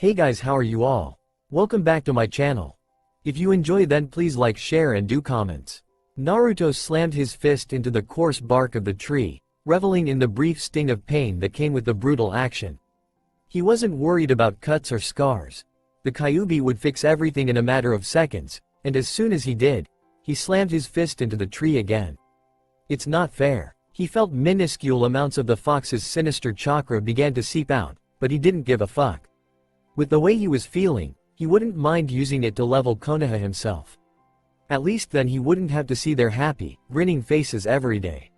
Hey guys, how are you all? Welcome back to my channel. If you enjoy, then please like, share and do comments. Naruto slammed his fist into the coarse bark of the tree, reveling in the brief sting of pain that came with the brutal action. He wasn't worried about cuts or scars. The Kyuubi would fix everything in a matter of seconds, and as soon as he did, he slammed his fist into the tree again. It's not fair. He felt minuscule amounts of the fox's sinister chakra began to seep out, but he didn't give a fuck. With the way he was feeling, he wouldn't mind using it to level Konoha himself. At least then he wouldn't have to see their happy, grinning faces every day.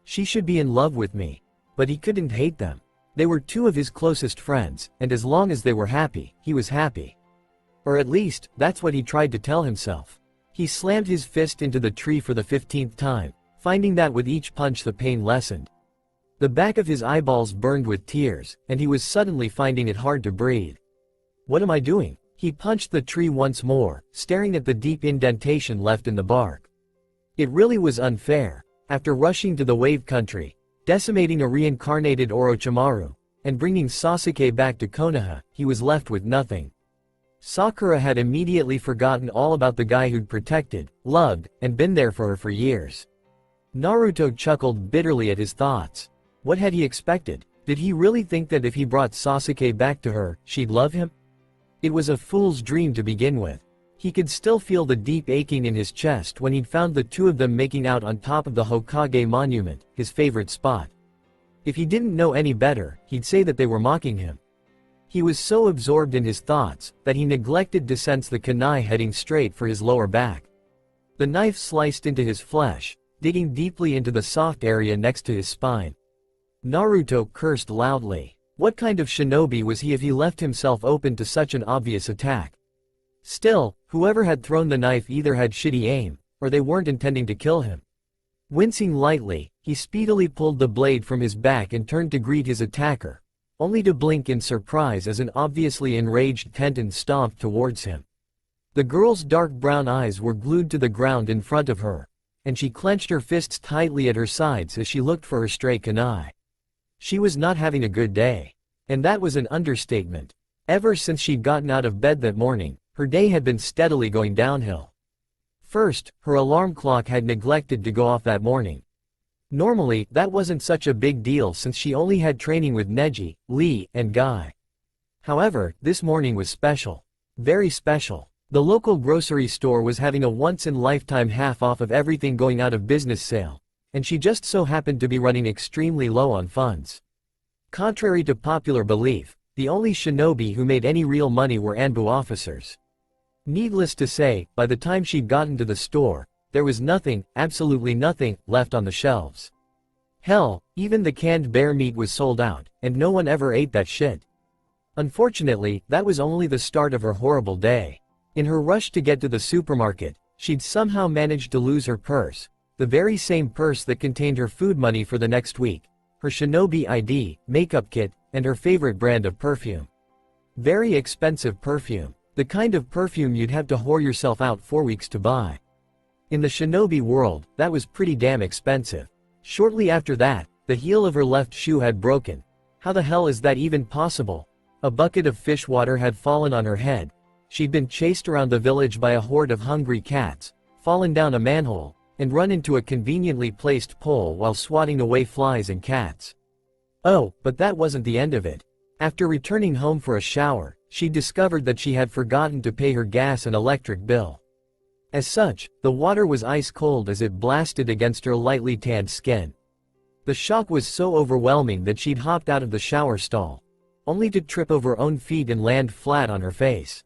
She should be in love with me. But he couldn't hate them. They were two of his closest friends, and as long as they were happy, he was happy. Or at least, that's what he tried to tell himself. He slammed his fist into the tree for the 15th time, finding that with each punch the pain lessened. The back of his eyeballs burned with tears, and he was suddenly finding it hard to breathe. What am I doing? He punched the tree once more, staring at the deep indentation left in the bark. It really was unfair. After rushing to the wave country, decimating a reincarnated Orochimaru, and bringing Sasuke back to Konoha, he was left with nothing. Sakura had immediately forgotten all about the guy who'd protected, loved, and been there for her for years. Naruto chuckled bitterly at his thoughts. What had he expected? Did he really think that if he brought Sasuke back to her, she'd love him? It was a fool's dream to begin with. He could still feel the deep aching in his chest when he'd found the two of them making out on top of the Hokage monument, his favorite spot. If he didn't know any better, he'd say that they were mocking him. He was so absorbed in his thoughts, that he neglected to sense the kunai heading straight for his lower back. The knife sliced into his flesh, digging deeply into the soft area next to his spine. Naruto cursed loudly. What kind of shinobi was he if he left himself open to such an obvious attack? Still, whoever had thrown the knife either had shitty aim, or they weren't intending to kill him. Wincing lightly, he speedily pulled the blade from his back and turned to greet his attacker, only to blink in surprise as an obviously enraged Tenten stomped towards him. The girl's dark brown eyes were glued to the ground in front of her, and she clenched her fists tightly at her sides as she looked for her stray kunai. She was not having a good day. And that was an understatement. Ever since she'd gotten out of bed that morning, her day had been steadily going downhill. First, her alarm clock had neglected to go off that morning. Normally, that wasn't such a big deal since she only had training with Neji, Lee, and Guy. However, this morning was special. Very special. The local grocery store was having a once-in-lifetime half off of everything going out of business sale, and she just so happened to be running extremely low on funds. Contrary to popular belief, the only shinobi who made any real money were Anbu officers. Needless to say, by the time she'd gotten to the store, there was nothing, absolutely nothing, left on the shelves. Hell, even the canned bear meat was sold out, and no one ever ate that shit. Unfortunately, that was only the start of her horrible day. In her rush to get to the supermarket, she'd somehow managed to lose her purse, the very same purse that contained her food money for the next week, her shinobi ID, makeup kit, and her favorite brand of perfume. Very expensive perfume. The kind of perfume you'd have to whore yourself out 4 weeks to buy. In the shinobi world, that was pretty damn expensive. Shortly after that, the heel of her left shoe had broken. How the hell is that even possible? A bucket of fish water had fallen on her head. She'd been chased around the village by a horde of hungry cats, fallen down a manhole, and run into a conveniently placed pole while swatting away flies and cats. Oh, but that wasn't the end of it. After returning home for a shower, she discovered that she had forgotten to pay her gas and electric bill. As such, the water was ice cold as it blasted against her lightly tanned skin. The shock was so overwhelming that she'd hopped out of the shower stall, only to trip over her own feet and land flat on her face.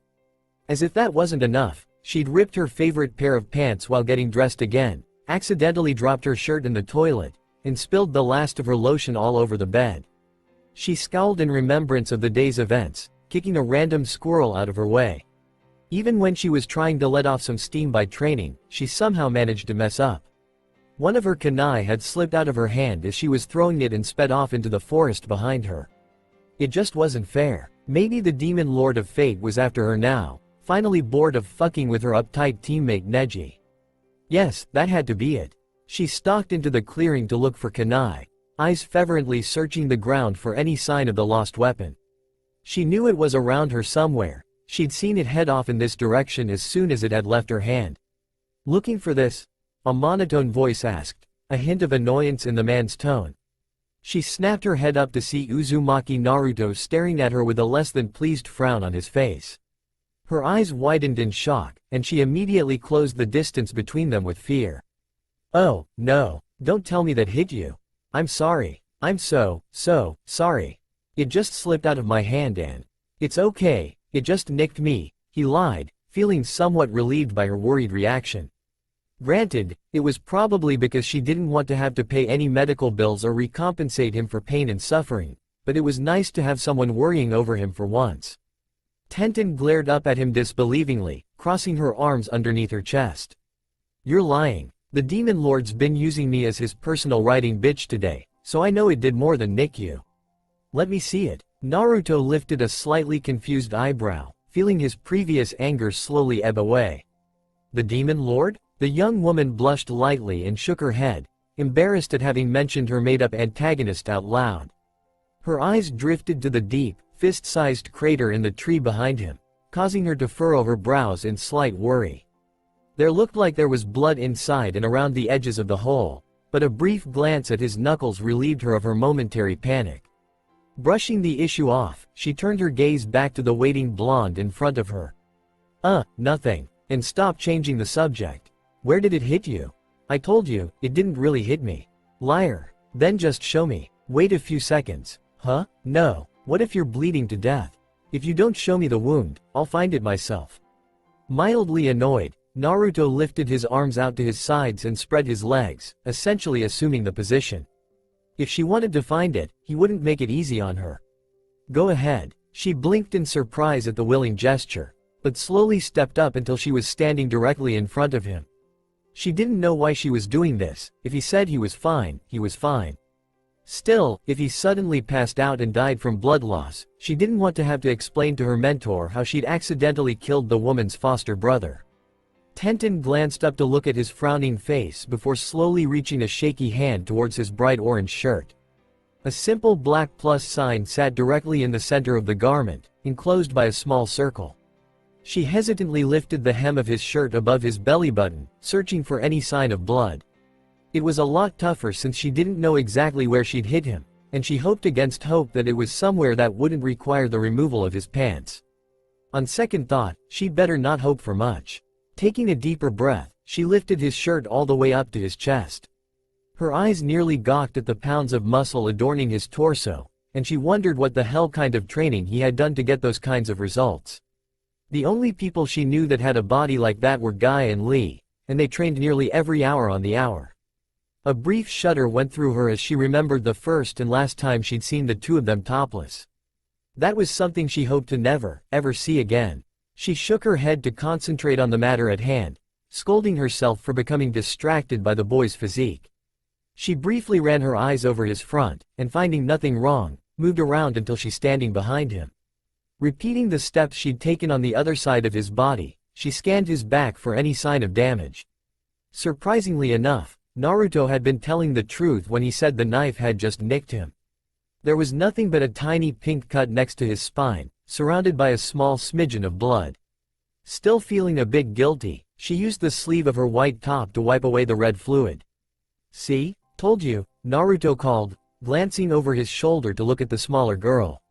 As if that wasn't enough, she'd ripped her favorite pair of pants while getting dressed again, accidentally dropped her shirt in the toilet, and spilled the last of her lotion all over the bed. She scowled in remembrance of the day's events, kicking a random squirrel out of her way. Even when she was trying to let off some steam by training, she somehow managed to mess up. One of her kunai had slipped out of her hand as she was throwing it and sped off into the forest behind her. It just wasn't fair. Maybe the demon lord of fate was after her now, finally bored of fucking with her uptight teammate Neji. Yes, that had to be it. She stalked into the clearing to look for kunai, eyes fervently searching the ground for any sign of the lost weapon. She knew it was around her somewhere. She'd seen it head off in this direction as soon as it had left her hand. Looking for this? A monotone voice asked, a hint of annoyance in the man's tone. She snapped her head up to see Uzumaki Naruto staring at her with a less than pleased frown on his face. Her eyes widened in shock, and she immediately closed the distance between them with fear. "Oh, no, don't tell me that hit you. I'm sorry. I'm so sorry. It just slipped out of my hand and... It's okay, it just nicked me," he lied, feeling somewhat relieved by her worried reaction. Granted, it was probably because she didn't want to have to pay any medical bills or recompensate him for pain and suffering, but it was nice to have someone worrying over him for once. Tenten glared up at him disbelievingly, crossing her arms underneath her chest. "You're lying. The Demon Lord's been using me as his personal riding bitch today, so I know it did more than nick you." "Let me see it." Naruto lifted a slightly confused eyebrow, feeling his previous anger slowly ebb away. "The Demon Lord?" The young woman blushed lightly and shook her head, embarrassed at having mentioned her made-up antagonist out loud. Her eyes drifted to the deep, fist-sized crater in the tree behind him, causing her to furrow her brows in slight worry. There looked like there was blood inside and around the edges of the hole, but a brief glance at his knuckles relieved her of her momentary panic. Brushing the issue off, she turned her gaze back to the waiting blonde in front of her. Nothing," and stopped changing the subject. "Where did it hit you?" "I told you, it didn't really hit me." "Liar. Then just show me." "Wait a few seconds." "Huh? No. What if you're bleeding to death? If you don't show me the wound, I'll find it myself." Mildly annoyed, Naruto lifted his arms out to his sides and spread his legs, essentially assuming the position. If she wanted to find it, he wouldn't make it easy on her. "Go ahead." She blinked in surprise at the willing gesture, but slowly stepped up until she was standing directly in front of him. She didn't know why she was doing this. If he said he was fine, he was fine. Still, if he suddenly passed out and died from blood loss, she didn't want to have to explain to her mentor how she'd accidentally killed the woman's foster brother. Tenten glanced up to look at his frowning face before slowly reaching a shaky hand towards his bright orange shirt. A simple black plus sign sat directly in the center of the garment, enclosed by a small circle. She hesitantly lifted the hem of his shirt above his belly button, searching for any sign of blood. It was a lot tougher since she didn't know exactly where she'd hit him, and she hoped against hope that it was somewhere that wouldn't require the removal of his pants. On second thought, she'd better not hope for much. Taking a deeper breath, she lifted his shirt all the way up to his chest. Her eyes nearly gawked at the pounds of muscle adorning his torso, and she wondered what the hell kind of training he had done to get those kinds of results. The only people she knew that had a body like that were Guy and Lee, and they trained nearly every hour on the hour. A brief shudder went through her as she remembered the first and last time she'd seen the two of them topless. That was something she hoped to never, ever see again. She shook her head to concentrate on the matter at hand, scolding herself for becoming distracted by the boy's physique. She briefly ran her eyes over his front, and finding nothing wrong, moved around until she's standing behind him. Repeating the steps she'd taken on the other side of his body, she scanned his back for any sign of damage. Surprisingly enough, Naruto had been telling the truth when he said the knife had just nicked him. There was nothing but a tiny pink cut next to his spine, surrounded by a small smidgen of blood. Still feeling a bit guilty, she used the sleeve of her white top to wipe away the red fluid. "See? Told you," Naruto called, glancing over his shoulder to look at the smaller girl.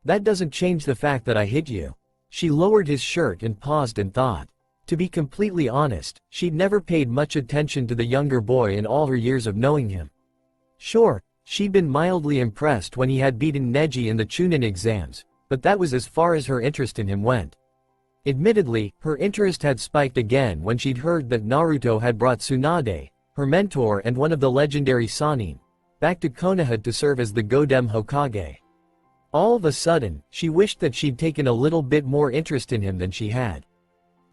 "That doesn't change the fact that I hit you." She lowered his shirt and paused and thought. To be completely honest, she'd never paid much attention to the younger boy in all her years of knowing him. Sure, she'd been mildly impressed when he had beaten Neji in the Chunin exams, but that was as far as her interest in him went. Admittedly, her interest had spiked again when she'd heard that Naruto had brought Tsunade, her mentor and one of the legendary Sannin, back to Konoha to serve as the Godem Hokage. All of a sudden, she wished that she'd taken a little bit more interest in him than she had.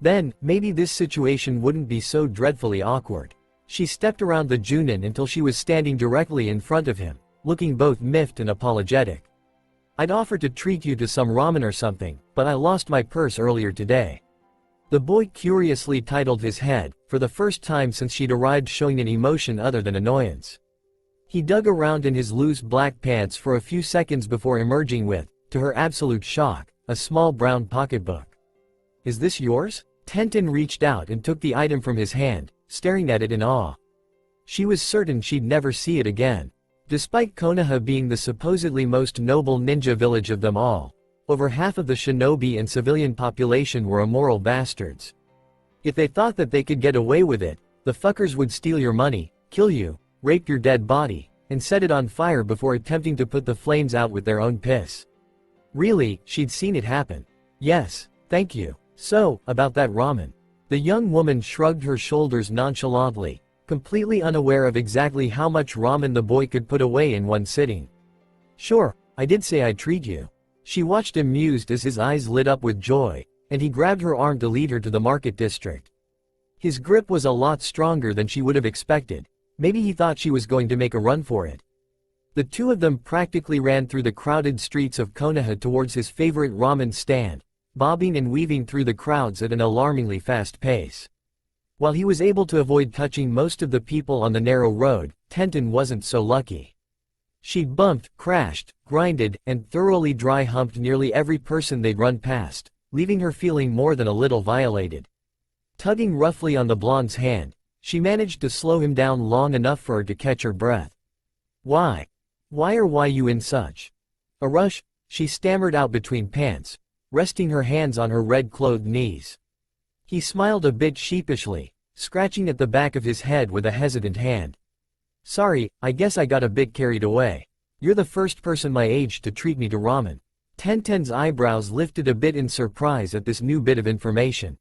Then, maybe this situation wouldn't be so dreadfully awkward. She stepped around the Junin until she was standing directly in front of him, looking both miffed and apologetic. "I'd offer to treat you to some ramen or something, but I lost my purse earlier today." The boy curiously titled his head, for the first time since she'd arrived showing an emotion other than annoyance. He dug around in his loose black pants for a few seconds before emerging with, to her absolute shock, a small brown pocketbook. "Is this yours?" Tenten reached out and took the item from his hand, staring at it in awe. She was certain she'd never see it again. Despite Konoha being the supposedly most noble ninja village of them all, over half of the shinobi and civilian population were immoral bastards. If they thought that they could get away with it, the fuckers would steal your money, kill you, rape your dead body, and set it on fire before attempting to put the flames out with their own piss. Really, she'd seen it happen. "Yes, thank you. So, about that ramen." The young woman shrugged her shoulders nonchalantly, completely unaware of exactly how much ramen the boy could put away in one sitting. "Sure, I did say I'd treat you." She watched amused as his eyes lit up with joy, and he grabbed her arm to lead her to the market district. His grip was a lot stronger than she would have expected. Maybe he thought she was going to make a run for it. The two of them practically ran through the crowded streets of Konoha towards his favorite ramen stand, bobbing and weaving through the crowds at an alarmingly fast pace. While he was able to avoid touching most of the people on the narrow road, Tenten wasn't so lucky. She bumped, crashed, grinded, and thoroughly dry-humped nearly every person they'd run past, leaving her feeling more than a little violated. Tugging roughly on the blonde's hand, she managed to slow him down long enough for her to catch her breath. "Why? Why you in such a rush?" she stammered out between pants, resting her hands on her red-clothed knees. He smiled a bit sheepishly, scratching at the back of his head with a hesitant hand. "Sorry, I guess I got a bit carried away. You're the first person my age to treat me to ramen." Tenten's eyebrows lifted a bit in surprise at this new bit of information.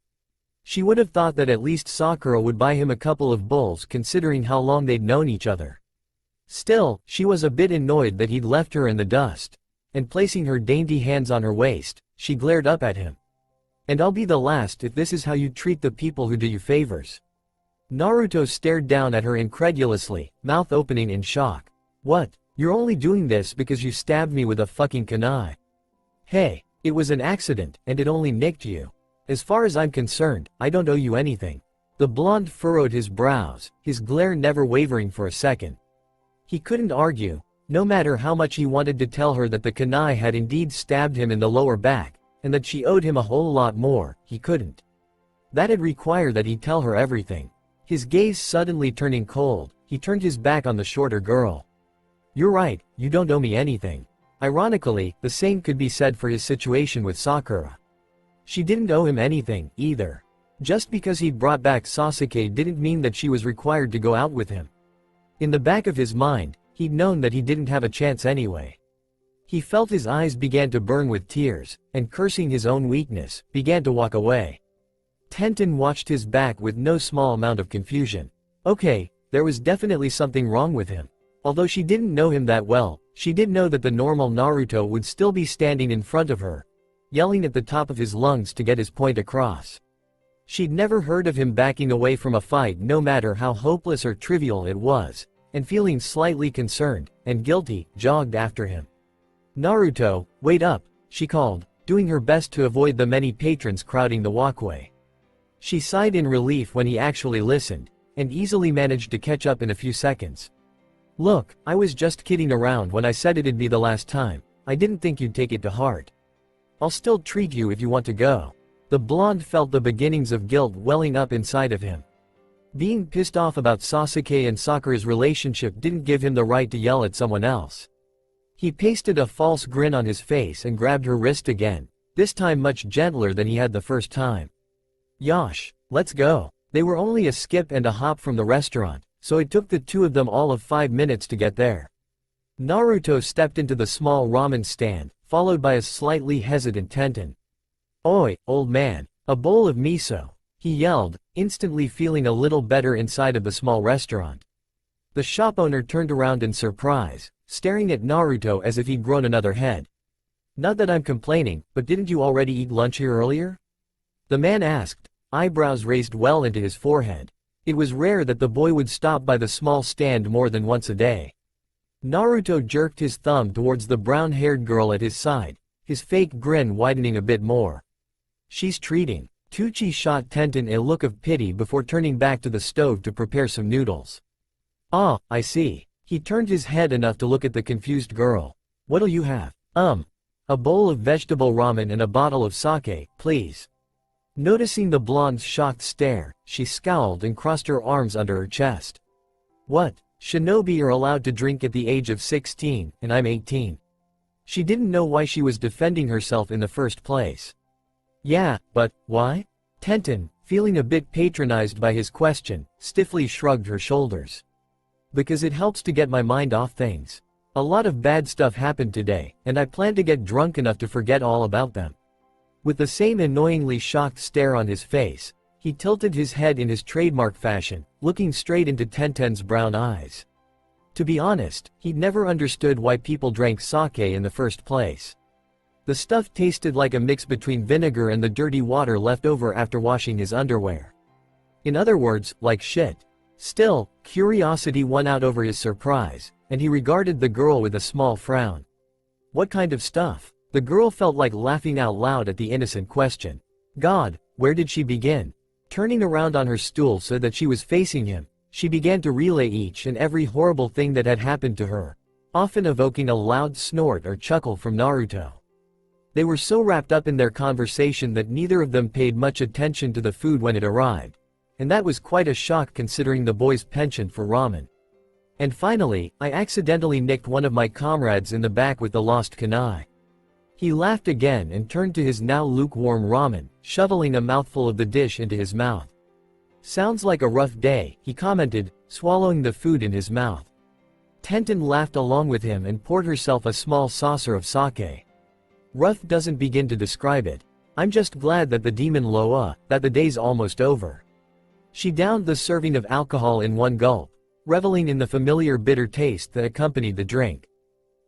She would have thought that at least Sakura would buy him a couple of bowls considering how long they'd known each other. Still, she was a bit annoyed that he'd left her in the dust, and placing her dainty hands on her waist, she glared up at him. "And I'll be the last if this is how you treat the people who do you favors." Naruto stared down at her incredulously, mouth opening in shock. "What? You're only doing this because you stabbed me with a fucking kunai? Hey, it was an accident, and it only nicked you. As far as I'm concerned, I don't owe you anything." The blonde furrowed his brows, his glare never wavering for a second. He couldn't argue, no matter how much he wanted to tell her that the kunai had indeed stabbed him in the lower back, and that she owed him a whole lot more, he couldn't. That'd require that he tell her everything. His gaze suddenly turning cold, he turned his back on the shorter girl. "You're right, you don't owe me anything." Ironically, the same could be said for his situation with Sakura. She didn't owe him anything, either. Just because he'd brought back Sasuke didn't mean that she was required to go out with him. In the back of his mind, he'd known that he didn't have a chance anyway. He felt his eyes began to burn with tears, and cursing his own weakness, began to walk away. Tenten watched his back with no small amount of confusion. Okay, there was definitely something wrong with him. Although she didn't know him that well, she did know that the normal Naruto would still be standing in front of her, yelling at the top of his lungs to get his point across. She'd never heard of him backing away from a fight no matter how hopeless or trivial it was, and feeling slightly concerned and guilty, jogged after him. "Naruto, wait up," she called, doing her best to avoid the many patrons crowding the walkway. She sighed in relief when he actually listened, and easily managed to catch up in a few seconds. "Look, I was just kidding around when I said it'd be the last time. I didn't think you'd take it to heart. I'll still treat you if you want to go." The blonde felt the beginnings of guilt welling up inside of him. Being pissed off about Sasuke and Sakura's relationship didn't give him the right to yell at someone else. He pasted a false grin on his face and grabbed her wrist again, this time much gentler than he had the first time. "Yosh, let's go." They were only a skip and a hop from the restaurant, so it took the two of them all of 5 minutes to get there. Naruto stepped into the small ramen stand, followed by a slightly hesitant Tenten. "Oi, old man, a bowl of miso," he yelled, instantly feeling a little better inside of the small restaurant. The shop owner turned around in surprise, staring at Naruto as if he'd grown another head. "Not that I'm complaining, but didn't you already eat lunch here earlier?" the man asked, eyebrows raised well into his forehead. It was rare that the boy would stop by the small stand more than once a day. Naruto jerked his thumb towards the brown-haired girl at his side, his fake grin widening a bit more. "She's treating." Tucci shot Tenten a look of pity before turning back to the stove to prepare some noodles. "Ah, I see." He turned his head enough to look at the confused girl. "What'll you have?" A bowl of vegetable ramen and a bottle of sake, please. Noticing the blonde's shocked stare, she scowled and crossed her arms under her chest. What? Shinobi are allowed to drink at the age of 16, and I'm 18. She didn't know why she was defending herself in the first place. Yeah, but, why? Tenten, feeling a bit patronized by his question, stiffly shrugged her shoulders. Because it helps to get my mind off things. A lot of bad stuff happened today, and I plan to get drunk enough to forget all about them. With the same annoyingly shocked stare on his face, he tilted his head in his trademark fashion, looking straight into Tenten's brown eyes. To be honest, he'd never understood why people drank sake in the first place. The stuff tasted like a mix between vinegar and the dirty water left over after washing his underwear. In other words, like shit. Still, curiosity won out over his surprise, and he regarded the girl with a small frown. What kind of stuff? The girl felt like laughing out loud at the innocent question. God, where did she begin? Turning around on her stool so that she was facing him, she began to relay each and every horrible thing that had happened to her, often evoking a loud snort or chuckle from Naruto. They were so wrapped up in their conversation that neither of them paid much attention to the food when it arrived, and that was quite a shock considering the boy's penchant for ramen. And finally, I accidentally nicked one of my comrades in the back with the lost kunai. He laughed again and turned to his now lukewarm ramen, shoveling a mouthful of the dish into his mouth. Sounds like a rough day, he commented, swallowing the food in his mouth. Tenten laughed along with him and poured herself a small saucer of sake. Rough doesn't begin to describe it. I'm just glad that the demon Loa, that the day's almost over. She downed the serving of alcohol in one gulp, reveling in the familiar bitter taste that accompanied the drink.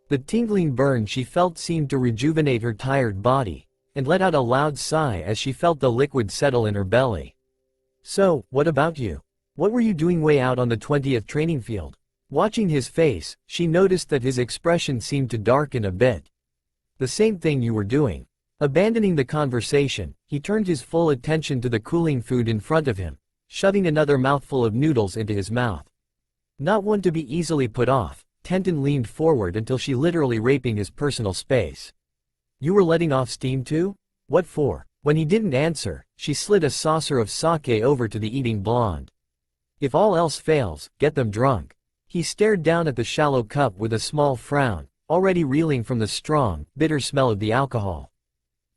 The tingling burn she felt seemed to rejuvenate her tired body, and let out a loud sigh as she felt the liquid settle in her belly. So, what about you? What were you doing way out on the 20th training field? Watching his face, she noticed that his expression seemed to darken a bit. The same thing you were doing. Abandoning the conversation, he turned his full attention to the cooling food in front of him, shoving another mouthful of noodles into his mouth. Not one to be easily put off, Tenten leaned forward until she literally raping his personal space. You were letting off steam too? What for? When he didn't answer, she slid a saucer of sake over to the eating blonde. If all else fails, get them drunk. He stared down at the shallow cup with a small frown, already reeling from the strong, bitter smell of the alcohol.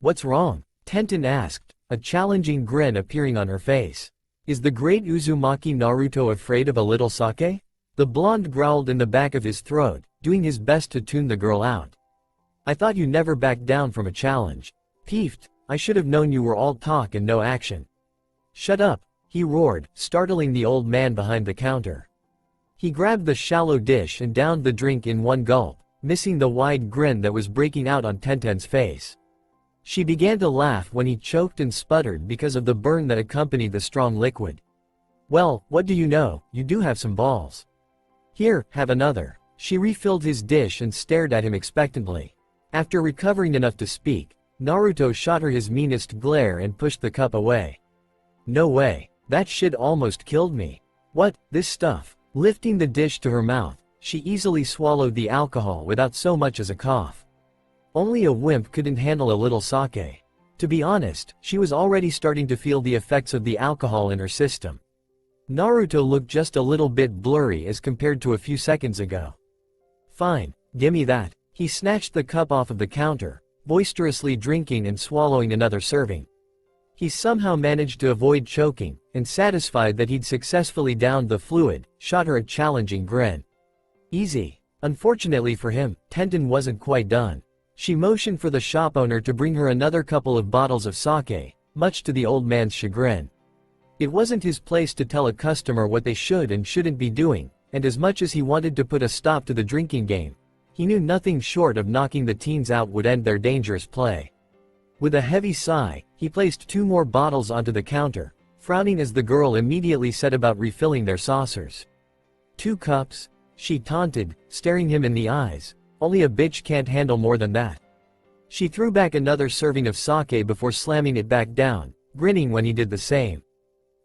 What's wrong? Tenten asked, a challenging grin appearing on her face. Is the great Uzumaki Naruto afraid of a little sake? The blonde growled in the back of his throat, doing his best to tune the girl out. I thought you never backed down from a challenge. Peeved, I should have known you were all talk and no action. Shut up, he roared, startling the old man behind the counter. He grabbed the shallow dish and downed the drink in one gulp, missing the wide grin that was breaking out on Tenten's face. She began to laugh when he choked and sputtered because of the burn that accompanied the strong liquid. Well, what do you know, you do have some balls. Here, have another. She refilled his dish and stared at him expectantly. After recovering enough to speak, Naruto shot her his meanest glare and pushed the cup away. No way, that shit almost killed me. What, this stuff? Lifting the dish to her mouth, she easily swallowed the alcohol without so much as a cough. Only a wimp couldn't handle a little sake. To be honest, she was already starting to feel the effects of the alcohol in her system. Naruto looked just a little bit blurry as compared to a few seconds ago. Fine, gimme that. He snatched the cup off of the counter, boisterously drinking and swallowing another serving. He somehow managed to avoid choking, and satisfied that he'd successfully downed the fluid, shot her a challenging grin. Easy. Unfortunately for him, Tenten wasn't quite done. She motioned for the shop owner to bring her another couple of bottles of sake, much to the old man's chagrin. It wasn't his place to tell a customer what they should and shouldn't be doing, and as much as he wanted to put a stop to the drinking game, he knew nothing short of knocking the teens out would end their dangerous play. With a heavy sigh, he placed 2 more bottles onto the counter, frowning as the girl immediately set about refilling their saucers. 2 cups? She taunted, staring him in the eyes. Only a bitch can't handle more than that. She threw back another serving of sake before slamming it back down, grinning when he did the same.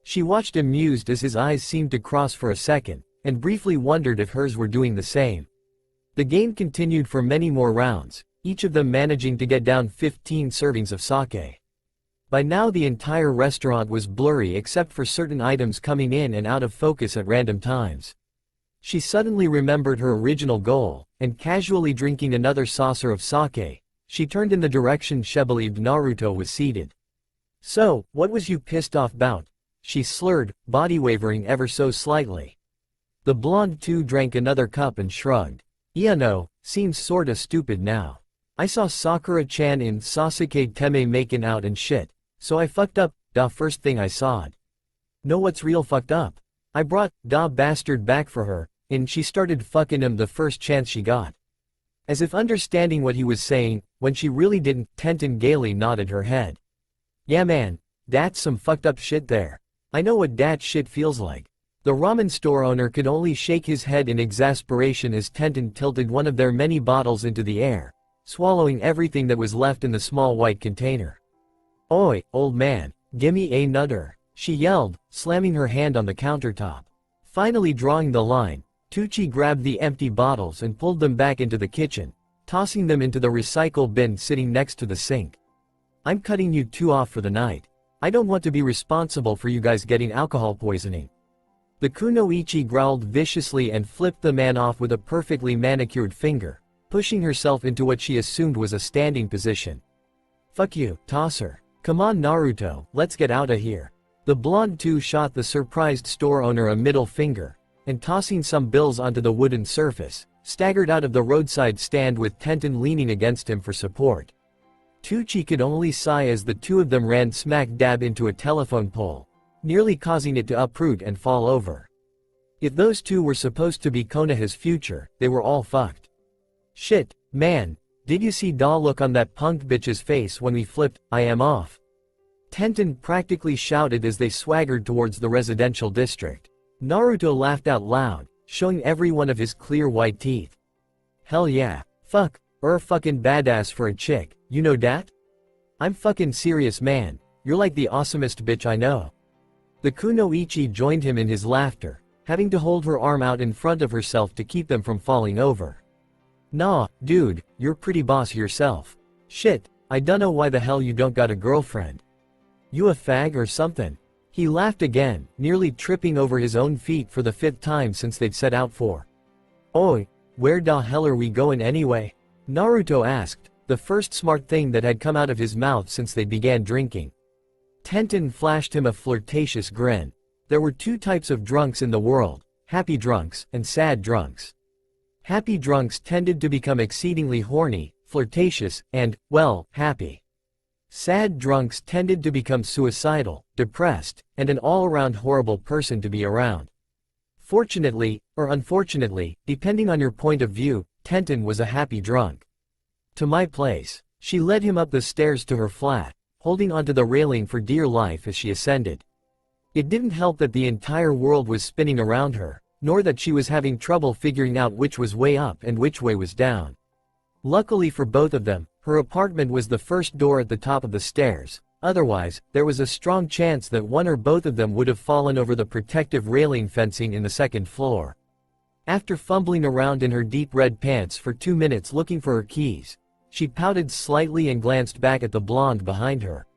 She watched amused as his eyes seemed to cross for a second, and briefly wondered if hers were doing the same. The game continued for many more rounds, each of them managing to get down 15 servings of sake. By now the entire restaurant was blurry except for certain items coming in and out of focus at random times. She suddenly remembered her original goal, and casually drinking another saucer of sake, she turned in the direction she believed Naruto was seated. "So, what was you pissed off about?" she slurred, body wavering ever so slightly. The blonde too drank another cup and shrugged. "Yeah no, seems sorta stupid now. I saw Sakura-chan in Sasuke Teme making out and shit, so I fucked up, da first thing I sawed. Know what's real fucked up? I brought, da bastard back for her, and she started fucking him the first chance she got." As if understanding what he was saying, when she really didn't, Tenten gaily nodded her head. "Yeah man, that's some fucked up shit there. I know what that shit feels like." The ramen store owner could only shake his head in exasperation as Tenten tilted one of their many bottles into the air, swallowing everything that was left in the small white container. "Oi, old man, gimme a nutter," she yelled, slamming her hand on the countertop. Finally drawing the line, Tucci grabbed the empty bottles and pulled them back into the kitchen, tossing them into the recycle bin sitting next to the sink. "I'm cutting you two off for the night. I don't want to be responsible for you guys getting alcohol poisoning." The kunoichi growled viciously and flipped the man off with a perfectly manicured finger, pushing herself into what she assumed was a standing position. "Fuck you, tosser. Come on Naruto, let's get outta here." The blonde too shot the surprised store owner a middle finger, and tossing some bills onto the wooden surface, staggered out of the roadside stand with Tenten leaning against him for support. Tucci could only sigh as the two of them ran smack dab into a telephone pole, nearly causing it to uproot and fall over. If those two were supposed to be Konoha's future, they were all fucked. "Shit, man, did you see da look on that punk bitch's face when we flipped, I am off?" Tenten practically shouted as they swaggered towards the residential district. Naruto laughed out loud, showing every one of his clear white teeth. "Hell yeah, fuck, fucking badass for a chick, you know dat? I'm fucking serious man, you're like the awesomest bitch I know." The kunoichi joined him in his laughter, having to hold her arm out in front of herself to keep them from falling over. "Nah, dude, you're pretty boss yourself. Shit, I dunno why the hell you don't got a girlfriend. You a fag or something?" He laughed again, nearly tripping over his own feet for the 5th time since they'd set out for. "Oi, where da hell are we going anyway?" Naruto asked, the first smart thing that had come out of his mouth since they began drinking. Tenten flashed him a flirtatious grin. There were two types of drunks in the world, happy drunks and sad drunks. Happy drunks tended to become exceedingly horny, flirtatious, and, well, happy. Sad drunks tended to become suicidal, depressed, and an all-around horrible person to be around. Fortunately, or unfortunately, depending on your point of view, Tenten was a happy drunk. "To my place." She led him up the stairs to her flat, holding onto the railing for dear life as she ascended. It didn't help that the entire world was spinning around her, nor that she was having trouble figuring out which was way up and which way was down. Luckily for both of them, her apartment was the first door at the top of the stairs, otherwise, there was a strong chance that one or both of them would have fallen over the protective railing fencing in the second floor. After fumbling around in her deep red pants for 2 minutes looking for her keys, she pouted slightly and glanced back at the blonde behind her.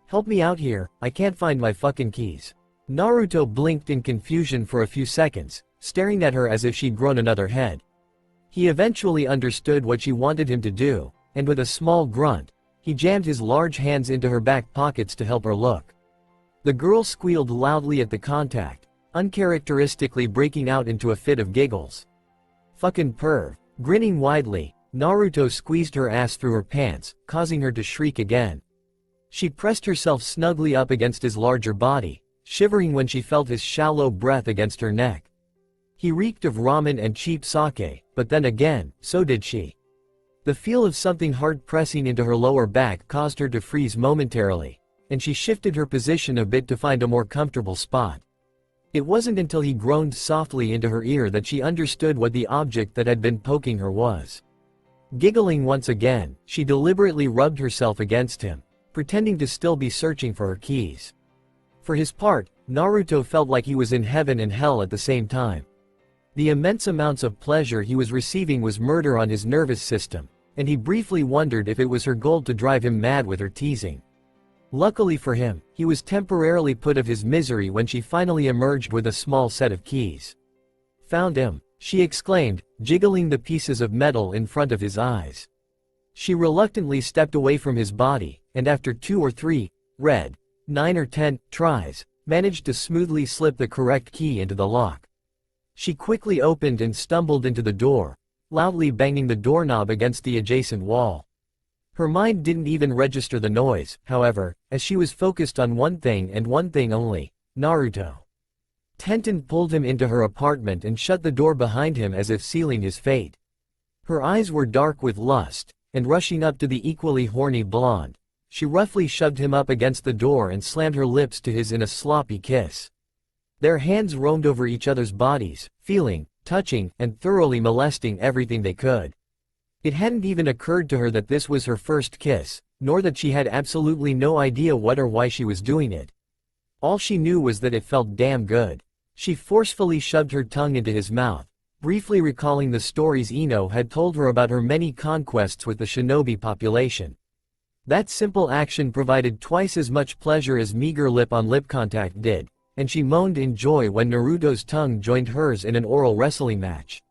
"Help me out here, I can't find my fucking keys." Naruto blinked in confusion for a few seconds, staring at her as if she'd grown another head. He eventually understood what she wanted him to do, and with a small grunt, he jammed his large hands into her back pockets to help her look. The girl squealed loudly at the contact, uncharacteristically breaking out into a fit of giggles. "Fucking perv." Grinning widely, Naruto squeezed her ass through her pants, causing her to shriek again. She pressed herself snugly up against his larger body, shivering when she felt his shallow breath against her neck. He reeked of ramen and cheap sake, but then again, so did she. The feel of something hard pressing into her lower back caused her to freeze momentarily, and she shifted her position a bit to find a more comfortable spot. It wasn't until he groaned softly into her ear that she understood what the object that had been poking her was. Giggling once again, she deliberately rubbed herself against him, pretending to still be searching for her keys. For his part, Naruto felt like he was in heaven and hell at the same time. The immense amounts of pleasure he was receiving was murder on his nervous system, and he briefly wondered if it was her goal to drive him mad with her teasing. Luckily for him, he was temporarily put of his misery when she finally emerged with a small set of keys. "Found him," she exclaimed, jiggling the pieces of metal in front of his eyes. She reluctantly stepped away from his body, and after 2 or 3, 9 or 10, tries, managed to smoothly slip the correct key into the lock. She quickly opened and stumbled into the door, loudly banging the doorknob against the adjacent wall. Her mind didn't even register the noise, however, as she was focused on one thing and one thing only: Naruto. Tenten pulled him into her apartment and shut the door behind him as if sealing his fate. Her eyes were dark with lust, and rushing up to the equally horny blonde, she roughly shoved him up against the door and slammed her lips to his in a sloppy kiss. Their hands roamed over each other's bodies, feeling, touching, and thoroughly molesting everything they could. It hadn't even occurred to her that this was her first kiss, nor that she had absolutely no idea what or why she was doing it. All she knew was that it felt damn good. She forcefully shoved her tongue into his mouth, briefly recalling the stories Ino had told her about her many conquests with the shinobi population. That simple action provided twice as much pleasure as meager lip-on-lip contact did, and she moaned in joy when Naruto's tongue joined hers in an oral wrestling match.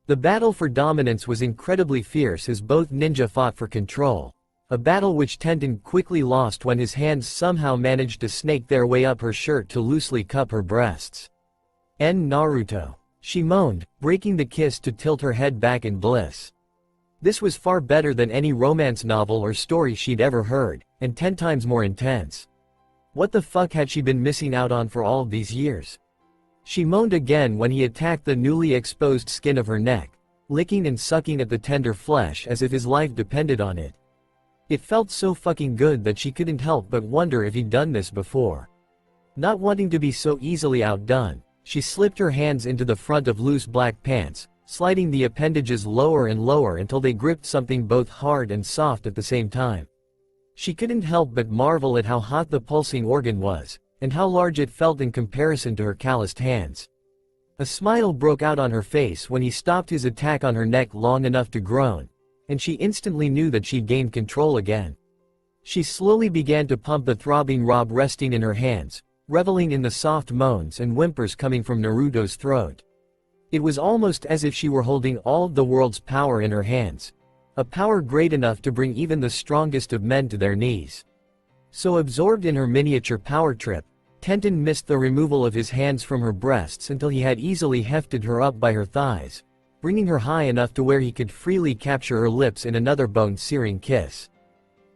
The battle for dominance was incredibly fierce as both ninja fought for control, a battle which Tenten quickly lost when his hands somehow managed to snake their way up her shirt to loosely cup her breasts. Naruto," she moaned, breaking the kiss to tilt her head back in bliss. This was far better than any romance novel or story she'd ever heard, and 10 times more intense. What the fuck had she been missing out on for all of these years? She moaned again when he attacked the newly exposed skin of her neck, licking and sucking at the tender flesh as if his life depended on it. It felt so fucking good that she couldn't help but wonder if he'd done this before. Not wanting to be so easily outdone, she slipped her hands into the front of loose black pants, sliding the appendages lower and lower until they gripped something both hard and soft at the same time. She couldn't help but marvel at how hot the pulsing organ was, and how large it felt in comparison to her calloused hands. A smile broke out on her face when he stopped his attack on her neck long enough to groan, and she instantly knew that she'd gained control again. She slowly began to pump the throbbing rob resting in her hands, reveling in the soft moans and whimpers coming from Naruto's throat. It was almost as if she were holding all of the world's power in her hands, a power great enough to bring even the strongest of men to their knees. So absorbed in her miniature power trip, Tenten missed the removal of his hands from her breasts until he had easily hefted her up by her thighs, bringing her high enough to where he could freely capture her lips in another bone-searing kiss.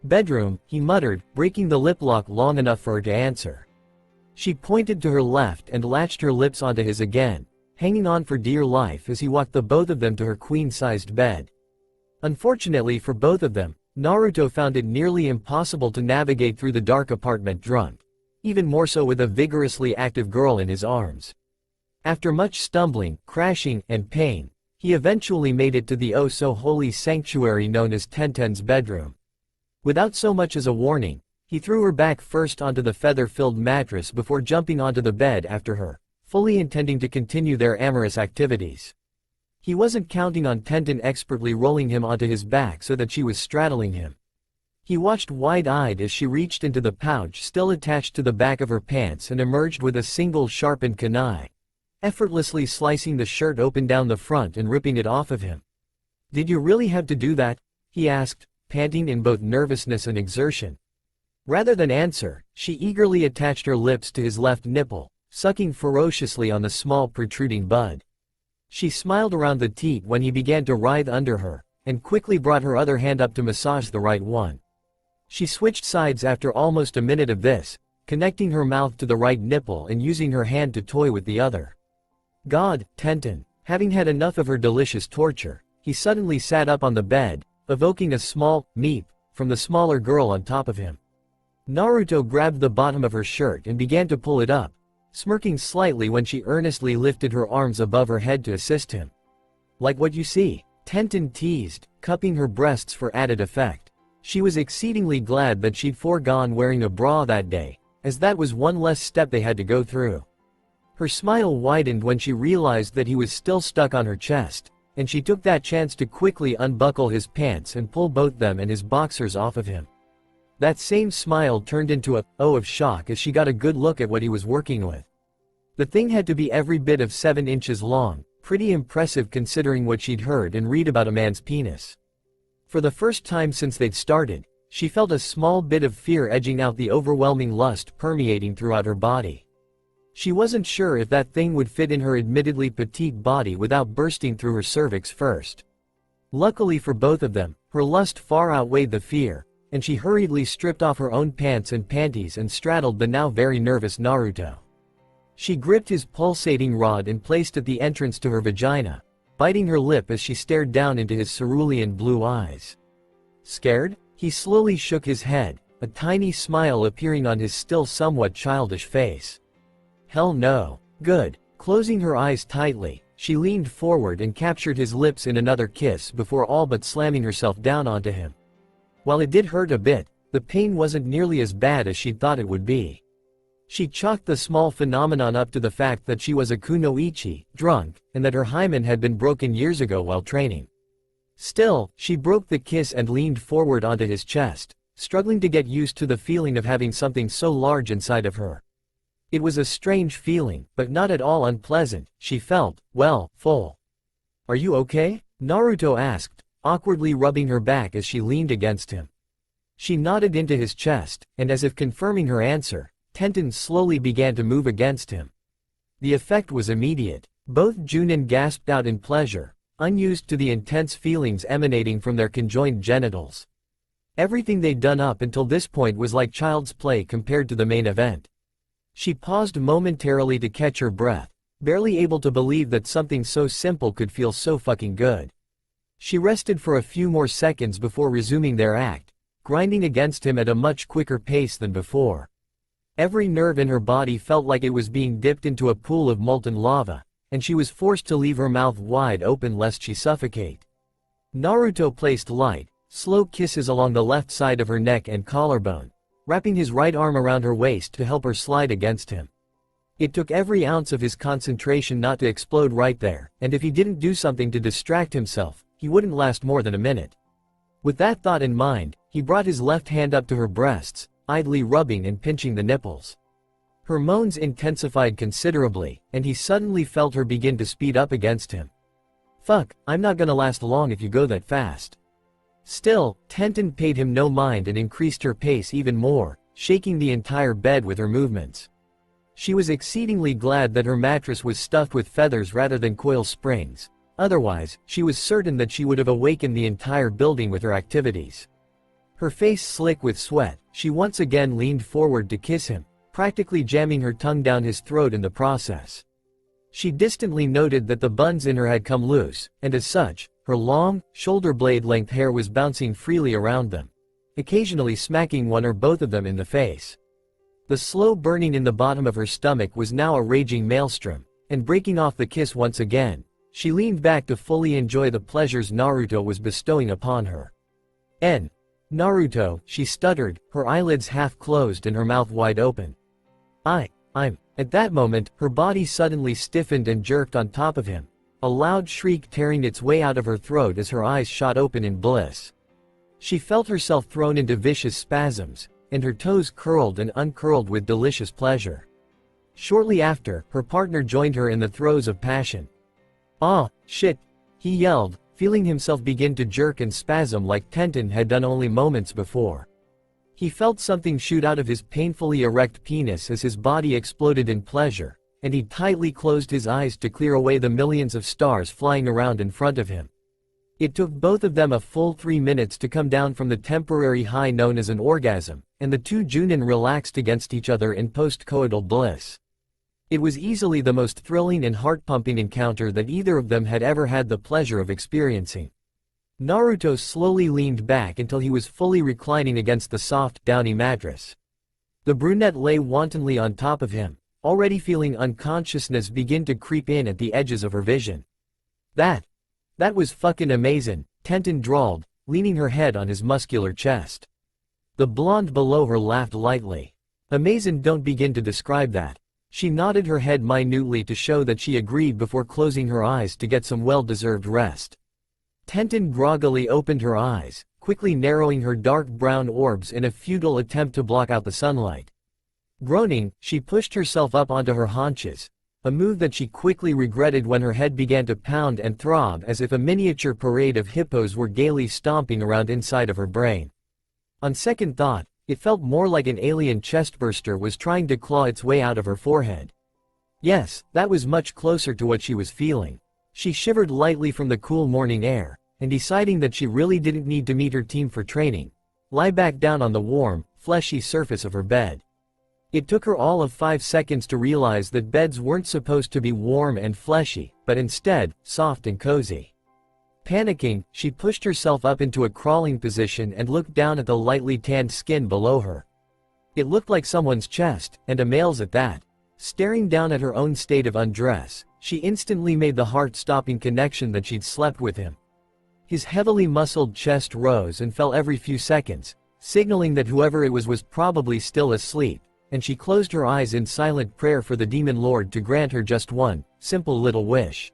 "Bedroom," he muttered, breaking the lip lock long enough for her to answer. She pointed to her left and latched her lips onto his again, hanging on for dear life as he walked the both of them to her queen-sized bed. Unfortunately for both of them, Naruto found it nearly impossible to navigate through the dark apartment drunk, even more so with a vigorously active girl in his arms. After much stumbling, crashing, and pain, he eventually made it to the oh-so-holy sanctuary known as Tenten's bedroom. Without so much as a warning, he threw her back first onto the feather-filled mattress before jumping onto the bed after her, fully intending to continue their amorous activities. He wasn't counting on Tenten expertly rolling him onto his back so that she was straddling him. He watched wide-eyed as she reached into the pouch still attached to the back of her pants and emerged with a single sharpened kunai, effortlessly slicing the shirt open down the front and ripping it off of him. "Did you really have to do that?" he asked, panting in both nervousness and exertion. Rather than answer, she eagerly attached her lips to his left nipple, sucking ferociously on the small protruding bud. She smiled around the teat when he began to writhe under her, and quickly brought her other hand up to massage the right one. She switched sides after almost a minute of this, connecting her mouth to the right nipple and using her hand to toy with the other. God, Tenten, having had enough of her delicious torture, he suddenly sat up on the bed, evoking a small meep from the smaller girl on top of him. Naruto grabbed the bottom of her shirt and began to pull it up, smirking slightly when she earnestly lifted her arms above her head to assist him. "Like what you see," Tenten teased, cupping her breasts for added effect. She was exceedingly glad that she'd foregone wearing a bra that day, as that was one less step they had to go through. Her smile widened when she realized that he was still stuck on her chest, and she took that chance to quickly unbuckle his pants and pull both them and his boxers off of him. That same smile turned into a "oh" of shock as she got a good look at what he was working with. The thing had to be every bit of 7 inches long, pretty impressive considering what she'd heard and read about a man's penis. For the first time since they'd started, she felt a small bit of fear edging out the overwhelming lust permeating throughout her body. She wasn't sure if that thing would fit in her admittedly petite body without bursting through her cervix first. Luckily for both of them, her lust far outweighed the fear, and she hurriedly stripped off her own pants and panties and straddled the now very nervous Naruto. She gripped his pulsating rod and placed at the entrance to her vagina, biting her lip as she stared down into his cerulean blue eyes. Scared? He slowly shook his head, a tiny smile appearing on his still somewhat childish face. Hell no. Good. Closing her eyes tightly, she leaned forward and captured his lips in another kiss before all but slamming herself down onto him. While it did hurt a bit, the pain wasn't nearly as bad as she'd thought it would be. She chalked the small phenomenon up to the fact that she was a kunoichi, drunk, and that her hymen had been broken years ago while training. Still, she broke the kiss and leaned forward onto his chest, struggling to get used to the feeling of having something so large inside of her. It was a strange feeling, but not at all unpleasant. She felt, well, full. "Are you okay?" Naruto asked, awkwardly rubbing her back as she leaned against him. She nodded into his chest, and as if confirming her answer, Tenten slowly began to move against him. The effect was immediate. Both Junin gasped out in pleasure, unused to the intense feelings emanating from their conjoined genitals. Everything they'd done up until this point was like child's play compared to the main event. She paused momentarily to catch her breath, barely able to believe that something so simple could feel so fucking good. She rested for a few more seconds before resuming their act, grinding against him at a much quicker pace than before. Every nerve in her body felt like it was being dipped into a pool of molten lava, and she was forced to leave her mouth wide open lest she suffocate. Naruto placed light, slow kisses along the left side of her neck and collarbone, wrapping his right arm around her waist to help her slide against him. It took every ounce of his concentration not to explode right there, and if he didn't do something to distract himself, he wouldn't last more than a minute. With that thought in mind, he brought his left hand up to her breasts, idly rubbing and pinching the nipples. Her moans intensified considerably, and he suddenly felt her begin to speed up against him. "Fuck, I'm not gonna last long if you go that fast." Still, Tenten paid him no mind and increased her pace even more, shaking the entire bed with her movements. She was exceedingly glad that her mattress was stuffed with feathers rather than coil springs. Otherwise, she was certain that she would have awakened the entire building with her activities. Her face slick with sweat, she once again leaned forward to kiss him, practically jamming her tongue down his throat in the process. She distantly noted that the buns in her had come loose, and as such, her long, shoulder-blade-length hair was bouncing freely around them, occasionally smacking one or both of them in the face. The slow burning in the bottom of her stomach was now a raging maelstrom, and breaking off the kiss once again, she leaned back to fully enjoy the pleasures Naruto was bestowing upon her. Naruto, she stuttered, her eyelids half closed and her mouth wide open. I'm. At that moment, her body suddenly stiffened and jerked on top of him, a loud shriek tearing its way out of her throat as her eyes shot open in bliss. She felt herself thrown into vicious spasms, and her toes curled and uncurled with delicious pleasure. Shortly after, her partner joined her in the throes of passion. "Ah, shit," he yelled, feeling himself begin to jerk and spasm like Tenten had done only moments before. He felt something shoot out of his painfully erect penis as his body exploded in pleasure, and he tightly closed his eyes to clear away the millions of stars flying around in front of him. It took both of them a full 3 minutes to come down from the temporary high known as an orgasm, and the two Junin relaxed against each other in post-coital bliss. It was easily the most thrilling and heart-pumping encounter that either of them had ever had the pleasure of experiencing. Naruto slowly leaned back until he was fully reclining against the soft, downy mattress. The brunette lay wantonly on top of him, already feeling unconsciousness begin to creep in at the edges of her vision. That was fucking amazing," Tenten drawled, leaning her head on his muscular chest. The blonde below her laughed lightly. "Amazing, don't begin to describe that. She nodded her head minutely to show that she agreed before closing her eyes to get some well-deserved rest. Tenten groggily opened her eyes, quickly narrowing her dark brown orbs in a futile attempt to block out the sunlight. Groaning, she pushed herself up onto her haunches, a move that she quickly regretted when her head began to pound and throb as if a miniature parade of hippos were gaily stomping around inside of her brain. On second thought, it felt more like an alien chestburster was trying to claw its way out of her forehead. Yes, that was much closer to what she was feeling. She shivered lightly from the cool morning air, and deciding that she really didn't need to meet her team for training, lie back down on the warm, fleshy surface of her bed. It took her all of 5 seconds to realize that beds weren't supposed to be warm and fleshy, but instead, soft and cozy. Panicking, she pushed herself up into a crawling position and looked down at the lightly tanned skin below her. It looked like someone's chest, and a male's at that. Staring down at her own state of undress, she instantly made the heart-stopping connection that she'd slept with him. His heavily muscled chest rose and fell every few seconds, signaling that whoever it was probably still asleep, and she closed her eyes in silent prayer for the demon lord to grant her just one simple little wish.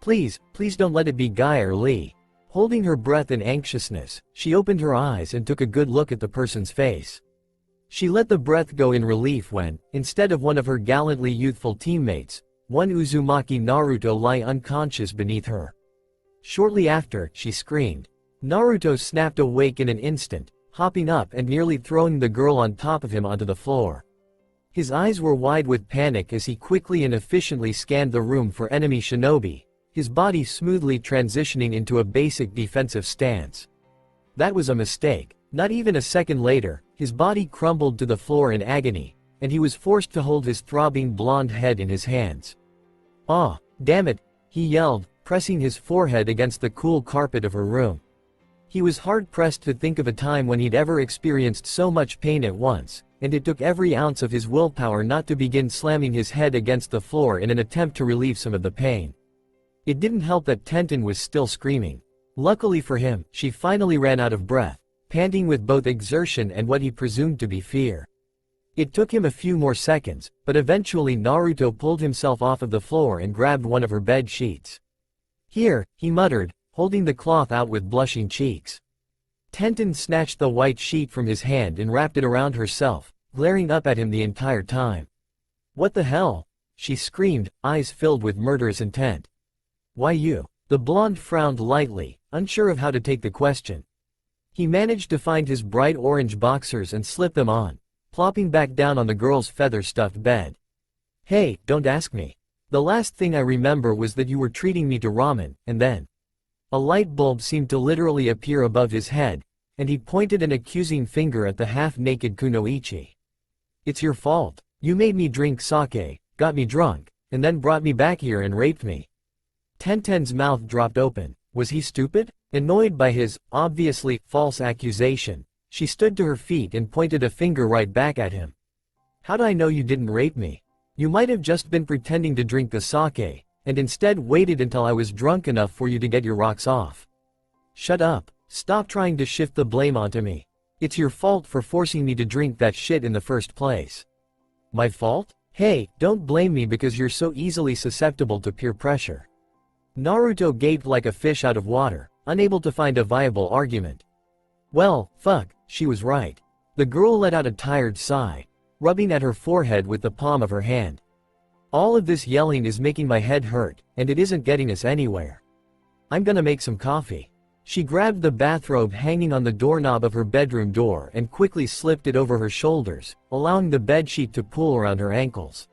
Please, please don't let it be Guy or Lee. Holding her breath in anxiousness, she opened her eyes and took a good look at the person's face. She let the breath go in relief when, instead of one of her gallantly youthful teammates, one Uzumaki Naruto lay unconscious beneath her. Shortly after, she screamed. Naruto snapped awake in an instant, hopping up and nearly throwing the girl on top of him onto the floor. His eyes were wide with panic as he quickly and efficiently scanned the room for enemy shinobi, his body smoothly transitioning into a basic defensive stance. That was a mistake. Not even a second later, his body crumbled to the floor in agony, and he was forced to hold his throbbing blonde head in his hands. "Ah, damn it," he yelled, pressing his forehead against the cool carpet of her room. He was hard-pressed to think of a time when he'd ever experienced so much pain at once, and it took every ounce of his willpower not to begin slamming his head against the floor in an attempt to relieve some of the pain. It didn't help that Tenten was still screaming. Luckily for him, she finally ran out of breath, panting with both exertion and what he presumed to be fear. It took him a few more seconds, but eventually Naruto pulled himself off of the floor and grabbed one of her bed sheets. "Here," he muttered, holding the cloth out with blushing cheeks. Tenten snatched the white sheet from his hand and wrapped it around herself, glaring up at him the entire time. "What the hell?" she screamed, eyes filled with murderous intent. "Why you?" The blonde frowned lightly, unsure of how to take the question. He managed to find his bright orange boxers and slip them on, plopping back down on the girl's feather-stuffed bed. "Hey, don't ask me. The last thing I remember was that you were treating me to ramen, and then..." A light bulb seemed to literally appear above his head, and he pointed an accusing finger at the half-naked Kunoichi. "It's your fault. You made me drink sake, got me drunk, and then brought me back here and raped me." Tenten's mouth dropped open. Was he stupid? Annoyed by his, obviously, false accusation, she stood to her feet and pointed a finger right back at him. "How'd I know you didn't rape me? You might have just been pretending to drink the sake, and instead waited until I was drunk enough for you to get your rocks off. Shut up. Stop trying to shift the blame onto me. It's your fault for forcing me to drink that shit in the first place." "My fault? Hey, don't blame me because you're so easily susceptible to peer pressure." Naruto gaped like a fish out of water, unable to find a viable argument. Well, fuck, she was right. The girl let out a tired sigh, rubbing at her forehead with the palm of her hand. "All of this yelling is making my head hurt, and it isn't getting us anywhere. I'm gonna make some coffee." She grabbed the bathrobe hanging on the doorknob of her bedroom door and quickly slipped it over her shoulders, allowing the bedsheet to pool around her ankles.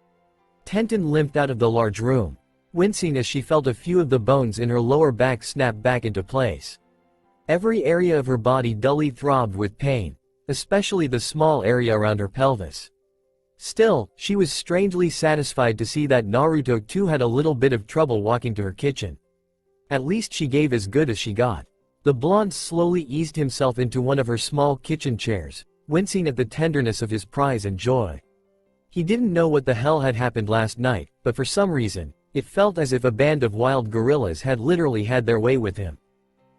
Tenten limped out of the large room, wincing as she felt a few of the bones in her lower back snap back into place. Every area of her body dully throbbed with pain, especially the small area around her pelvis. Still, she was strangely satisfied to see that Naruto too had a little bit of trouble walking to her kitchen. At least she gave as good as she got. The blonde slowly eased himself into one of her small kitchen chairs, wincing at the tenderness of his prize and joy. He didn't know what the hell had happened last night, but for some reason, it felt as if a band of wild gorillas had literally had their way with him.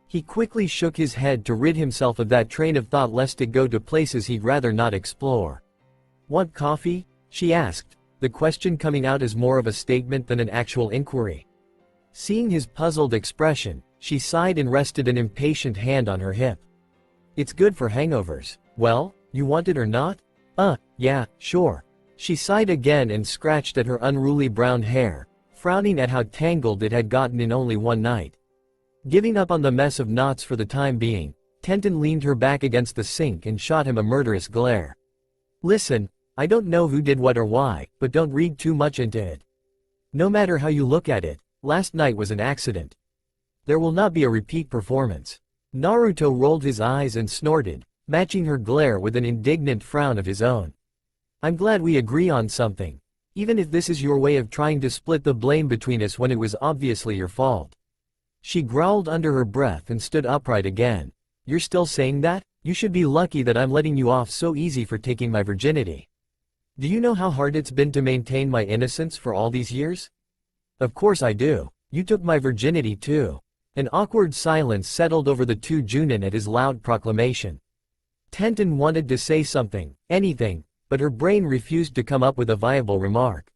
He quickly shook his head to rid himself of that train of thought lest it go to places he'd rather not explore. "Want coffee?" she asked, the question coming out as more of a statement than an actual inquiry. Seeing his puzzled expression, she sighed and rested an impatient hand on her hip. It's good for hangovers. Well, you want it or not? Yeah, sure. She sighed again and scratched at her unruly brown hair, frowning at how tangled it had gotten in only one night. Giving up on the mess of knots for the time being, Tenton leaned her back against the sink and shot him a murderous glare. Listen, I don't know who did what or why, but don't read too much into it. No matter how you look at it, last night was an accident. There will not be a repeat performance. Naruto rolled his eyes and snorted, matching her glare with an indignant frown of his own. I'm glad we agree on something, even if this is your way of trying to split the blame between us when it was obviously your fault. She growled under her breath and stood upright again. You're still saying that? You should be lucky that I'm letting you off so easy for taking my virginity. Do you know how hard it's been to maintain my innocence for all these years? Of course I do. You took my virginity too. An awkward silence settled over the two Junin at his loud proclamation. Tenton wanted to say something, anything, but her brain refused to come up with a viable remark.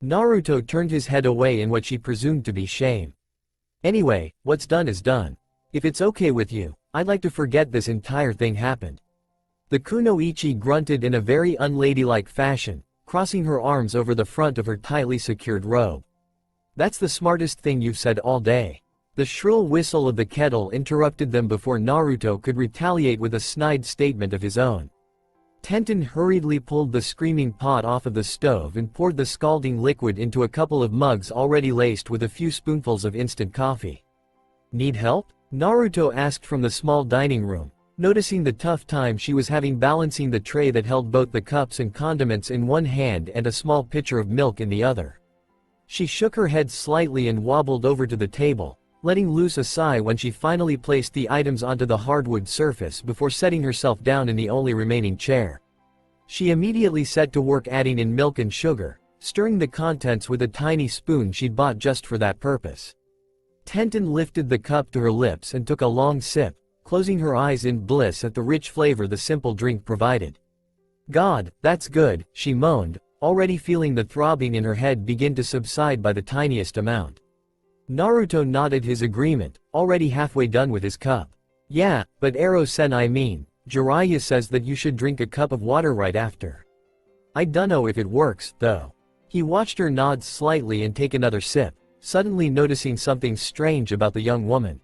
Naruto turned his head away in what she presumed to be shame. Anyway, what's done is done. If it's okay with you, I'd like to forget this entire thing happened. The kunoichi grunted in a very unladylike fashion, crossing her arms over the front of her tightly secured robe. That's the smartest thing you've said all day. The shrill whistle of the kettle interrupted them before Naruto could retaliate with a snide statement of his own. Tenton hurriedly pulled the screaming pot off of the stove and poured the scalding liquid into a couple of mugs already laced with a few spoonfuls of instant coffee. Need help? Naruto asked from the small dining room, noticing the tough time she was having balancing the tray that held both the cups and condiments in one hand and a small pitcher of milk in the other. She shook her head slightly and wobbled over to the table, letting loose a sigh when she finally placed the items onto the hardwood surface before setting herself down in the only remaining chair. She immediately set to work adding in milk and sugar, stirring the contents with a tiny spoon she'd bought just for that purpose. Tenton lifted the cup to her lips and took a long sip, closing her eyes in bliss at the rich flavor the simple drink provided. God, that's good, she moaned, already feeling the throbbing in her head begin to subside by the tiniest amount. Naruto nodded his agreement, already halfway done with his cup. Yeah, but Ero-sen, I mean, Jiraiya says that you should drink a cup of water right after. I dunno if it works, though. He watched her nod slightly and take another sip, suddenly noticing something strange about the young woman.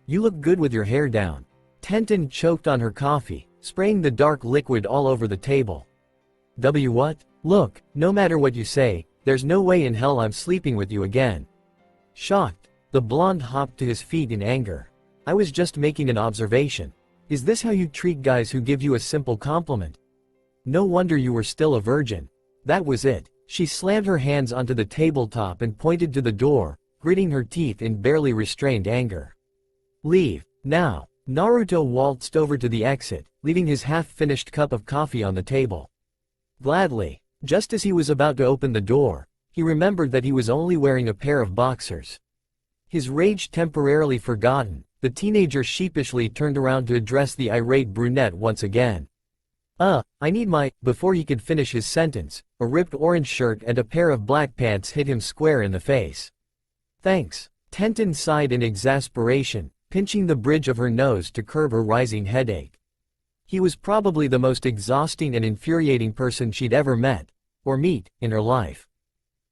You look good with your hair down. Tenton choked on her coffee, spraying the dark liquid all over the table. What? Look, no matter what you say, there's no way in hell I'm sleeping with you again. Shocked, the blonde hopped to his feet in anger. I was just making an observation. Is this how you treat guys who give you a simple compliment? No wonder you were still a virgin. That was it. She slammed her hands onto the tabletop and pointed to the door, gritting her teeth in barely restrained anger. Leave, now. Naruto waltzed over to the exit, leaving his half-finished cup of coffee on the table. Gladly. Just as he was about to open the door, he remembered that he was only wearing a pair of boxers. His rage temporarily forgotten, the teenager sheepishly turned around to address the irate brunette once again. I need my— Before he could finish his sentence, a ripped orange shirt and a pair of black pants hit him square in the face. Thanks. Tenton sighed in exasperation, pinching the bridge of her nose to curb her rising headache. He was probably the most exhausting and infuriating person she'd ever met, or meet, in her life.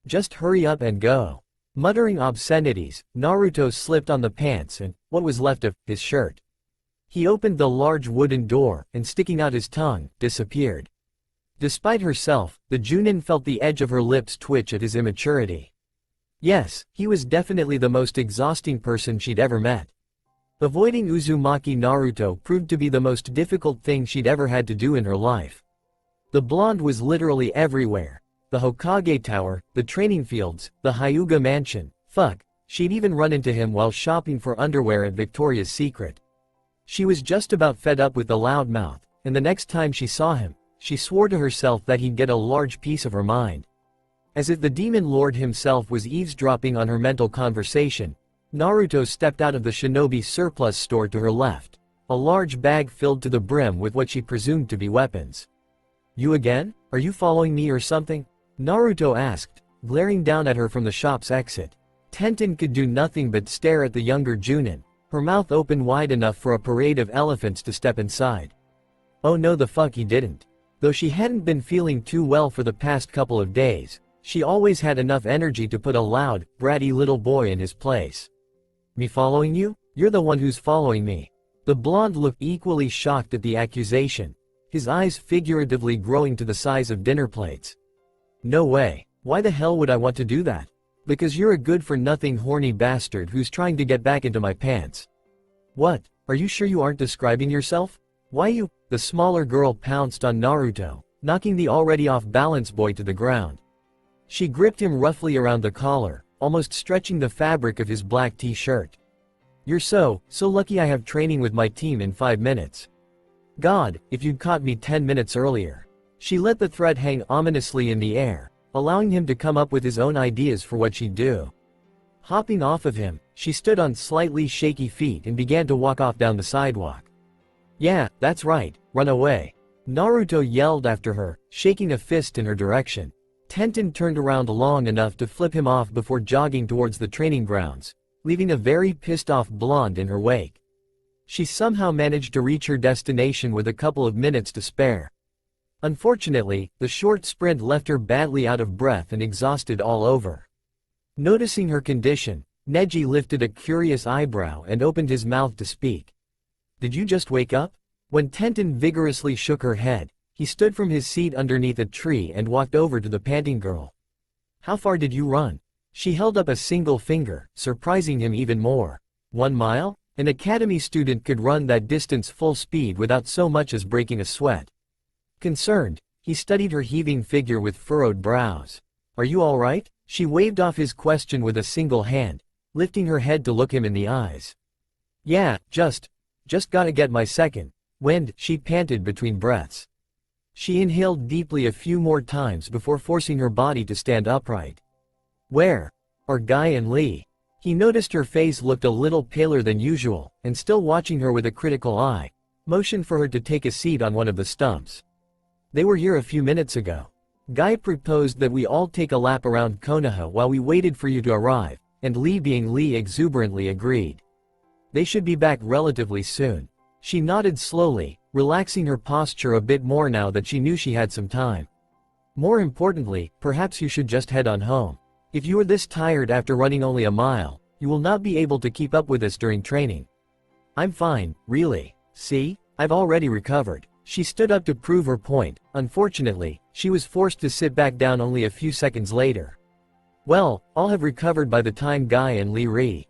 Just hurry up and go. Muttering obscenities, Naruto slipped on the pants and, what was left of, his shirt. He opened the large wooden door, and sticking out his tongue, disappeared. Despite herself, the Junin felt the edge of her lips twitch at his immaturity. Yes, he was definitely the most exhausting person she'd ever met. Avoiding Uzumaki Naruto proved to be the most difficult thing she'd ever had to do in her life. The blonde was literally everywhere. The Hokage Tower, the training fields, the Hyuga mansion, she'd even run into him while shopping for underwear at Victoria's Secret. She was just about fed up with the loudmouth, and the next time she saw him, she swore to herself that he'd get a large piece of her mind. As if the demon lord himself was eavesdropping on her mental conversation, Naruto stepped out of the shinobi surplus store to her left, a large bag filled to the brim with what she presumed to be weapons. You again? Are you following me or something? Naruto asked, glaring down at her from the shop's exit. Tenten could do nothing but stare at the younger Junin, her mouth open wide enough for a parade of elephants to step inside. Oh no, the fuck he didn't. Though she hadn't been feeling too well for the past couple of days, she always had enough energy to put a loud, bratty little boy in his place. Me following you? You're the one who's following me. The blonde looked equally shocked at the accusation, his eyes figuratively growing to the size of dinner plates. No way. Why the hell would I want to do that? Because you're a good-for-nothing horny bastard who's trying to get back into my pants. What? Are you sure you aren't describing yourself? Why you? The smaller girl pounced on Naruto, knocking the already off-balance boy to the ground. She gripped him roughly around the collar, almost stretching the fabric of his black t-shirt. You're so lucky I have training with my team in 5 minutes. God, if you'd caught me 10 minutes earlier. She let the threat hang ominously in the air, allowing him to come up with his own ideas for what she'd do. Hopping off of him, she stood on slightly shaky feet and began to walk off down the sidewalk. Yeah, that's right, run away. Naruto yelled after her, shaking a fist in her direction. Tenten turned around long enough to flip him off before jogging towards the training grounds, leaving a very pissed-off blonde in her wake. She somehow managed to reach her destination with a couple of minutes to spare. Unfortunately, the short sprint left her badly out of breath and exhausted all over. Noticing her condition, Neji lifted a curious eyebrow and opened his mouth to speak. Did you just wake up? When Tenten vigorously shook her head, he stood from his seat underneath a tree and walked over to the panting girl. How far did you run? She held up a single finger, surprising him even more. 1 mile? An academy student could run that distance full speed without so much as breaking a sweat. Concerned, he studied her heaving figure with furrowed brows. Are you all right? She waved off his question with a single hand, lifting her head to look him in the eyes. Yeah, just gotta get my second wind, she panted between breaths. She inhaled deeply a few more times before forcing her body to stand upright. Where are Guy and Lee? He noticed her face looked a little paler than usual, and still watching her with a critical eye, motioned for her to take a seat on one of the stumps. They were here a few minutes ago. Guy proposed that we all take a lap around Konoha while we waited for you to arrive, and Lee, being Lee, exuberantly agreed. They should be back relatively soon. She nodded slowly, relaxing her posture a bit more now that she knew she had some time. More importantly, perhaps you should just head on home. If you are this tired after running only a mile, you will not be able to keep up with us during training. I'm fine, really. See? I've already recovered. She stood up to prove her point. Unfortunately, she was forced to sit back down only a few seconds later. Well, I'll have recovered by the time Guy and Lee re.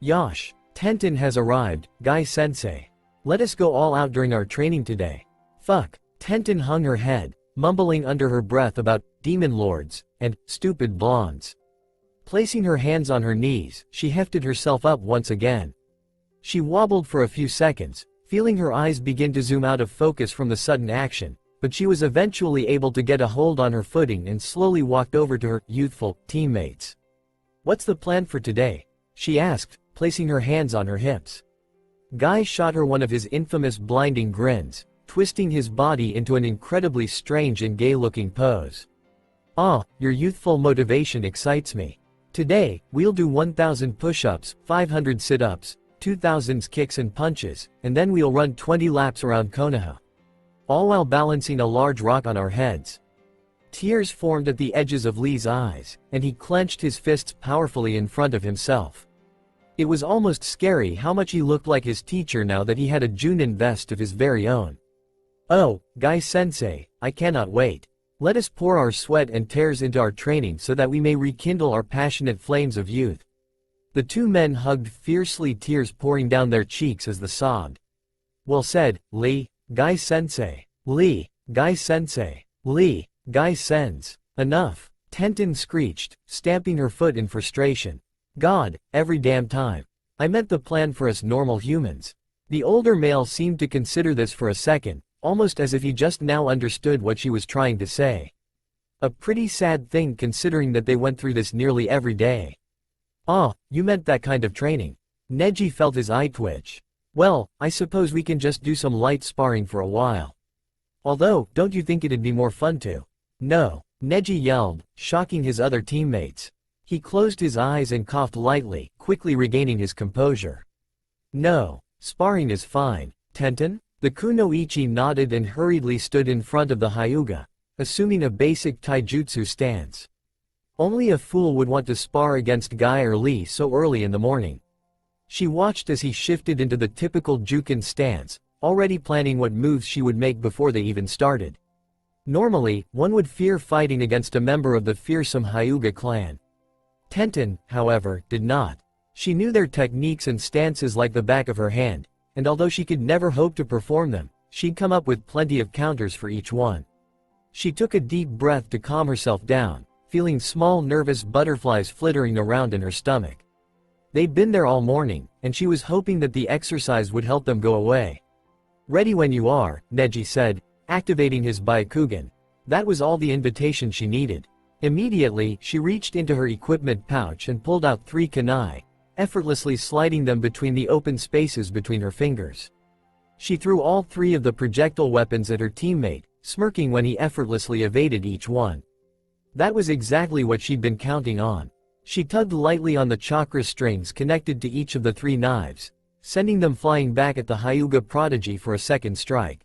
Yosh. Tenten has arrived, Guy-sensei. Let us go all out during our training today. Fuck. Tenten hung her head, mumbling under her breath about demon lords and stupid blondes. Placing her hands on her knees, she hefted herself up once again. She wobbled for a few seconds, feeling her eyes begin to zoom out of focus from the sudden action, but she was eventually able to get a hold on her footing and slowly walked over to her youthful teammates. What's the plan for today? She asked, placing her hands on her hips. Guy shot her one of his infamous blinding grins, twisting his body into an incredibly strange and gay-looking pose. Ah, your youthful motivation excites me. Today, we'll do 1,000 push-ups, 500 sit-ups, 2,000 kicks and punches, and then we'll run 20 laps around Konoha. All while balancing a large rock on our heads. Tears formed at the edges of Lee's eyes, and he clenched his fists powerfully in front of himself. It was almost scary how much he looked like his teacher now that he had a Junin vest of his very own. Oh, Guy-sensei, I cannot wait. Let us pour our sweat and tears into our training so that we may rekindle our passionate flames of youth. The two men hugged fiercely, tears pouring down their cheeks as they sobbed. Well said, Lee, Guy-sensei. Lee, Guy-sensei. Lee, Guy-sens. Enough. Tenten screeched, stamping her foot in frustration. God, every damn time. I meant the plan for us normal humans. The older male seemed to consider this for a second, almost as if he just now understood what she was trying to say. A pretty sad thing considering that they went through this nearly every day. Ah, you meant that kind of training. Neji felt his eye twitch. Well, I suppose we can just do some light sparring for a while. Although, don't you think it'd be more fun to? No. Neji yelled, shocking his other teammates. He closed his eyes and coughed lightly, quickly regaining his composure. No, sparring is fine, Tenten? The kunoichi nodded and hurriedly stood in front of the Hyuga, assuming a basic taijutsu stance. Only a fool would want to spar against Guy or Lee so early in the morning. She watched as he shifted into the typical Jukin stance, already planning what moves she would make before they even started. Normally, one would fear fighting against a member of the fearsome Hyuga clan. Tenten, however, did not. She knew their techniques and stances like the back of her hand, and although she could never hope to perform them, she'd come up with plenty of counters for each one. She took a deep breath to calm herself down, feeling small nervous butterflies flittering around in her stomach. They'd been there all morning, and she was hoping that the exercise would help them go away. "Ready when you are," Neji said, activating his Byakugan. That was all the invitation she needed. Immediately, she reached into her equipment pouch and pulled out 3 kunai, effortlessly sliding them between the open spaces between her fingers. She threw all 3 of the projectile weapons at her teammate, smirking when he effortlessly evaded each one. That was exactly what she'd been counting on. She tugged lightly on the chakra strings connected to each of the 3 knives, sending them flying back at the Hyuga prodigy for a second strike.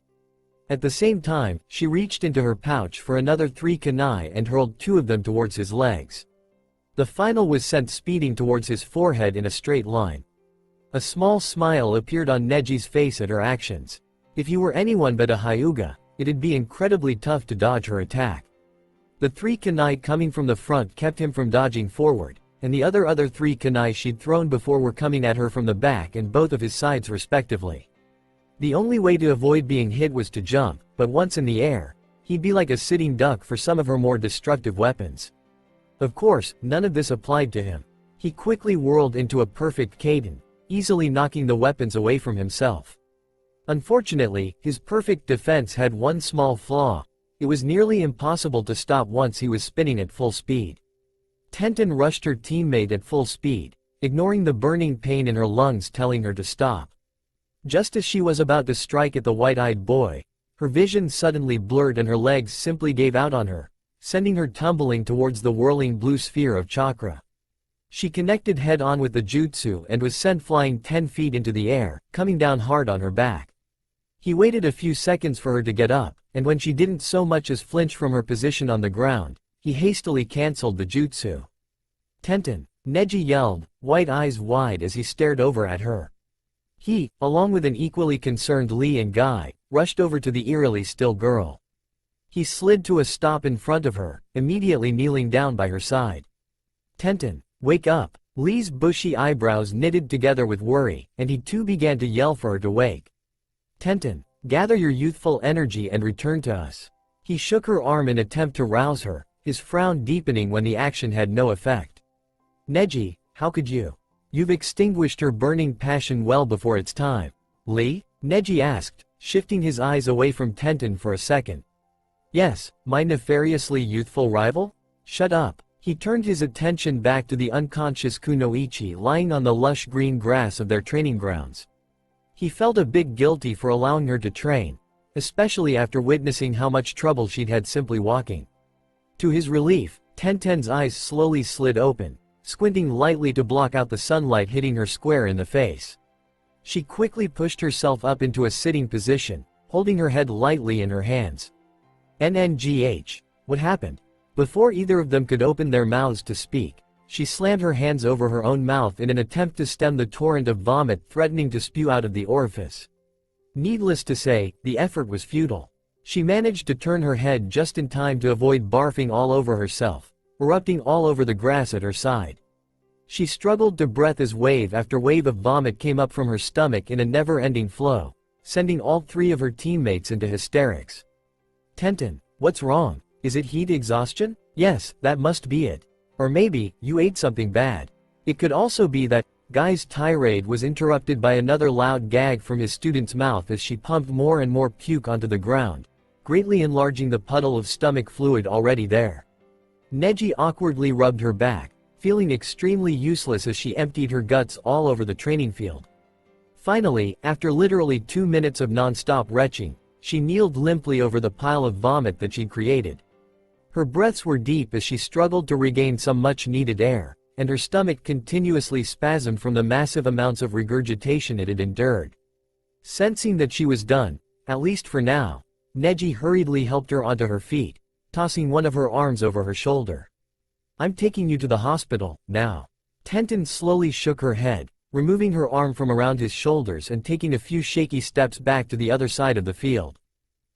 At the same time, she reached into her pouch for another 3 kunai and hurled 2 of them towards his legs. The final was sent speeding towards his forehead in a straight line. A small smile appeared on Neji's face at her actions. If he were anyone but a Hyuga, it'd be incredibly tough to dodge her attack. The 3 kunai coming from the front kept him from dodging forward, and the other 3 kunai she'd thrown before were coming at her from the back and both of his sides respectively. The only way to avoid being hit was to jump, but once in the air, he'd be like a sitting duck for some of her more destructive weapons. Of course, none of this applied to him. He quickly whirled into a perfect kaiden, easily knocking the weapons away from himself. Unfortunately, his perfect defense had one small flaw. It was nearly impossible to stop once he was spinning at full speed. Tenten rushed her teammate at full speed, ignoring the burning pain in her lungs telling her to stop. Just as she was about to strike at the white-eyed boy, her vision suddenly blurred and her legs simply gave out on her, sending her tumbling towards the whirling blue sphere of chakra. She connected head-on with the jutsu and was sent flying 10 feet into the air, coming down hard on her back. He waited a few seconds for her to get up, and when she didn't so much as flinch from her position on the ground, he hastily cancelled the jutsu. "Tenten!" Neji yelled, white eyes wide as he stared over at her. He, along with an equally concerned Lee and Guy, rushed over to the eerily still girl. He slid to a stop in front of her, immediately kneeling down by her side. "Tenten, wake up!" Lee's bushy eyebrows knitted together with worry, and he too began to yell for her to wake. "Tenten, gather your youthful energy and return to us." He shook her arm in attempt to rouse her, his frown deepening when the action had no effect. "Neji, how could you? You've extinguished her burning passion well before its time." "Lee?" Neji asked, shifting his eyes away from Tenten for a second. "Yes, my nefariously youthful rival? Shut up." He turned his attention back to the unconscious kunoichi lying on the lush green grass of their training grounds. He felt a bit guilty for allowing her to train, especially after witnessing how much trouble she'd had simply walking. To his relief, Tenten's eyes slowly slid open, squinting lightly to block out the sunlight hitting her square in the face. She quickly pushed herself up into a sitting position, holding her head lightly in her hands. "NNGH, what happened?" Before either of them could open their mouths to speak, she slammed her hands over her own mouth in an attempt to stem the torrent of vomit threatening to spew out of the orifice. Needless to say, the effort was futile. She managed to turn her head just in time to avoid barfing all over herself, erupting all over the grass at her side. She struggled to breath as wave after wave of vomit came up from her stomach in a never-ending flow, sending all 3 of her teammates into hysterics. "Tenten, what's wrong? Is it heat exhaustion?" "Yes, that must be it. Or maybe, you ate something bad." It could also be that. Guy's tirade was interrupted by another loud gag from his student's mouth as she pumped more and more puke onto the ground, greatly enlarging the puddle of stomach fluid already there. Neji awkwardly rubbed her back, feeling extremely useless as she emptied her guts all over the training field. Finally, after literally 2 minutes of non-stop retching, she kneeled limply over the pile of vomit that she'd created. Her breaths were deep as she struggled to regain some much-needed air, and her stomach continuously spasmed from the massive amounts of regurgitation it had endured. Sensing that she was done, at least for now, Neji hurriedly helped her onto her feet, tossing one of her arms over her shoulder. "I'm taking you to the hospital, now." Tenten slowly shook her head, removing her arm from around his shoulders and taking a few shaky steps back to the other side of the field.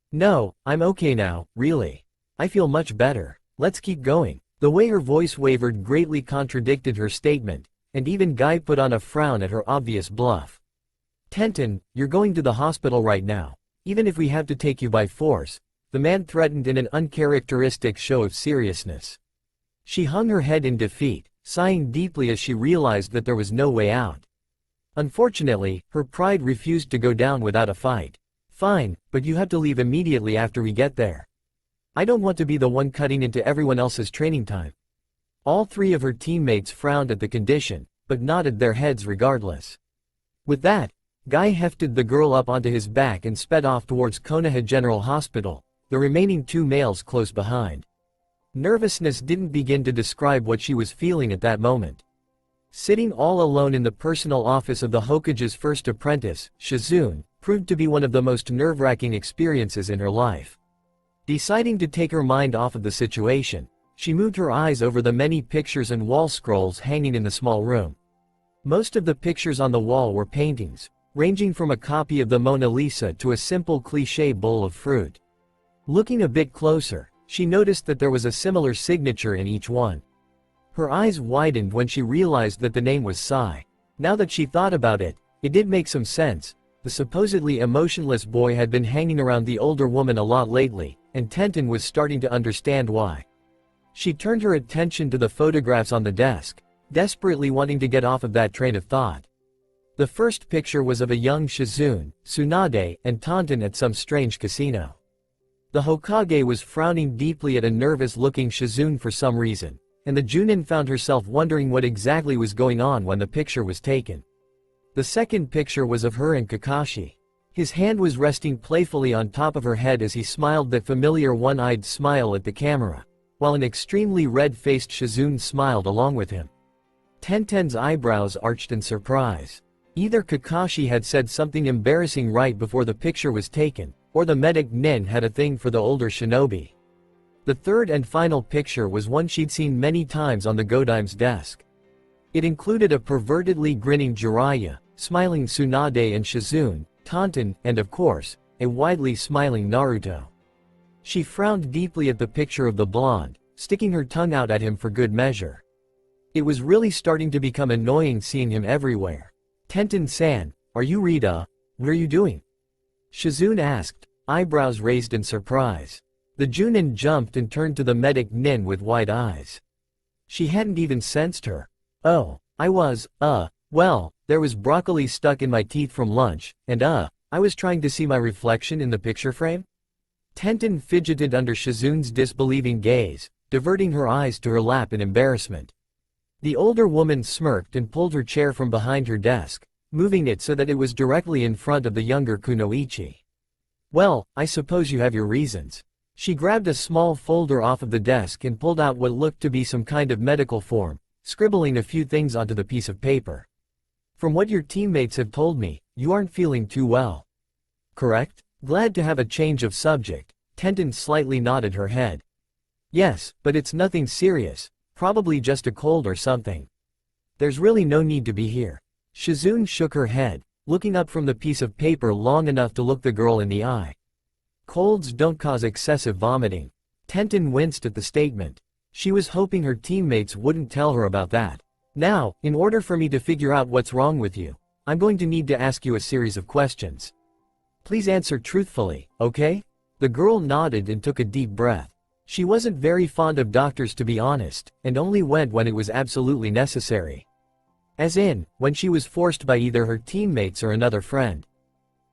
"No, I'm okay now, really. I feel much better. Let's keep going." The way her voice wavered greatly contradicted her statement, and even Guy put on a frown at her obvious bluff. "Tenten, you're going to the hospital right now, even if we have to take you by force," the man threatened in an uncharacteristic show of seriousness. She hung her head in defeat, sighing deeply as she realized that there was no way out. Unfortunately, her pride refused to go down without a fight. "Fine, but you have to leave immediately after we get there. I don't want to be the one cutting into everyone else's training time." All three of her teammates frowned at the condition, but nodded their heads regardless. With that, Guy hefted the girl up onto his back and sped off towards Konoha General Hospital, the remaining two males close behind. Nervousness didn't begin to describe what she was feeling at that moment. Sitting all alone in the personal office of the Hokage's first apprentice, Shizune, proved to be one of the most nerve-wracking experiences in her life. Deciding to take her mind off of the situation, she moved her eyes over the many pictures and wall scrolls hanging in the small room. Most of the pictures on the wall were paintings, ranging from a copy of the Mona Lisa to a simple cliché bowl of fruit. Looking a bit closer, she noticed that there was a similar signature in each one. Her eyes widened when she realized that the name was Sai. Now that she thought about it, it did make some sense. The supposedly emotionless boy had been hanging around the older woman a lot lately, and Tenten was starting to understand why. She turned her attention to the photographs on the desk, desperately wanting to get off of that train of thought. The first picture was of a young Shizune, Tsunade, and Tenten at some strange casino. The Hokage was frowning deeply at a nervous-looking Shizune for some reason, and the Junin found herself wondering what exactly was going on when the picture was taken. The second picture was of her and Kakashi. His hand was resting playfully on top of her head as he smiled that familiar one-eyed smile at the camera, while an extremely red-faced Shizune smiled along with him. Tenten's eyebrows arched in surprise. Either Kakashi had said something embarrassing right before the picture was taken, or the medic Nin had a thing for the older shinobi. The third and final picture was one she'd seen many times on the Godime's desk. It included a pervertedly grinning Jiraiya, smiling Tsunade and Shizune, Tenten, and of course, a widely smiling Naruto. She frowned deeply at the picture of the blonde, sticking her tongue out at him for good measure. It was really starting to become annoying seeing him everywhere. "Tenten-san, are you Rita? What are you doing?" Shizune asked, eyebrows raised in surprise. The Junin jumped and turned to the medic Nin with wide eyes. She hadn't even sensed her. "Oh, I was, well, there was broccoli stuck in my teeth from lunch, and I was trying to see my reflection in the picture frame?" Tenten fidgeted under Shizune's disbelieving gaze, diverting her eyes to her lap in embarrassment. The older woman smirked and pulled her chair from behind her desk, moving it so that it was directly in front of the younger Kunoichi. "Well, I suppose you have your reasons." She grabbed a small folder off of the desk and pulled out what looked to be some kind of medical form, scribbling a few things onto the piece of paper. "From what your teammates have told me, you aren't feeling too well. Correct?" Glad to have a change of subject, Tenten slightly nodded her head. "Yes, but it's nothing serious, probably just a cold or something. There's really no need to be here." Shizune shook her head, looking up from the piece of paper long enough to look the girl in the eye. "Colds don't cause excessive vomiting." Tenten winced at the statement. She was hoping her teammates wouldn't tell her about that. "Now, in order for me to figure out what's wrong with you, I'm going to need to ask you a series of questions. Please answer truthfully, okay?" The girl nodded and took a deep breath. She wasn't very fond of doctors, to be honest, and only went when it was absolutely necessary. As in, when she was forced by either her teammates or another friend.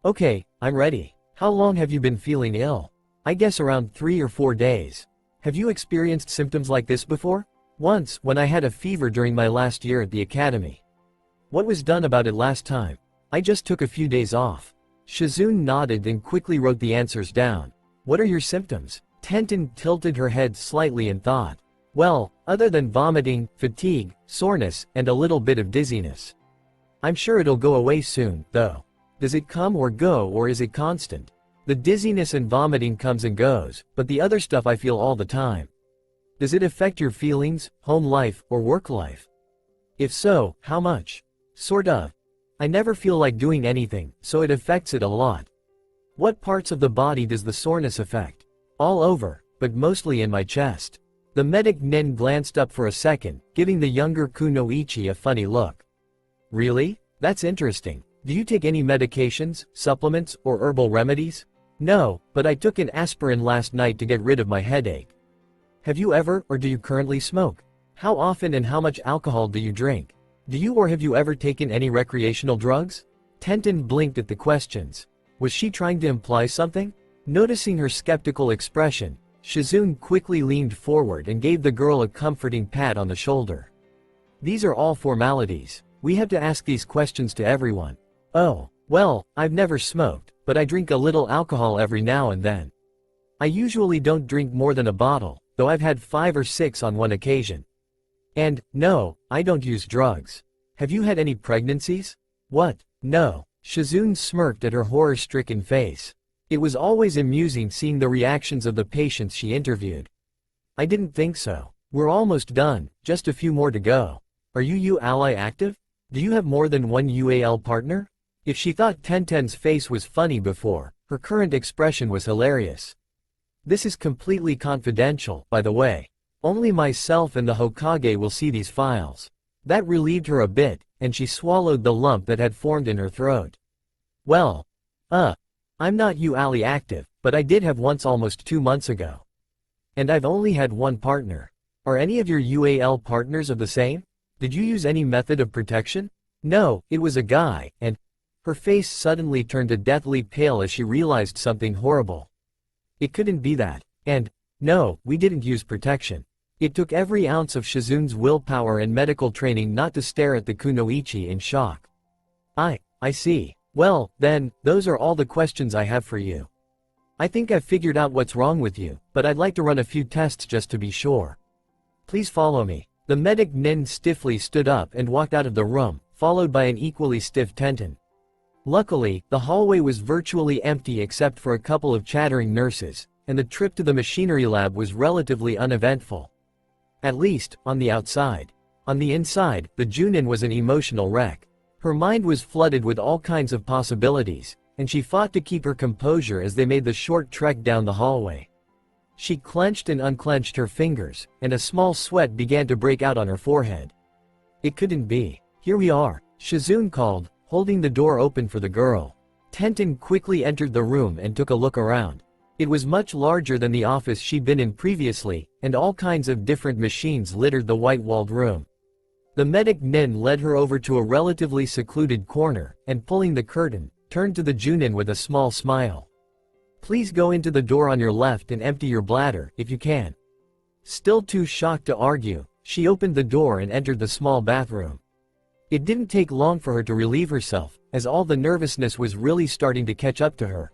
"Okay, I'm ready. How long have you been feeling ill?" "I guess around 3 or 4 days. Have you experienced symptoms like this before?" "Once, when I had a fever during my last year at the academy." "What was done about it last time?" "I just took a few days off." Shizune nodded and quickly wrote the answers down. "What are your symptoms?" Tenten tilted her head slightly and thought. Well, other than vomiting, fatigue, soreness, and a little bit of dizziness. I'm sure it'll go away soon, though. Does it come or go, or is it constant? The dizziness and vomiting comes and goes, but the other stuff I feel all the time. Does it affect your feelings, home life, or work life? If so, how much? Sort of. I never feel like doing anything, so it affects it a lot. What parts of the body does the soreness affect? All over, but mostly in my chest. The medic Nin glanced up for a second, giving the younger Kunoichi a funny look. Really? That's interesting. Do you take any medications, supplements, or herbal remedies? No, but I took an aspirin last night to get rid of my headache. Have you ever, or do you currently smoke? How often and how much alcohol do you drink? Do you or have you ever taken any recreational drugs? Tenten blinked at the questions. Was she trying to imply something? Noticing her skeptical expression, Shizune quickly leaned forward and gave the girl a comforting pat on the shoulder. These are all formalities. We have to ask these questions to everyone. Oh, well, I've never smoked, but I drink a little alcohol every now and then. I usually don't drink more than a bottle, though I've had 5 or 6 on one occasion. And, no, I don't use drugs. Have you had any pregnancies? What? No. Shizune smirked at her horror-stricken face. It was always amusing seeing the reactions of the patients she interviewed. I didn't think so. We're almost done, just a few more to go. Are you ally active? Do you have more than one UAL partner? If she thought Tenten's face was funny before, her current expression was hilarious. This is completely confidential, by the way. Only myself and the Hokage will see these files. That relieved her a bit, and she swallowed the lump that had formed in her throat. Well, I'm not UALI active, but I did have once almost 2 months ago. And I've only had one partner. Are any of your UAL partners of the same? Did you use any method of protection? No, it was a guy, and her face suddenly turned a deathly pale as she realized something horrible. It couldn't be that. And, no, we didn't use protection. It took every ounce of Shizune's willpower and medical training not to stare at the Kunoichi in shock. I see. Well, then, those are all the questions I have for you. I think I've figured out what's wrong with you, but I'd like to run a few tests just to be sure. Please follow me. The medic Nin stiffly stood up and walked out of the room, followed by an equally stiff Tenten. Luckily, the hallway was virtually empty except for a couple of chattering nurses, and the trip to the machinery lab was relatively uneventful. At least, on the outside. On the inside, the Junin was an emotional wreck. Her mind was flooded with all kinds of possibilities, and she fought to keep her composure as they made the short trek down the hallway. She clenched and unclenched her fingers, and a small sweat began to break out on her forehead. It couldn't be. Here we are, Shizune called, holding the door open for the girl. Tenten quickly entered the room and took a look around. It was much larger than the office she'd been in previously, and all kinds of different machines littered the white-walled room. The medic Nin led her over to a relatively secluded corner, and pulling the curtain, turned to the Junin with a small smile. Please go into the door on your left and empty your bladder, if you can. Still too shocked to argue, she opened the door and entered the small bathroom. It didn't take long for her to relieve herself, as all the nervousness was really starting to catch up to her.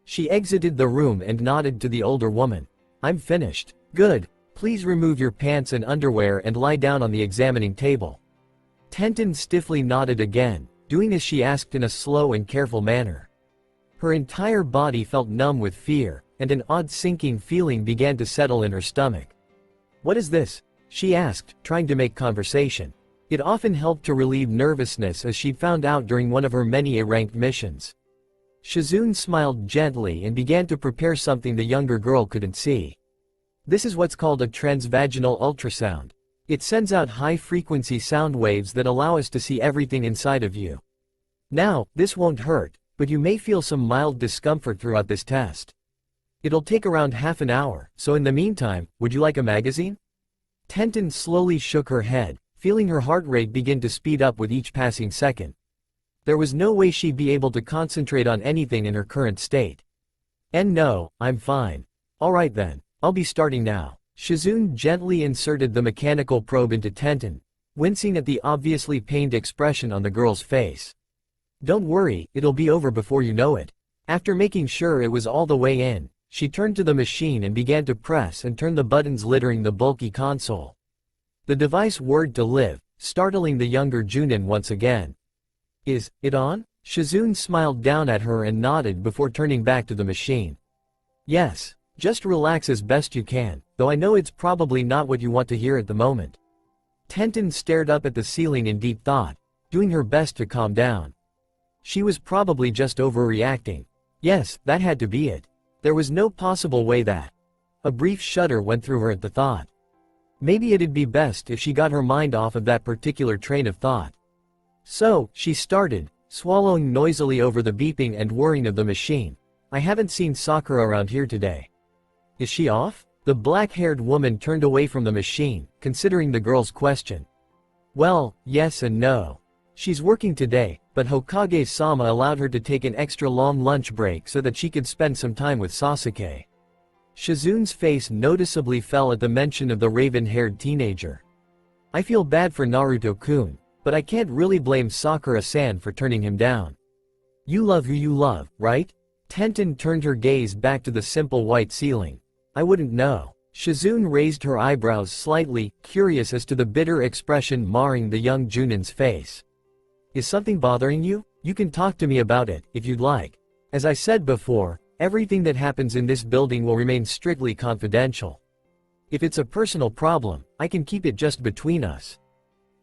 She exited the room and nodded to the older woman. I'm finished. Good. Please remove your pants and underwear and lie down on the examining table. Tenten stiffly nodded again, doing as she asked in a slow and careful manner. Her entire body felt numb with fear, and an odd sinking feeling began to settle in her stomach. What is this? She asked, trying to make conversation. It often helped to relieve nervousness, as she'd found out during one of her many A-ranked missions. Shizune smiled gently and began to prepare something the younger girl couldn't see. This is what's called a transvaginal ultrasound. It sends out high-frequency sound waves that allow us to see everything inside of you. Now, this won't hurt, but you may feel some mild discomfort throughout this test. It'll take around half an hour, so in the meantime, would you like a magazine? Tenten slowly shook her head, feeling her heart rate begin to speed up with each passing second. There was no way she'd be able to concentrate on anything in her current state. And no, I'm fine. Alright then, I'll be starting now. Shizune gently inserted the mechanical probe into Tenten, wincing at the obviously pained expression on the girl's face. Don't worry, it'll be over before you know it. After making sure it was all the way in, she turned to the machine and began to press and turn the buttons littering the bulky console. The device whirred to live, startling the younger Junin once again. Is it on? Shizune smiled down at her and nodded before turning back to the machine. Yes, just relax as best you can, though I know it's probably not what you want to hear at the moment. Tenten stared up at the ceiling in deep thought, doing her best to calm down. She was probably just overreacting. Yes, that had to be it. There was no possible way that. A brief shudder went through her at the thought. Maybe it'd be best if she got her mind off of that particular train of thought. So, she started, swallowing noisily over the beeping and whirring of the machine. I haven't seen Sakura around here today. Is she off? The black-haired woman turned away from the machine, considering the girl's question. Well, yes and no. She's working today, but Hokage-sama allowed her to take an extra long lunch break so that she could spend some time with Sasuke. Shizune's face noticeably fell at the mention of the raven-haired teenager. I feel bad for Naruto-kun, but I can't really blame Sakura-san for turning him down. You love who you love, right? Tenten turned her gaze back to the simple white ceiling. I wouldn't know. Shizune raised her eyebrows slightly, curious as to the bitter expression marring the young Junin's face. Is something bothering you? You can talk to me about it, if you'd like. As I said before, everything that happens in this building will remain strictly confidential. If it's a personal problem, I can keep it just between us.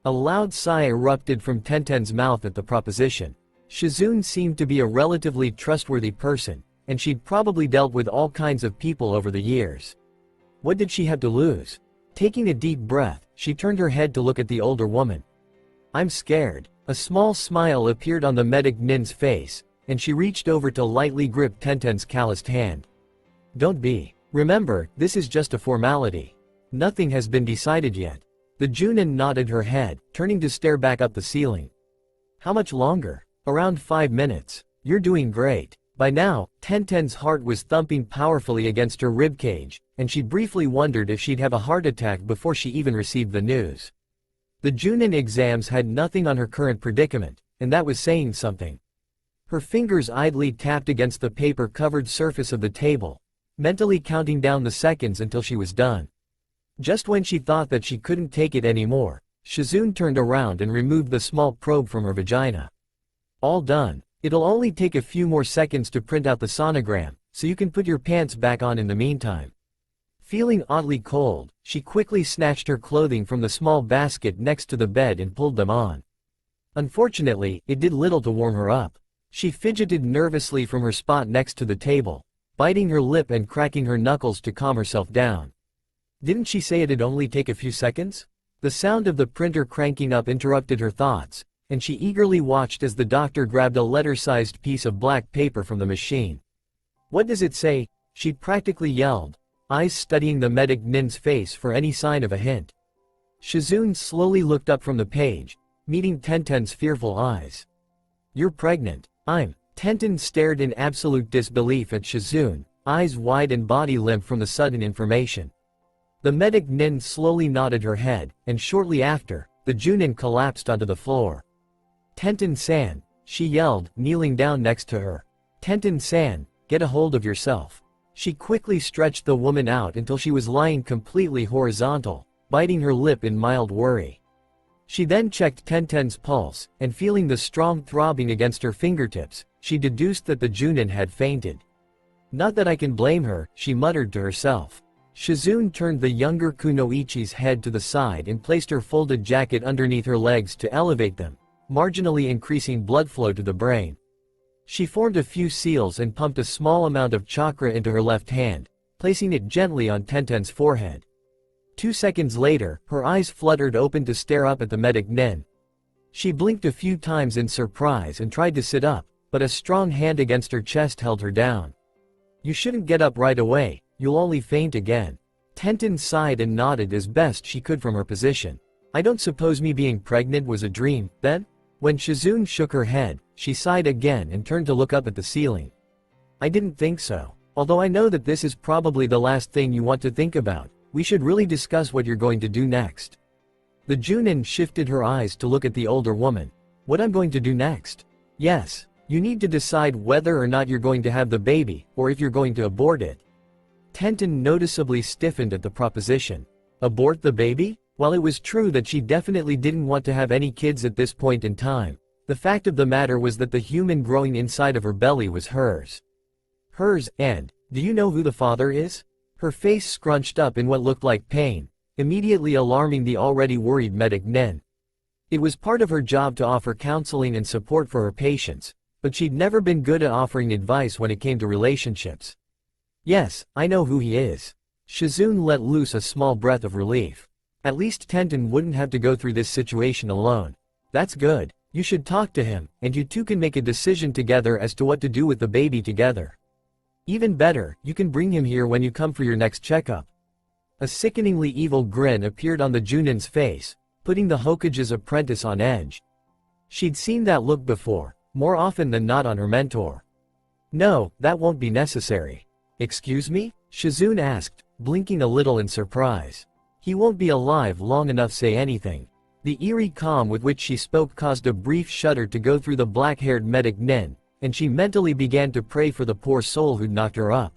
A loud sigh erupted from Tenten's mouth at the proposition. Shizune seemed to be a relatively trustworthy person, and she'd probably dealt with all kinds of people over the years. What did she have to lose? Taking a deep breath, she turned her head to look at the older woman. I'm scared. A small smile appeared on the medic Nin's face, and she reached over to lightly grip Tenten's calloused hand. Don't be. Remember, this is just a formality. Nothing has been decided yet. The Junin nodded her head, turning to stare back up the ceiling. How much longer? Around 5 minutes. You're doing great. By now, Tenten's heart was thumping powerfully against her ribcage, and she briefly wondered if she'd have a heart attack before she even received the news. The Junin exams had nothing on her current predicament, and that was saying something. Her fingers idly tapped against the paper-covered surface of the table, mentally counting down the seconds until she was done. Just when she thought that she couldn't take it anymore, Shizune turned around and removed the small probe from her vagina. All done. It'll only take a few more seconds to print out the sonogram, so you can put your pants back on in the meantime. Feeling oddly cold, she quickly snatched her clothing from the small basket next to the bed and pulled them on. Unfortunately, it did little to warm her up. She fidgeted nervously from her spot next to the table, biting her lip and cracking her knuckles to calm herself down. Didn't she say it'd only take a few seconds? The sound of the printer cranking up interrupted her thoughts, and she eagerly watched as the doctor grabbed a letter-sized piece of black paper from the machine. What does it say? She practically yelled, eyes studying the medic Nin's face for any sign of a hint. Shizune slowly looked up from the page, meeting Tenten's fearful eyes. You're pregnant. Tenten stared in absolute disbelief at Shizune, eyes wide and body limp from the sudden information. The medic Nin slowly nodded her head, and shortly after, the Junin collapsed onto the floor. Tenten-san, she yelled, kneeling down next to her. Tenten-san, get a hold of yourself. She quickly stretched the woman out until she was lying completely horizontal, biting her lip in mild worry. She then checked Tenten's pulse, and feeling the strong throbbing against her fingertips, she deduced that the Junin had fainted. Not that I can blame her, she muttered to herself. Shizune turned the younger Kunoichi's head to the side and placed her folded jacket underneath her legs to elevate them, marginally increasing blood flow to the brain. She formed a few seals and pumped a small amount of chakra into her left hand, placing it gently on Tenten's forehead. 2 seconds later, her eyes fluttered open to stare up at the medic Nin. She blinked a few times in surprise and tried to sit up, but a strong hand against her chest held her down. You shouldn't get up right away, you'll only faint again. Tenten sighed and nodded as best she could from her position. I don't suppose me being pregnant was a dream, then? When Shizune shook her head, she sighed again and turned to look up at the ceiling. I didn't think so. Although I know that this is probably the last thing you want to think about, we should really discuss what you're going to do next. The Junin shifted her eyes to look at the older woman. What I'm going to do next? Yes. You need to decide whether or not you're going to have the baby, or if you're going to abort it. Tenten noticeably stiffened at the proposition. Abort the baby? While it was true that she definitely didn't want to have any kids at this point in time, the fact of the matter was that the human growing inside of her belly was hers. Hers, and, do you know who the father is? Her face scrunched up in what looked like pain, immediately alarming the already worried medic Nen. It was part of her job to offer counseling and support for her patients, but she'd never been good at offering advice when it came to relationships. Yes, I know who he is. Shizune let loose a small breath of relief. At least Tenten wouldn't have to go through this situation alone. That's good. You should talk to him, and you two can make a decision together as to what to do with the baby together. Even better, you can bring him here when you come for your next checkup. A sickeningly evil grin appeared on the Junin's face, putting the Hokage's apprentice on edge. She'd seen that look before, more often than not on her mentor. No, that won't be necessary. Excuse me? Shizune asked, blinking a little in surprise. He won't be alive long enough to say anything. The eerie calm with which she spoke caused a brief shudder to go through the black-haired medic Nen, and she mentally began to pray for the poor soul who'd knocked her up.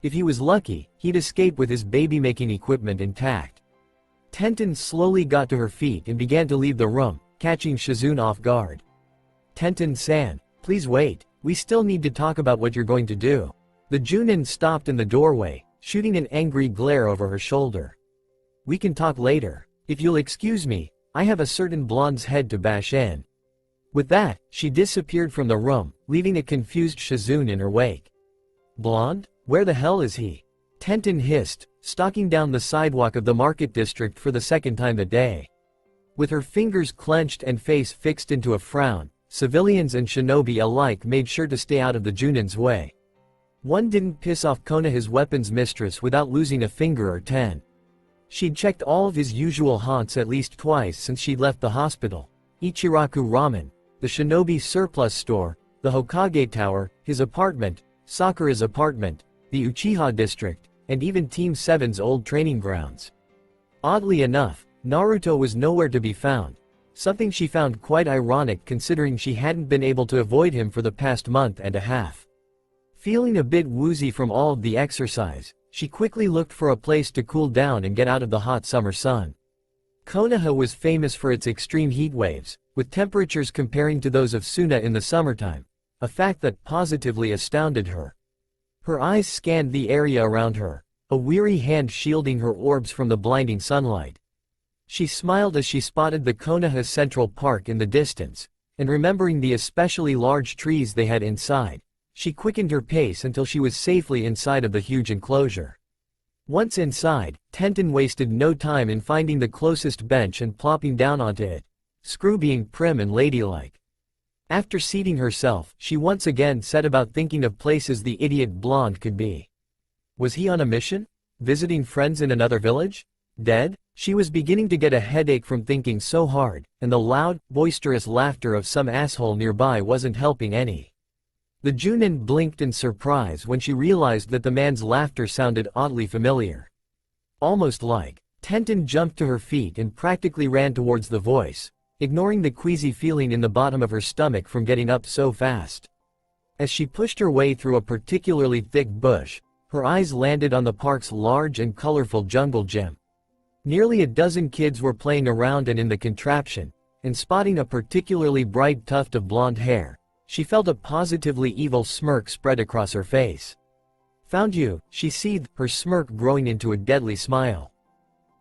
If he was lucky, he'd escape with his baby-making equipment intact. Tenten slowly got to her feet and began to leave the room, catching Shizune off guard. Tenten-san, please wait, we still need to talk about what you're going to do. The Junin stopped in the doorway, shooting an angry glare over her shoulder. We can talk later. If you'll excuse me, I have a certain blonde's head to bash in. With that, she disappeared from the room, leaving a confused Shizune in her wake. Blonde? Where the hell is he? Tenten hissed, stalking down the sidewalk of the market district for the second time that day. With her fingers clenched and face fixed into a frown, civilians and shinobi alike made sure to stay out of the Junin's way. One didn't piss off Konoha's weapons mistress without losing a finger or 10. She'd checked all of his usual haunts at least twice since she'd left the hospital. Ichiraku Ramen, the shinobi surplus store, the Hokage Tower, his apartment, Sakura's apartment, the Uchiha district, and even Team 7's old training grounds. Oddly enough, Naruto was nowhere to be found, something she found quite ironic considering she hadn't been able to avoid him for the past month and a half. Feeling a bit woozy from all of the exercise, she quickly looked for a place to cool down and get out of the hot summer sun. Konoha was famous for its extreme heat waves, with temperatures comparing to those of Suna in the summertime, a fact that positively astounded her. Her eyes scanned the area around her, a weary hand shielding her orbs from the blinding sunlight. She smiled as she spotted the Konoha Central Park in the distance, and remembering the especially large trees they had inside, she quickened her pace until she was safely inside of the huge enclosure. Once inside, Tenten wasted no time in finding the closest bench and plopping down onto it, Screw being prim and ladylike. After seating herself, she once again set about thinking of places the idiot blonde could be. Was he on a mission? Visiting friends in another village? Dead? She was beginning to get a headache from thinking so hard, and the loud, boisterous laughter of some asshole nearby wasn't helping any. The Junin blinked in surprise when she realized that the man's laughter sounded oddly familiar. Almost like. Tenten jumped to her feet and practically ran towards the voice, ignoring the queasy feeling in the bottom of her stomach from getting up so fast. As she pushed her way through a particularly thick bush, her eyes landed on the park's large and colorful jungle gym. Nearly a dozen kids were playing around and in the contraption, and spotting a particularly bright tuft of blonde hair, she felt a positively evil smirk spread across her face. Found you, she seethed, her smirk growing into a deadly smile.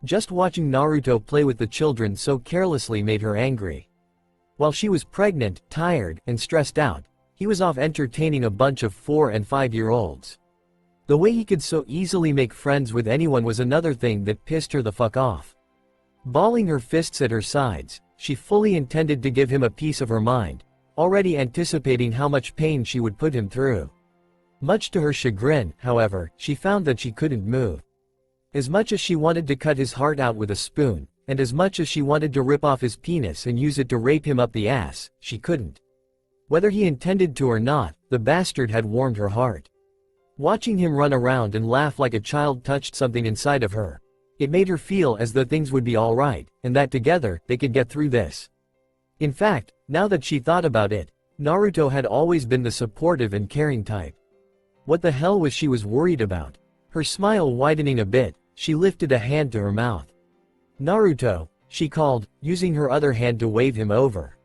Just watching Naruto play with the children so carelessly made her angry. While she was pregnant, tired, and stressed out, he was off entertaining a bunch of 4- and 5-year-olds. The way he could so easily make friends with anyone was another thing that pissed her the fuck off. Balling her fists at her sides, she fully intended to give him a piece of her mind, already anticipating how much pain she would put him through. Much to her chagrin, however, she found that she couldn't move. As much as she wanted to cut his heart out with a spoon, and as much as she wanted to rip off his penis and use it to rape him up the ass, she couldn't. Whether he intended to or not, the bastard had warmed her heart. Watching him run around and laugh like a child touched something inside of her. It made her feel as though things would be alright, and that together, they could get through this. In fact, now that she thought about it, Naruto had always been the supportive and caring type. What the hell was she worried about? Her smile widening a bit, she lifted a hand to her mouth. "Naruto," she called, using her other hand to wave him over.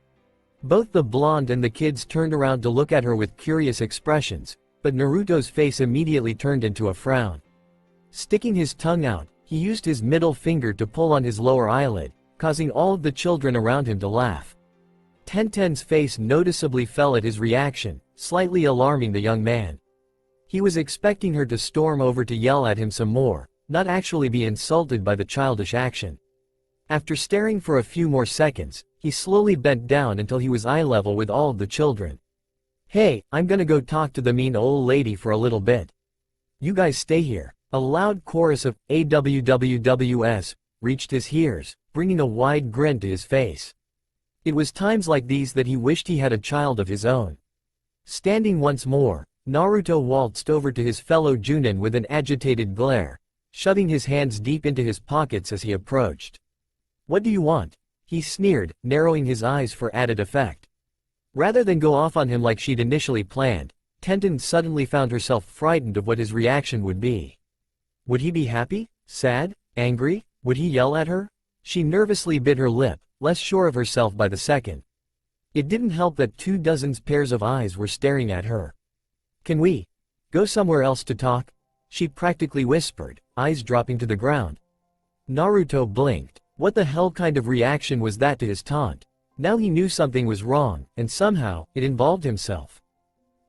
Both the blonde and the kids turned around to look at her with curious expressions, but Naruto's face immediately turned into a frown. Sticking his tongue out, he used his middle finger to pull on his lower eyelid, causing all of the children around him to laugh. Tenten's face noticeably fell at his reaction, slightly alarming the young man. He was expecting her to storm over to yell at him some more, not actually be insulted by the childish action. After staring for a few more seconds, he slowly bent down until he was eye level with all of the children. "Hey, I'm gonna go talk to the mean old lady for a little bit. You guys stay here." A loud chorus of "AWWWS" reached his ears, bringing a wide grin to his face. It was times like these that he wished he had a child of his own. Standing once more, Naruto waltzed over to his fellow Junin with an agitated glare, shoving his hands deep into his pockets as he approached. "What do you want?" he sneered, narrowing his eyes for added effect. Rather than go off on him like she'd initially planned, Tenten suddenly found herself frightened of what his reaction would be. Would he be happy? Sad? Angry? Would he yell at her? She nervously bit her lip, less sure of herself by the second. It didn't help that 24 pairs of eyes were staring at her. "Can we go somewhere else to talk?" she practically whispered, eyes dropping to the ground. Naruto blinked. What the hell kind of reaction was that to his taunt? Now he knew something was wrong, and somehow, it involved himself.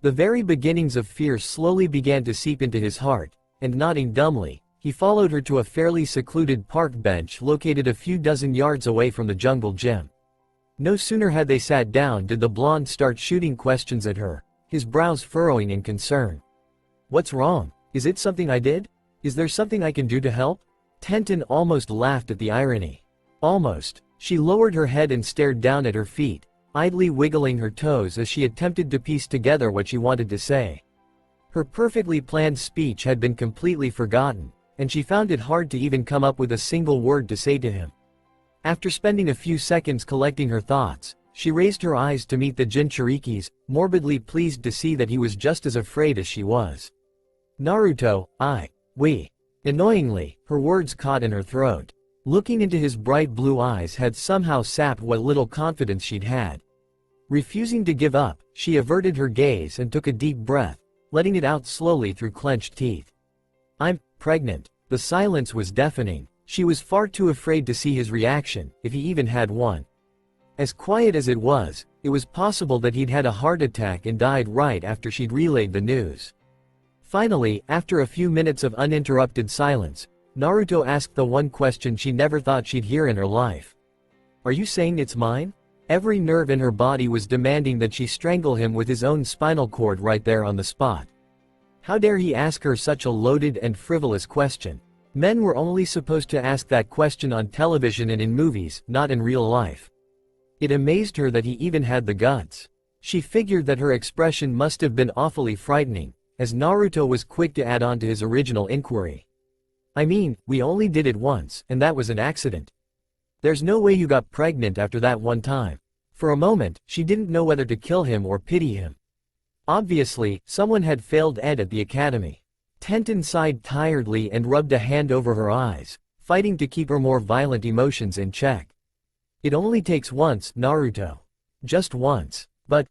The very beginnings of fear slowly began to seep into his heart, and nodding dumbly, he followed her to a fairly secluded park bench located a few dozen yards away from the jungle gym. No sooner had they sat down did the blonde start shooting questions at her, his brows furrowing in concern. "What's wrong? Is it something I did? Is there something I can do to help?" Tenten almost laughed at the irony. Almost. She lowered her head and stared down at her feet, idly wiggling her toes as she attempted to piece together what she wanted to say. Her perfectly planned speech had been completely forgotten, and she found it hard to even come up with a single word to say to him. After spending a few seconds collecting her thoughts, she raised her eyes to meet the Jinchuriki's, morbidly pleased to see that he was just as afraid as she was. "Naruto, we." Annoyingly, her words caught in her throat. Looking into his bright blue eyes had somehow sapped what little confidence she'd had. Refusing to give up, she averted her gaze and took a deep breath, letting it out slowly through clenched teeth. "I'm pregnant." The silence was deafening. She was far too afraid to see his reaction, if he even had one. As quiet as it was possible that he'd had a heart attack and died right after she'd relayed the news. Finally, after a few minutes of uninterrupted silence, Naruto asked the one question she never thought she'd hear in her life. "Are you saying it's mine?" Every nerve in her body was demanding that she strangle him with his own spinal cord right there on the spot. How dare he ask her such a loaded and frivolous question? Men were only supposed to ask that question on television and in movies, not in real life. It amazed her that he even had the guts. She figured that her expression must have been awfully frightening, as Naruto was quick to add on to his original inquiry. "I mean, we only did it once, and that was an accident. There's no way you got pregnant after that one time." For a moment, she didn't know whether to kill him or pity him. Obviously, someone had failed Ed at the academy. Tenten sighed tiredly and rubbed a hand over her eyes, fighting to keep her more violent emotions in check. "It only takes once, Naruto. Just once. But,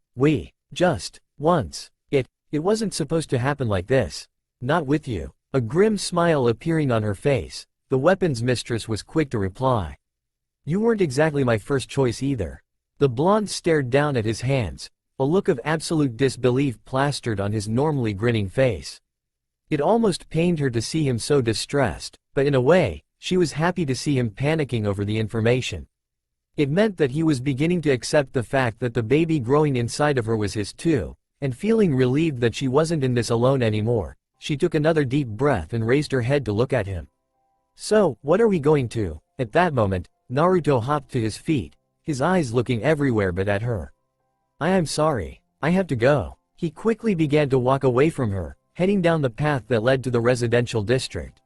just once. It wasn't supposed to happen like this. Not with you." A grim smile appearing on her face, the weapons mistress was quick to reply. "You weren't exactly my first choice either." The blonde stared down at his hands, a look of absolute disbelief plastered on his normally grinning face. It almost pained her to see him so distressed, but in a way, she was happy to see him panicking over the information. It meant that he was beginning to accept the fact that the baby growing inside of her was his too, and feeling relieved that she wasn't in this alone anymore, she took another deep breath and raised her head to look at him. "So, what are we going to?" At that moment, Naruto hopped to his feet, his eyes looking everywhere but at her. I'm sorry. I have to go." He quickly began to walk away from her, heading down the path that led to the residential district.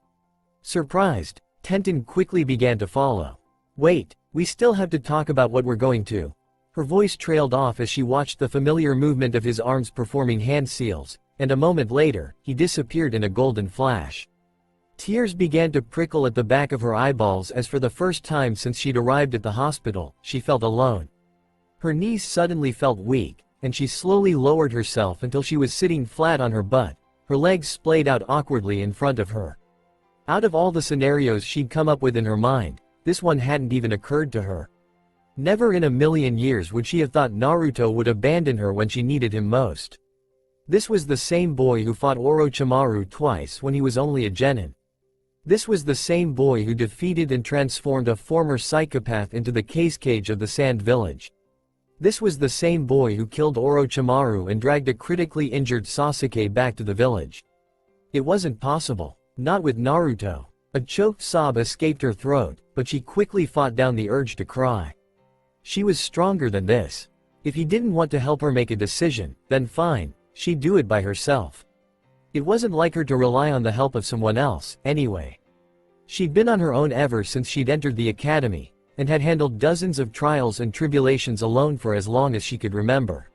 Surprised, Tenten quickly began to follow. "Wait, we still have to talk about what we're going to." Her voice trailed off as she watched the familiar movement of his arms performing hand seals, and a moment later, he disappeared in a golden flash. Tears began to prickle at the back of her eyeballs as for the first time since she'd arrived at the hospital, she felt alone. Her knees suddenly felt weak, and she slowly lowered herself until she was sitting flat on her butt, her legs splayed out awkwardly in front of her. Out of all the scenarios she'd come up with in her mind, this one hadn't even occurred to her. Never in a million years would she have thought Naruto would abandon her when she needed him most. This was the same boy who fought Orochimaru twice when he was only a genin. This was the same boy who defeated and transformed a former psychopath into the cage of the Sand Village. This was the same boy who killed Orochimaru and dragged a critically injured Sasuke back to the village. It wasn't possible. Not with Naruto. A choked sob escaped her throat, but she quickly fought down the urge to cry. She was stronger than this. If he didn't want to help her make a decision, then fine, she'd do it by herself. It wasn't like her to rely on the help of someone else, anyway. She'd been on her own ever since she'd entered the academy, and had handled dozens of trials and tribulations alone for as long as she could remember.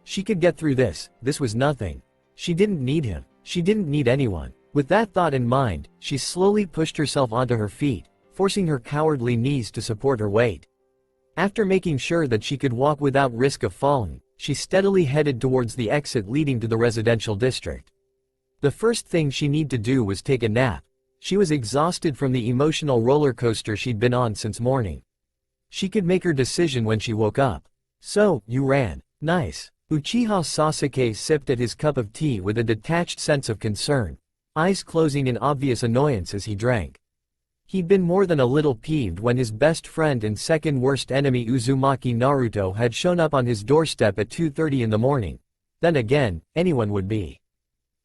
She could get through this was nothing. She didn't need him. She didn't need anyone. With that thought in mind, she slowly pushed herself onto her feet, forcing her cowardly knees to support her weight. After making sure that she could walk without risk of falling, she steadily headed towards the exit leading to the residential district. The first thing she needed to do was take a nap. She was exhausted from the emotional roller coaster she'd been on since morning. She could make her decision when she woke up. So, you ran. Nice. Uchiha Sasuke sipped at his cup of tea with a detached sense of concern, eyes closing in obvious annoyance as he drank. He'd been more than a little peeved when his best friend and second worst enemy Uzumaki Naruto had shown up on his doorstep at 2:30 in the morning. Then again, anyone would be.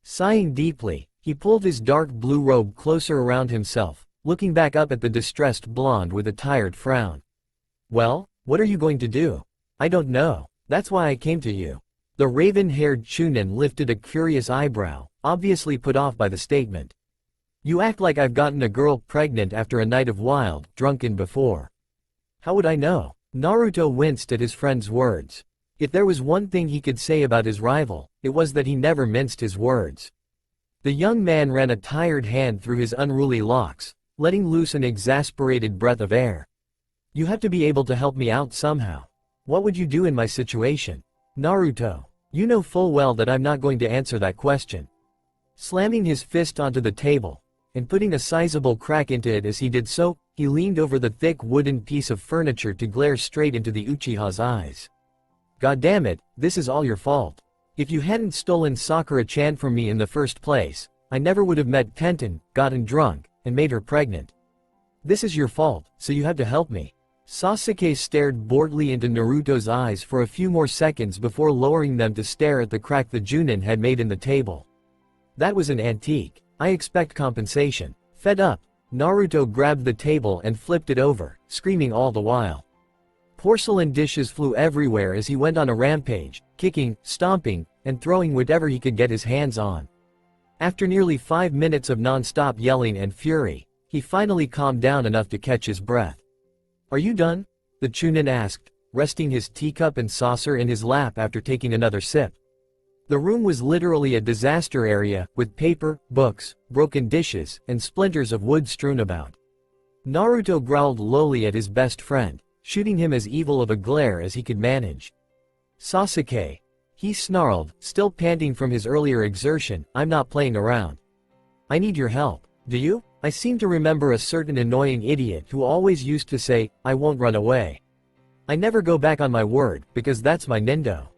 Sighing deeply, he pulled his dark blue robe closer around himself, looking back up at the distressed blonde with a tired frown. Well, what are you going to do? I don't know. That's why I came to you. The raven-haired Chunin lifted a curious eyebrow, obviously put off by the statement. You act like I've gotten a girl pregnant after a night of wild, drunken before. How would I know? Naruto winced at his friend's words. If there was one thing he could say about his rival, it was that he never minced his words. The young man ran a tired hand through his unruly locks, letting loose an exasperated breath of air. You have to be able to help me out somehow. What would you do in my situation? Naruto, you know full well that I'm not going to answer that question. Slamming his fist onto the table, and putting a sizable crack into it as he did so, he leaned over the thick wooden piece of furniture to glare straight into the Uchiha's eyes. God damn it, this is all your fault. If you hadn't stolen Sakura-chan from me in the first place, I never would have met Tenten, gotten drunk, and made her pregnant. This is your fault, so you have to help me. Sasuke stared boredly into Naruto's eyes for a few more seconds before lowering them to stare at the crack the Junin had made in the table. That was an antique. I expect compensation. Fed up, Naruto grabbed the table and flipped it over, screaming all the while. Porcelain dishes flew everywhere as he went on a rampage, kicking, stomping, and throwing whatever he could get his hands on. After nearly 5 minutes of non-stop yelling and fury, he finally calmed down enough to catch his breath. Are you done? The Chunin asked, resting his teacup and saucer in his lap after taking another sip. The room was literally a disaster area, with paper, books, broken dishes, and splinters of wood strewn about. Naruto growled lowly at his best friend, shooting him as evil of a glare as he could manage. Sasuke, he snarled, still panting from his earlier exertion, I'm not playing around. I need your help. Do you? I seem to remember a certain annoying idiot who always used to say, I won't run away. I never go back on my word, because that's my nindo.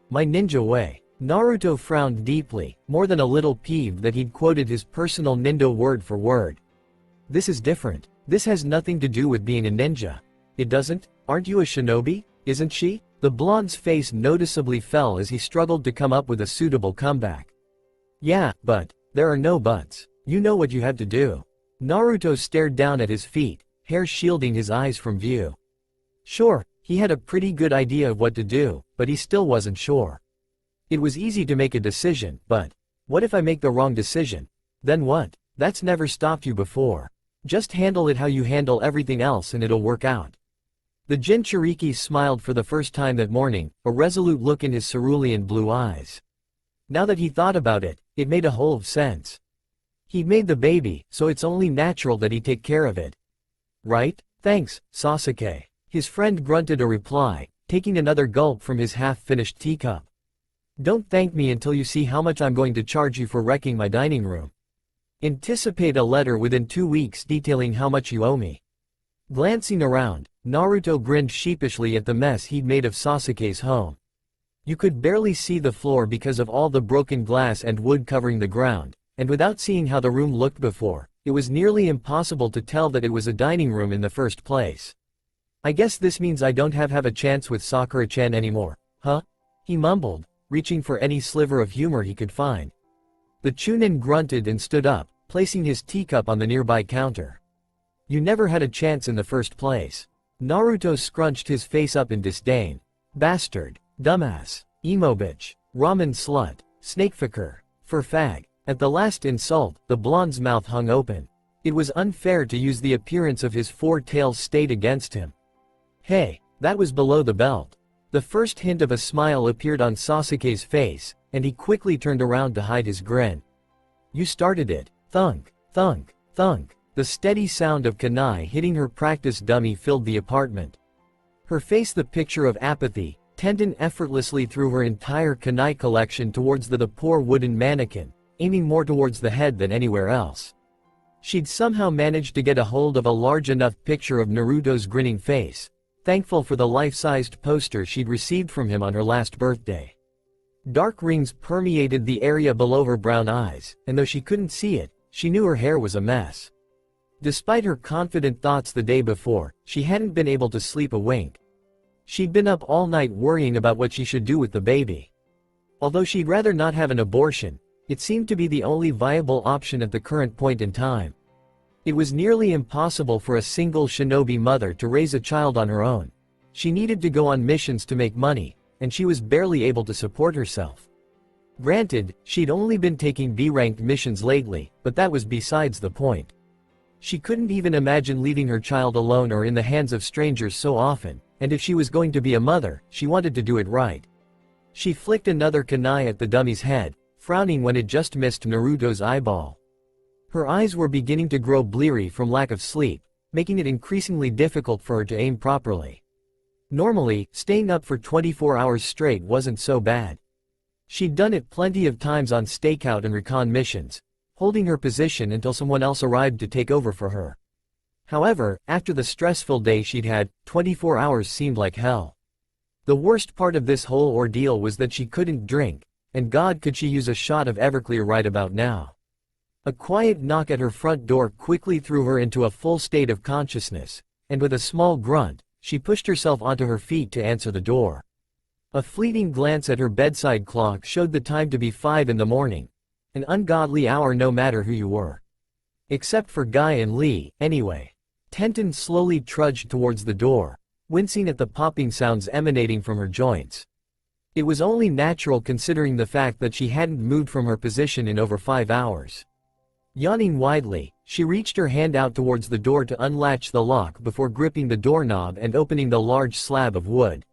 My ninja way. Naruto frowned deeply, more than a little peeved that he'd quoted his personal nindo word for word. This is different. This has nothing to do with being a ninja. It doesn't? Aren't you a shinobi? Isn't she? The blonde's face noticeably fell as he struggled to come up with a suitable comeback. Yeah, but there are no buts. You know what you have to do. Naruto stared down at his feet, hair shielding his eyes from view. Sure, he had a pretty good idea of what to do, but he still wasn't sure. It was easy to make a decision, but what if I make the wrong decision? Then what? That's never stopped you before. Just handle it how you handle everything else and it'll work out. The Jinchuriki smiled for the first time that morning, a resolute look in his cerulean blue eyes. Now that he thought about it, it made a whole of sense. He made the baby, so it's only natural that he take care of it. Right? Thanks, Sasuke. His friend grunted a reply, taking another gulp from his half-finished teacup. Don't thank me until you see how much I'm going to charge you for wrecking my dining room. Anticipate a letter within 2 weeks detailing how much you owe me. Glancing around, Naruto grinned sheepishly at the mess he'd made of Sasuke's home. You could barely see the floor because of all the broken glass and wood covering the ground, and without seeing how the room looked before, it was nearly impossible to tell that it was a dining room in the first place. I guess this means I don't have a chance with Sakura-chan anymore, huh? He mumbled, reaching for any sliver of humor he could find. The Chunin grunted and stood up, placing his teacup on the nearby counter. You never had a chance in the first place. Naruto scrunched his face up in disdain. Bastard, dumbass, emo bitch, ramen slut, snakefucker, furfag. At the last insult, the blonde's mouth hung open. It was unfair to use the appearance of his four tails state against him. Hey, that was below the belt. The first hint of a smile appeared on Sasuke's face, and he quickly turned around to hide his grin. You started it. Thunk, thunk, thunk. The steady sound of kunai hitting her practice dummy filled the apartment. Her face the picture of apathy, Tenten effortlessly threw her entire kunai collection towards the poor wooden mannequin, aiming more towards the head than anywhere else. She'd somehow managed to get a hold of a large enough picture of Naruto's grinning face, thankful for the life-sized poster she'd received from him on her last birthday. Dark rings permeated the area below her brown eyes, and though she couldn't see it, she knew her hair was a mess. Despite her confident thoughts the day before, she hadn't been able to sleep a wink. She'd been up all night worrying about what she should do with the baby. Although she'd rather not have an abortion, it seemed to be the only viable option at the current point in time. It was nearly impossible for a single shinobi mother to raise a child on her own. She needed to go on missions to make money, and she was barely able to support herself. Granted, she'd only been taking B-ranked missions lately, but that was besides the point. She couldn't even imagine leaving her child alone or in the hands of strangers so often, and if she was going to be a mother, she wanted to do it right. She flicked another kunai at the dummy's head, frowning when it just missed Naruto's eyeball. Her eyes were beginning to grow bleary from lack of sleep, making it increasingly difficult for her to aim properly. Normally, staying up for 24 hours straight wasn't so bad. She'd done it plenty of times on stakeout and recon missions, holding her position until someone else arrived to take over for her. However, after the stressful day she'd had, 24 hours seemed like hell. The worst part of this whole ordeal was that she couldn't drink, and God could she use a shot of Everclear right about now. A quiet knock at her front door quickly threw her into a full state of consciousness, and with a small grunt, she pushed herself onto her feet to answer the door. A fleeting glance at her bedside clock showed the time to be 5 in the morning. An ungodly hour no matter who you were. Except for Guy and Lee, anyway. Tenten slowly trudged towards the door, wincing at the popping sounds emanating from her joints. It was only natural considering the fact that she hadn't moved from her position in over 5 hours. Yawning widely, she reached her hand out towards the door to unlatch the lock before gripping the doorknob and opening the large slab of wood.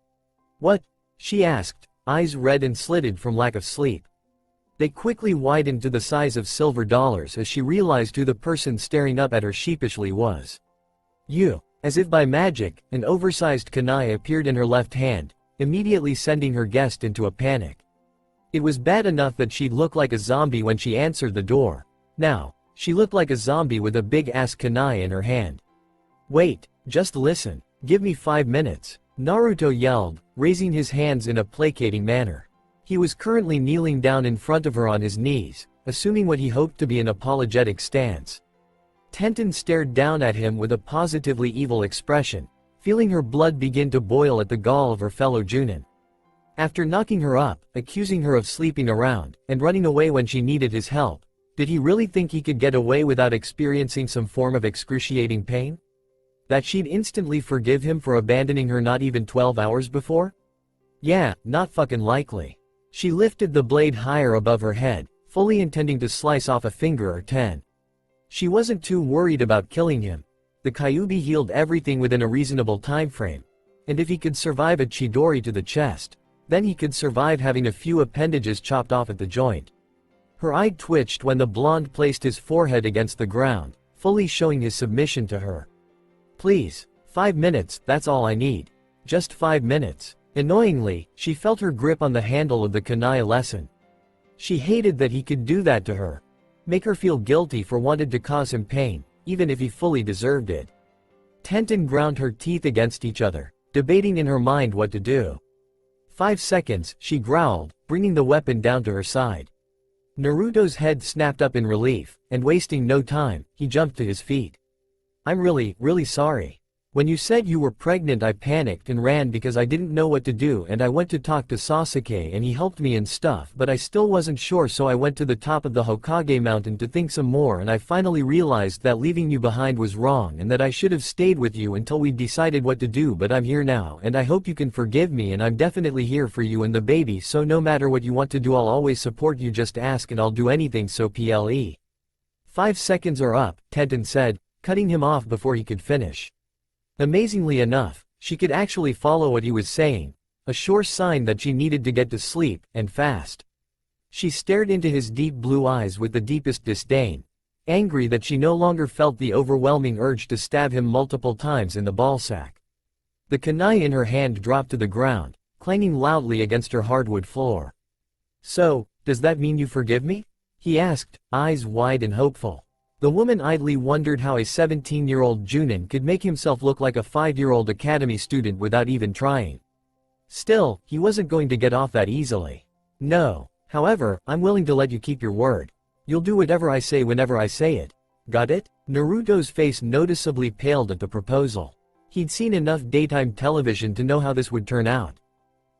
What? She asked, eyes red and slitted from lack of sleep. They quickly widened to the size of silver dollars as she realized who the person staring up at her sheepishly was. You. As if by magic, an oversized kunai appeared in her left hand, immediately sending her guest into a panic. It was bad enough that she'd look like a zombie when she answered the door. Now, she looked like a zombie with a big-ass kunai in her hand. Wait, just listen, give me 5 minutes, Naruto yelled, raising his hands in a placating manner. He was currently kneeling down in front of her on his knees, assuming what he hoped to be an apologetic stance. Tenten stared down at him with a positively evil expression, feeling her blood begin to boil at the gall of her fellow Junin. After knocking her up, accusing her of sleeping around, and running away when she needed his help, did he really think he could get away without experiencing some form of excruciating pain? That she'd instantly forgive him for abandoning her not even 12 hours before? Yeah, not fucking likely. She lifted the blade higher above her head, fully intending to slice off a finger or 10. She wasn't too worried about killing him. The Kyuubi healed everything within a reasonable time frame, and if he could survive a Chidori to the chest, then he could survive having a few appendages chopped off at the joint. Her eye twitched when the blonde placed his forehead against the ground, fully showing his submission to her. Please. 5 minutes, that's all I need. Just 5 minutes. Annoyingly, she felt her grip on the handle of the kunai lessen. She hated that he could do that to her. Make her feel guilty for wanting to cause him pain, even if he fully deserved it. Tenten ground her teeth against each other, debating in her mind what to do. 5 seconds, she growled, bringing the weapon down to her side. Naruto's head snapped up in relief, and wasting no time, he jumped to his feet. I'm really sorry. When you said you were pregnant I panicked and ran because I didn't know what to do and I went to talk to Sasuke and he helped me and stuff but I still wasn't sure so I went to the top of the Hokage mountain to think some more and I finally realized that leaving you behind was wrong and that I should have stayed with you until we decided what to do but I'm here now and I hope you can forgive me and I'm definitely here for you and the baby so no matter what you want to do I'll always support you just ask and I'll do anything so ple. 5 seconds are up, Tenten said, cutting him off before he could finish. Amazingly enough, she could actually follow what he was saying, a sure sign that she needed to get to sleep, and fast. She stared into his deep blue eyes with the deepest disdain, angry that she no longer felt the overwhelming urge to stab him multiple times in the ballsack. The kunai in her hand dropped to the ground, clanging loudly against her hardwood floor. So, does that mean you forgive me? He asked, eyes wide and hopeful. The woman idly wondered how a 17-year-old Junin could make himself look like a 5-year-old academy student without even trying. Still, he wasn't going to get off that easily. No. However, I'm willing to let you keep your word. You'll do whatever I say whenever I say it. Got it? Naruto's face noticeably paled at the proposal. He'd seen enough daytime television to know how this would turn out.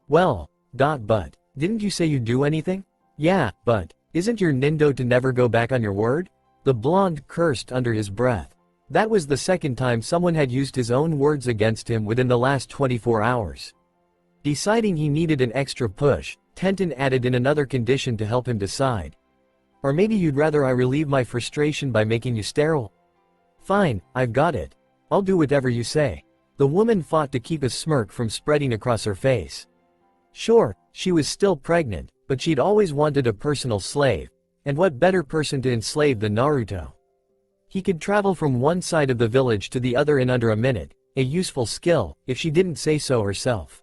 Well, but, didn't you say you'd do anything? Yeah, but, isn't your Nindo to never go back on your word? The blonde cursed under his breath. That was the second time someone had used his own words against him within the last 24 hours. Deciding he needed an extra push, Tenten added in another condition to help him decide. Or maybe you'd rather I relieve my frustration by making you sterile? Fine, I've got it. I'll do whatever you say. The woman fought to keep a smirk from spreading across her face. Sure, she was still pregnant, but she'd always wanted a personal slave. And what better person to enslave than Naruto? He could travel from one side of the village to the other in under a minute, a useful skill, if she didn't say so herself.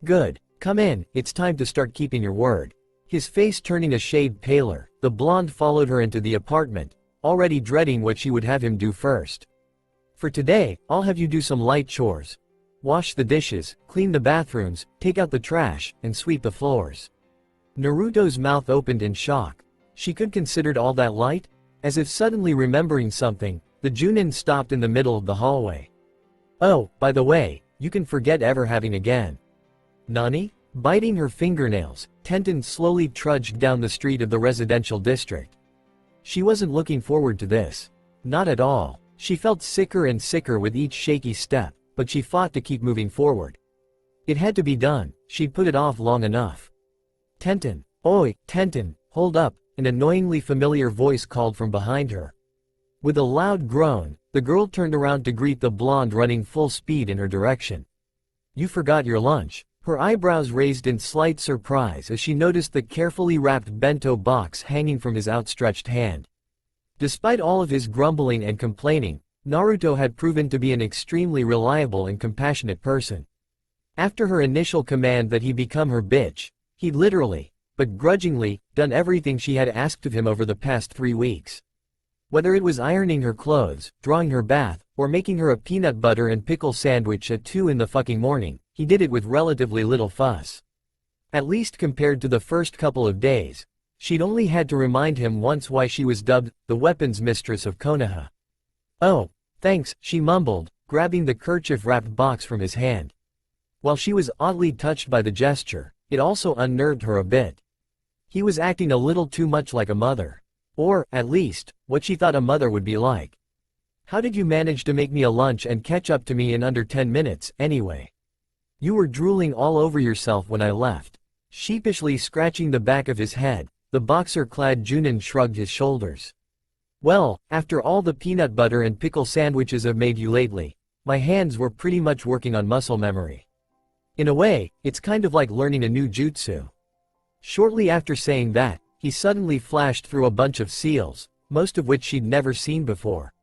Good. Come in, it's time to start keeping your word. His face turning a shade paler, the blonde followed her into the apartment, already dreading what she would have him do first. For today, I'll have you do some light chores. Wash the dishes, clean the bathrooms, take out the trash, and sweep the floors. Naruto's mouth opened in shock. She could considered all that light? As if suddenly remembering something, the Junin stopped in the middle of the hallway. Oh, by the way, you can forget ever having again. Nani? Biting her fingernails, Tenten slowly trudged down the street of the residential district. She wasn't looking forward to this. Not at all. She felt sicker and sicker with each shaky step, but she fought to keep moving forward. It had to be done, she'd put it off long enough. Tenten. Oi, Tenten, hold up. An annoyingly familiar voice called from behind her. With a loud groan, the girl turned around to greet the blonde running full speed in her direction. You forgot your lunch. Her eyebrows raised in slight surprise as she noticed the carefully wrapped bento box hanging from his outstretched hand. Despite all of his grumbling and complaining, Naruto had proven to be an extremely reliable and compassionate person. After her initial command that he become her bitch, he'd literally, but grudgingly, done everything she had asked of him over the past 3 weeks. Whether it was ironing her clothes, drawing her bath, or making her a peanut butter and pickle sandwich at 2 in the fucking morning, he did it with relatively little fuss. At least compared to the first couple of days, she'd only had to remind him once why she was dubbed the weapons mistress of Konoha. Oh, thanks, she mumbled, grabbing the kerchief-wrapped box from his hand. While she was oddly touched by the gesture, it also unnerved her a bit. He was acting a little too much like a mother. Or, at least, what she thought a mother would be like. How did you manage to make me a lunch and catch up to me in under 10 minutes, anyway? You were drooling all over yourself when I left. Sheepishly scratching the back of his head, the boxer-clad Junin shrugged his shoulders. Well, after all the peanut butter and pickle sandwiches I've made you lately, my hands were pretty much working on muscle memory. In a way, it's kind of like learning a new jutsu. Shortly after saying that, he suddenly flashed through a bunch of seals, most of which she'd never seen before.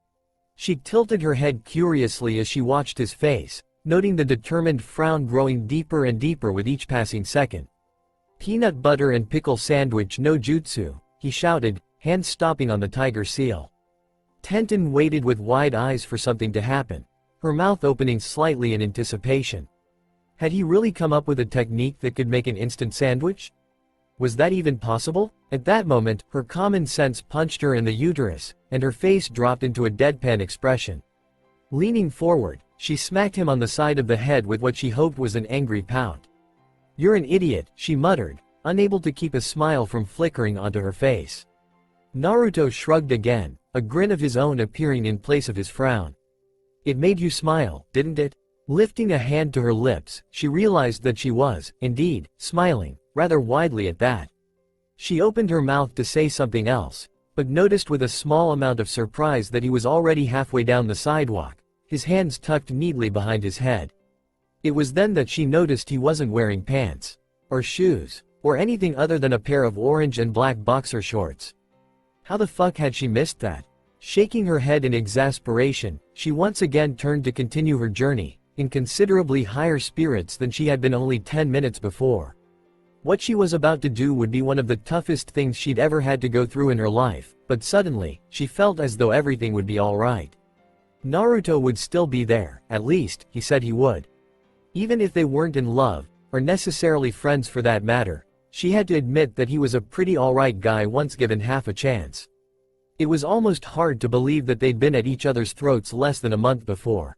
She tilted her head curiously as she watched his face, noting the determined frown growing deeper and deeper with each passing second. "Peanut butter and pickle sandwich no jutsu," he shouted, hands stopping on the tiger seal. Tenten waited with wide eyes for something to happen, her mouth opening slightly in anticipation. Had he really come up with a technique that could make an instant sandwich? Was that even possible? At that moment, her common sense punched her in the uterus, and her face dropped into a deadpan expression. Leaning forward, she smacked him on the side of the head with what she hoped was an angry pout. "You're an idiot," she muttered, unable to keep a smile from flickering onto her face. Naruto shrugged again, a grin of his own appearing in place of his frown. "It made you smile, didn't it?" Lifting a hand to her lips, she realized that she was, indeed, smiling, rather widely at that. She opened her mouth to say something else, but noticed with a small amount of surprise that he was already halfway down the sidewalk, his hands tucked neatly behind his head. It was then that she noticed he wasn't wearing pants, or shoes, or anything other than a pair of orange and black boxer shorts. How the fuck had she missed that? Shaking her head in exasperation, she once again turned to continue her journey, in considerably higher spirits than she had been only 10 minutes before. What she was about to do would be one of the toughest things she'd ever had to go through in her life, but suddenly, she felt as though everything would be alright. Naruto would still be there, at least, he said he would. Even if they weren't in love, or necessarily friends for that matter, she had to admit that he was a pretty alright guy once given half a chance. It was almost hard to believe that they'd been at each other's throats less than a month before.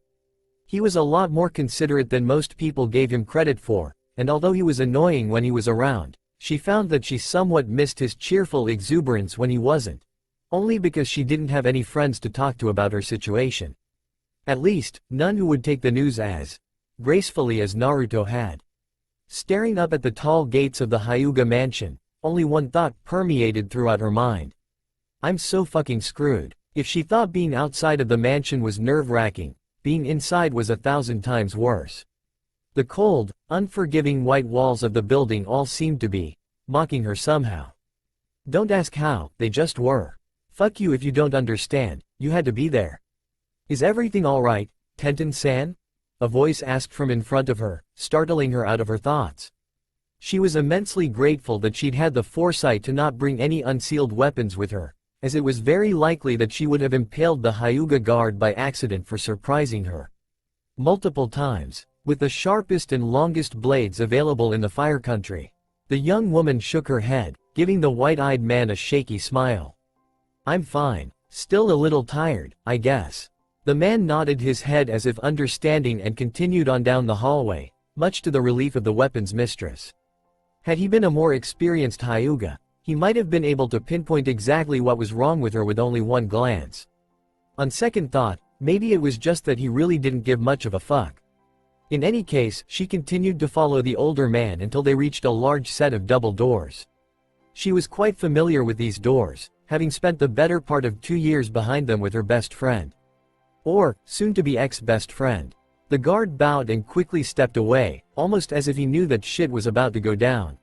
He was a lot more considerate than most people gave him credit for, and although he was annoying when he was around, she found that she somewhat missed his cheerful exuberance when he wasn't, only because she didn't have any friends to talk to about her situation. At least, none who would take the news as gracefully as Naruto had. Staring up at the tall gates of the Hyuga mansion, only one thought permeated throughout her mind. I'm so fucking screwed. If she thought being outside of the mansion was nerve-wracking, being inside was 1,000 times worse. The cold, unforgiving white walls of the building all seemed to be mocking her somehow. Don't ask how, they just were. Fuck you if you don't understand, you had to be there. Is everything alright, Tenten-san? A voice asked from in front of her, startling her out of her thoughts. She was immensely grateful that she'd had the foresight to not bring any unsealed weapons with her, as it was very likely that she would have impaled the Hyuga guard by accident for surprising her. Multiple times, with the sharpest and longest blades available in the fire country. The young woman shook her head, giving the white-eyed man a shaky smile. I'm fine, still a little tired, I guess. The man nodded his head as if understanding and continued on down the hallway, much to the relief of the weapons mistress. Had he been a more experienced Hyuga, he might have been able to pinpoint exactly what was wrong with her with only one glance. On second thought, maybe it was just that he really didn't give much of a fuck. In any case, she continued to follow the older man until they reached a large set of double doors. She was quite familiar with these doors, having spent the better part of 2 years behind them with her best friend. Or, soon-to-be ex-best friend. The guard bowed and quickly stepped away, almost as if he knew that shit was about to go down.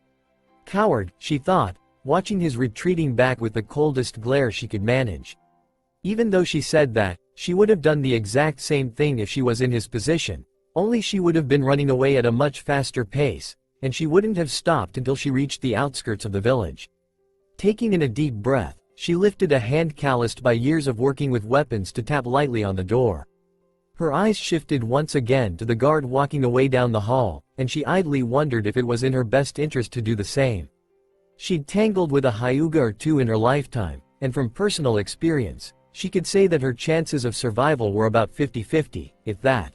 Coward, she thought, watching his retreating back with the coldest glare she could manage. Even though she said that, she would have done the exact same thing if she was in his position, only she would have been running away at a much faster pace, and she wouldn't have stopped until she reached the outskirts of the village. Taking in a deep breath, she lifted a hand calloused by years of working with weapons to tap lightly on the door. Her eyes shifted once again to the guard walking away down the hall, and she idly wondered if it was in her best interest to do the same. She'd tangled with a Hyuga or two in her lifetime, and from personal experience, she could say that her chances of survival were about 50-50, if that.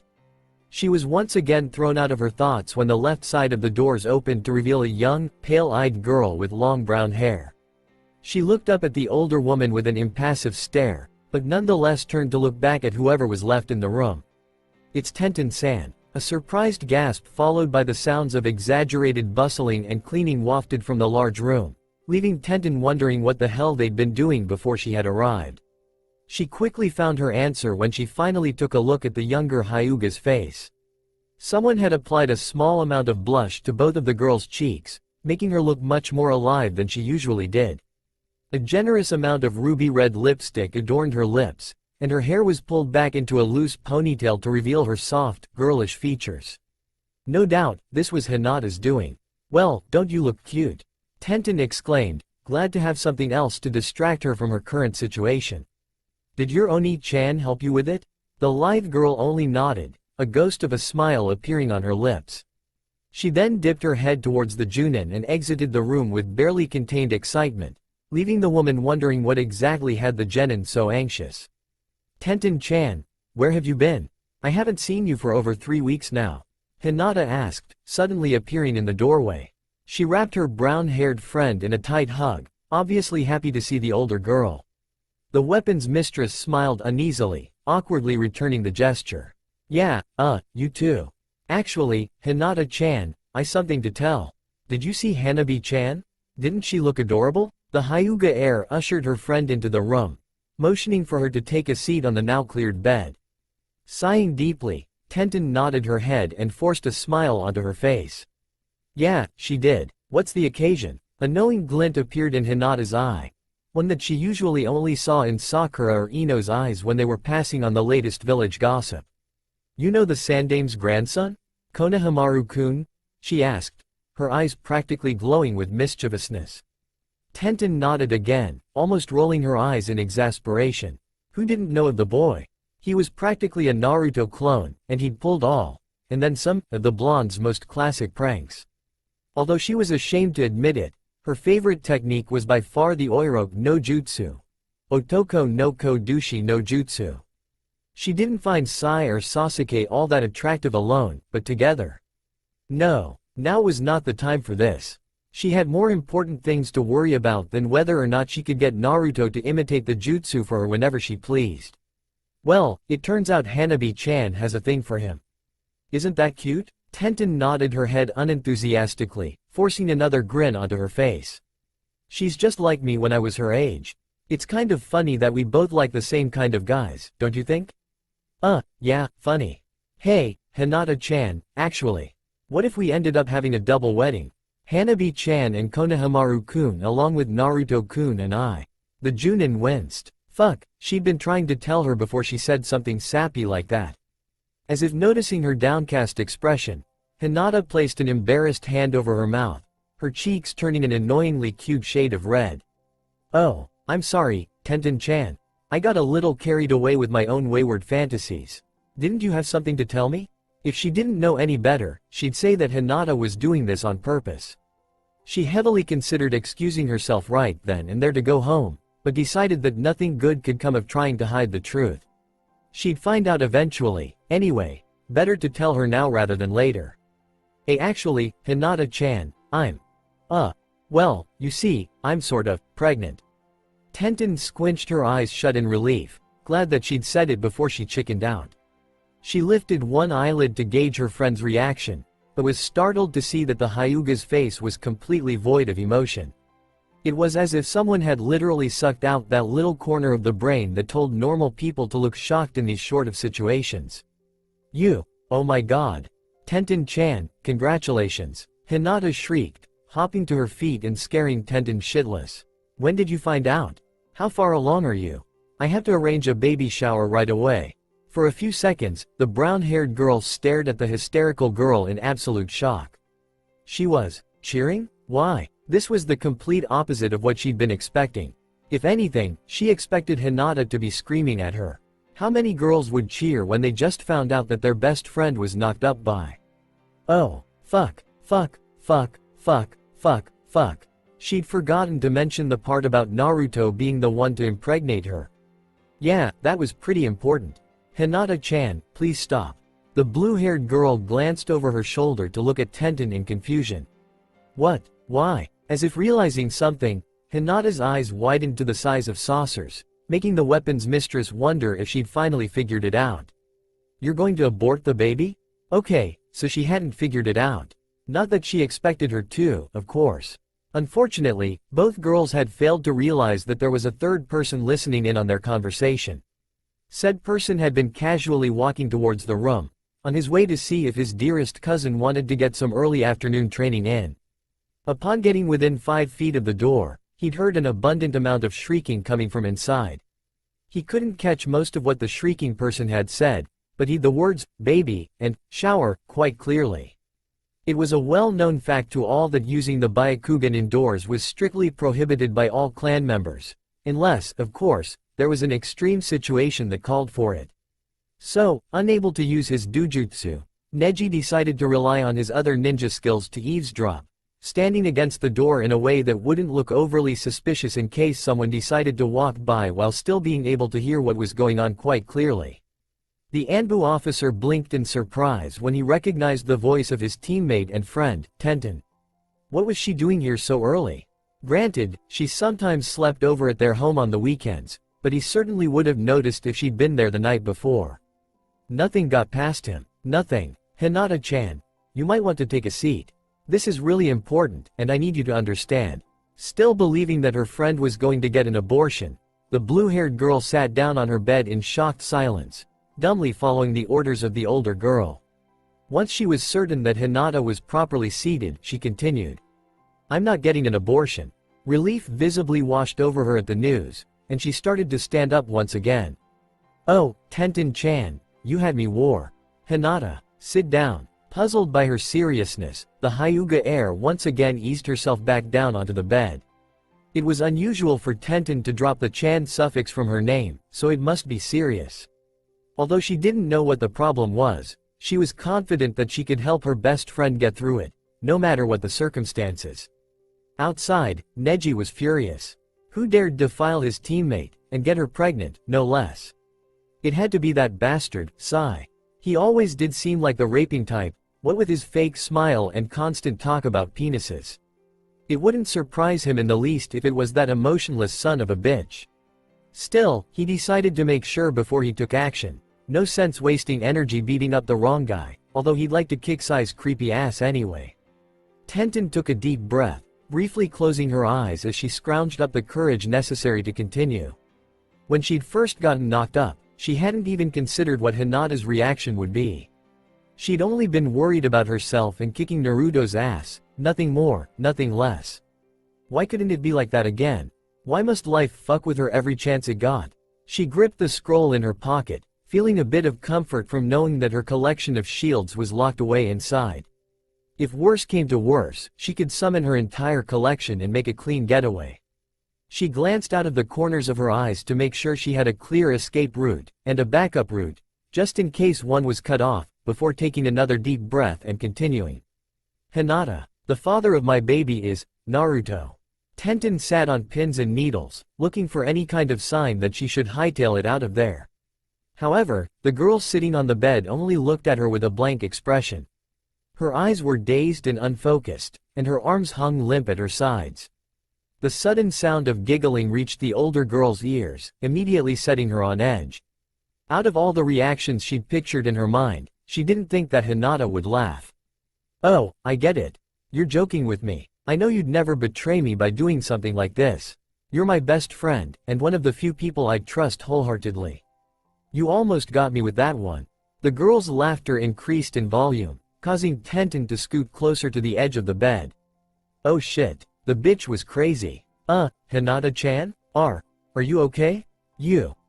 She was once again thrown out of her thoughts when the left side of the doors opened to reveal a young, pale-eyed girl with long brown hair. She looked up at the older woman with an impassive stare, but nonetheless turned to look back at whoever was left in the room. It's Tenten-san. A surprised gasp followed by the sounds of exaggerated bustling and cleaning wafted from the large room, leaving Tenten wondering what the hell they'd been doing before she had arrived. She quickly found her answer when she finally took a look at the younger Hyuga's face. Someone had applied a small amount of blush to both of the girl's cheeks, making her look much more alive than she usually did. A generous amount of ruby red lipstick adorned her lips, and her hair was pulled back into a loose ponytail to reveal her soft, girlish features. No doubt, this was Hinata's doing. "Well, don't you look cute?" Tenten exclaimed, glad to have something else to distract her from her current situation. "Did your Oni-chan help you with it?" The lithe girl only nodded, a ghost of a smile appearing on her lips. She then dipped her head towards the Junin and exited the room with barely contained excitement, leaving the woman wondering what exactly had the genin so anxious. "Tenten-chan, where have you been? I haven't seen you for over 3 weeks now," Hinata asked, suddenly appearing in the doorway. She wrapped her brown-haired friend in a tight hug, obviously happy to see the older girl. The weapons mistress smiled uneasily, awkwardly returning the gesture. "Yeah, you too. Actually, Hinata-chan, I something to tell. Did you see Hanabi-chan? Didn't she look adorable?" The Hyuga heir ushered her friend into the room, motioning for her to take a seat on the now-cleared bed. Sighing deeply, Tenten nodded her head and forced a smile onto her face. "Yeah, she did. What's the occasion?" A knowing glint appeared in Hinata's eye, one that she usually only saw in Sakura or Ino's eyes when they were passing on the latest village gossip. "You know the Sandame's grandson? Konohamaru-kun?" she asked, her eyes practically glowing with mischievousness. Tenten nodded again, almost rolling her eyes in exasperation. Who didn't know of the boy? He was practically a Naruto clone, and he'd pulled all, and then some, of the blonde's most classic pranks. Although she was ashamed to admit it, her favorite technique was by far the Oiro no Jutsu. Otoko no Kodushi no Jutsu. She didn't find Sai or Sasuke all that attractive alone, but together. No, now was not the time for this. She had more important things to worry about than whether or not she could get Naruto to imitate the jutsu for her whenever she pleased. Well, it turns out Hanabi-chan has a thing for him. Isn't that cute? Tenten nodded her head unenthusiastically, forcing another grin onto her face. She's just like me when I was her age. It's kind of funny that we both like the same kind of guys, don't you think? Yeah, funny. Hey, Hinata-chan, actually. What if we ended up having a double wedding? Hanabi-chan and Konohamaru-kun along with Naruto-kun and I. The Junin winced. Fuck, she'd been trying to tell her before she said something sappy like that. As if noticing her downcast expression, Hinata placed an embarrassed hand over her mouth, her cheeks turning an annoyingly cute shade of red. "Oh, I'm sorry, Tenten-chan. I got a little carried away with my own wayward fantasies. Didn't you have something to tell me?" If she didn't know any better, she'd say that Hinata was doing this on purpose. She heavily considered excusing herself right then and there to go home, but decided that nothing good could come of trying to hide the truth. She'd find out eventually, anyway, better to tell her now rather than later. Actually, Hinata-chan, well, you see, I'm sort of pregnant." Tenten squinched her eyes shut in relief, glad that she'd said it before she chickened out. She lifted one eyelid to gauge her friend's reaction, but was startled to see that the Hyuga's face was completely void of emotion. It was as if someone had literally sucked out that little corner of the brain that told normal people to look shocked in these sort of situations. Oh my god. Tenten-chan, congratulations, Hinata shrieked, hopping to her feet and scaring Tenten shitless. "When did you find out? How far along are you? I have to arrange a baby shower right away." For a few seconds, the brown-haired girl stared at the hysterical girl in absolute shock. She was cheering? Why? This was the complete opposite of what she'd been expecting. If anything, she expected Hinata to be screaming at her. How many girls would cheer when they just found out that their best friend was knocked up by? Oh, fuck. She'd forgotten to mention the part about Naruto being the one to impregnate her. Yeah, that was pretty important. Hinata-chan, please stop. The blue-haired girl glanced over her shoulder to look at Tenten in confusion. What? Why? As if realizing something, Hinata's eyes widened to the size of saucers, making the weapons mistress wonder if she'd finally figured it out. You're going to abort the baby? Okay, so she hadn't figured it out. Not that she expected her to, of course. Unfortunately, both girls had failed to realize that there was a third person listening in on their conversation. Said person had been casually walking towards the room, on his way to see if his dearest cousin wanted to get some early afternoon training in. Upon getting within 5 feet of the door, He'd heard an abundant amount of shrieking coming from inside. He couldn't catch most of what the shrieking person had said, but he'd the words, baby, and shower, quite clearly. It was a well-known fact to all that using the Byakugan indoors was strictly prohibited by all clan members, unless, of course, there was an extreme situation that called for it. So, unable to use his dujutsu, Neji decided to rely on his other ninja skills to eavesdrop, standing against the door in a way that wouldn't look overly suspicious in case someone decided to walk by while still being able to hear what was going on quite clearly. The Anbu officer blinked in surprise when he recognized the voice of his teammate and friend, Tenten. What was she doing here so early? Granted, she sometimes slept over at their home on the weekends, but he certainly would have noticed if she'd been there the night before. Nothing got past him. Nothing. Hinata-chan, you might want to take a seat. This is really important, and I need you to understand. Still believing that her friend was going to get an abortion, the blue-haired girl sat down on her bed in shocked silence, dumbly following the orders of the older girl. Once she was certain that Hinata was properly seated, she continued. I'm not getting an abortion. Relief visibly washed over her at the news, and she started to stand up once again. Oh, Tenten-chan, you had me war. Hinata, sit down. Puzzled by her seriousness, the Hyuga heir once again eased herself back down onto the bed. It was unusual for Tenten to drop the chan suffix from her name, so it must be serious. Although she didn't know what the problem was, she was confident that she could help her best friend get through it, no matter what the circumstances. Outside, Neji was furious. Who dared defile his teammate, and get her pregnant, no less? It had to be that bastard, Sai. He always did seem like the raping type, what with his fake smile and constant talk about penises. It wouldn't surprise him in the least if it was that emotionless son of a bitch. Still, he decided to make sure before he took action. No sense wasting energy beating up the wrong guy, although he'd like to kick Sai's creepy ass anyway. Tenten took a deep breath, briefly closing her eyes as she scrounged up the courage necessary to continue. When she'd first gotten knocked up, she hadn't even considered what Hinata's reaction would be. She'd only been worried about herself and kicking Naruto's ass, nothing more, nothing less. Why couldn't it be like that again? Why must life fuck with her every chance it got? She gripped the scroll in her pocket, feeling a bit of comfort from knowing that her collection of shields was locked away inside. If worse came to worse, she could summon her entire collection and make a clean getaway. She glanced out of the corners of her eyes to make sure she had a clear escape route, and a backup route, just in case one was cut off, before taking another deep breath and continuing. Hinata, the father of my baby is, Naruto. Tenten sat on pins and needles, looking for any kind of sign that she should hightail it out of there. However, the girl sitting on the bed only looked at her with a blank expression. Her eyes were dazed and unfocused, and her arms hung limp at her sides. The sudden sound of giggling reached the older girl's ears, immediately setting her on edge. Out of all the reactions she'd pictured in her mind, she didn't think that Hinata would laugh. Oh, I get it. You're joking with me. I know you'd never betray me by doing something like this. You're my best friend, and one of the few people I trust wholeheartedly. You almost got me with that one. The girl's laughter increased in volume, causing Tenten to scoot closer to the edge of the bed. Oh shit, the bitch was crazy. Hinata-chan? Are you okay?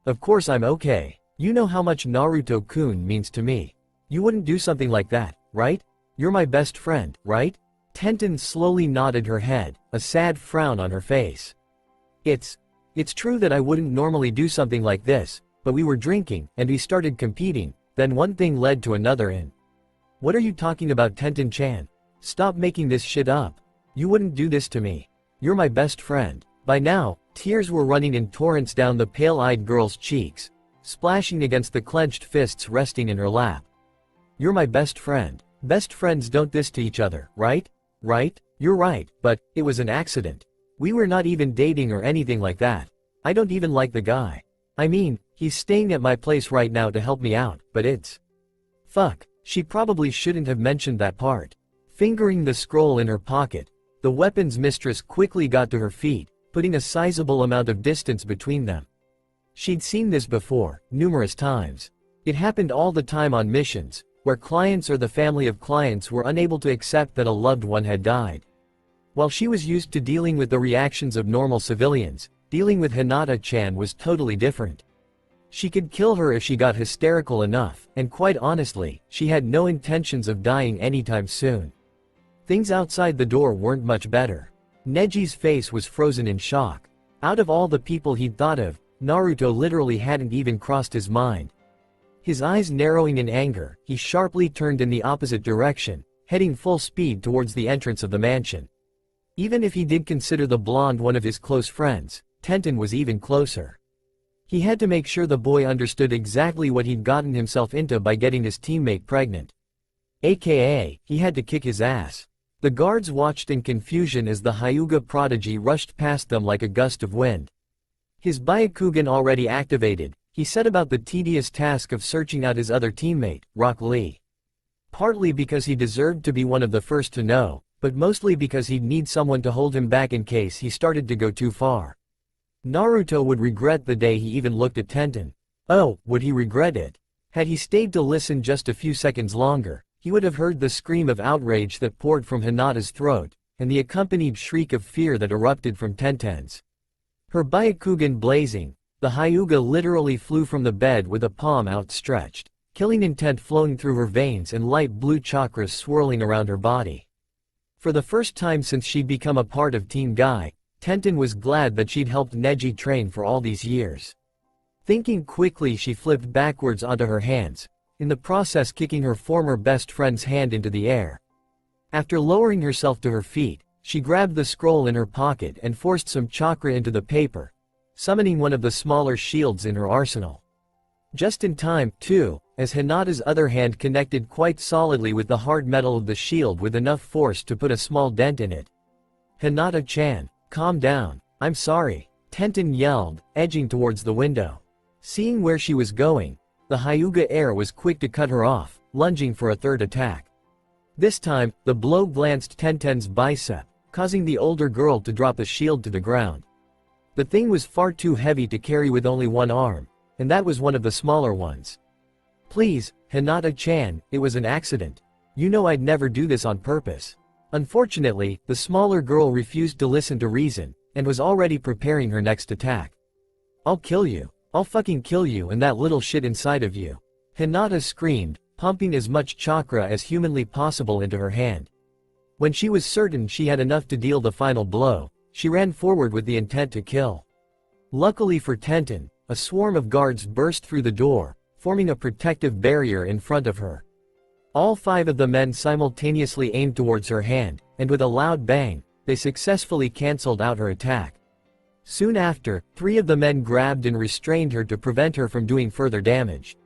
Of course I'm okay. You know how much Naruto-kun means to me. You wouldn't do something like that, right? You're my best friend, right? Tenten slowly nodded her head, a sad frown on her face. It's true that I wouldn't normally do something like this, but we were drinking, and we started competing, then one thing led to another and… What are you talking about, Tenten-chan? Stop making this shit up. You wouldn't do this to me. You're my best friend. By now, tears were running in torrents down the pale-eyed girl's cheeks, splashing against the clenched fists resting in her lap. You're my best friend. Best friends don't this to each other, right? Right? You're right, but it was an accident. We were not even dating or anything like that. I don't even like the guy. I mean, he's staying at my place right now to help me out, but it's… Fuck, she probably shouldn't have mentioned that part. Fingering the scroll in her pocket, the weapons mistress quickly got to her feet, putting a sizable amount of distance between them. She'd seen this before, numerous times. It happened all the time on missions, where clients or the family of clients were unable to accept that a loved one had died. While she was used to dealing with the reactions of normal civilians, dealing with Hinata-chan was totally different. She could kill her if she got hysterical enough, and quite honestly, she had no intentions of dying anytime soon. Things outside the door weren't much better. Neji's face was frozen in shock. Out of all the people he'd thought of, Naruto literally hadn't even crossed his mind. His eyes narrowing in anger, he sharply turned in the opposite direction, heading full speed towards the entrance of the mansion. Even if he did consider the blonde one of his close friends, Tenten was even closer. He had to make sure the boy understood exactly what he'd gotten himself into by getting his teammate pregnant. AKA, he had to kick his ass. The guards watched in confusion as the Hyuga prodigy rushed past them like a gust of wind. His Byakugan already activated, he set about the tedious task of searching out his other teammate, Rock Lee. Partly because he deserved to be one of the first to know, but mostly because he'd need someone to hold him back in case he started to go too far. Naruto would regret the day he even looked at Tenten. Oh, would he regret it? Had he stayed to listen just a few seconds longer, he would have heard the scream of outrage that poured from Hinata's throat, and the accompanied shriek of fear that erupted from Tenten's. Her Byakugan blazing, the Hyuga literally flew from the bed with a palm outstretched, killing intent flowing through her veins and light blue chakras swirling around her body. For the first time since she'd become a part of Team Guy, Tenten was glad that she'd helped Neji train for all these years. Thinking quickly, she flipped backwards onto her hands, in the process kicking her former best friend's hand into the air. After lowering herself to her feet, she grabbed the scroll in her pocket and forced some chakra into the paper, summoning one of the smaller shields in her arsenal. Just in time, too, as Hinata's other hand connected quite solidly with the hard metal of the shield with enough force to put a small dent in it. "Hinata-chan, calm down, I'm sorry," Tenten yelled, edging towards the window. Seeing where she was going, the Hyuga heir was quick to cut her off, lunging for a third attack. This time, the blow glanced Tenten's bicep, causing the older girl to drop the shield to the ground. The thing was far too heavy to carry with only one arm, and that was one of the smaller ones. "Please, Hinata-chan, it was an accident. You know I'd never do this on purpose." Unfortunately, the smaller girl refused to listen to reason, and was already preparing her next attack. "I'll kill you. I'll fucking kill you and that little shit inside of you," Hinata screamed, pumping as much chakra as humanly possible into her hand. When she was certain she had enough to deal the final blow, she ran forward with the intent to kill. Luckily for Tenten, a swarm of guards burst through the door, forming a protective barrier in front of her. All 5 of the men simultaneously aimed towards her hand, and with a loud bang, they successfully cancelled out her attack. Soon after, 3 of the men grabbed and restrained her to prevent her from doing further damage.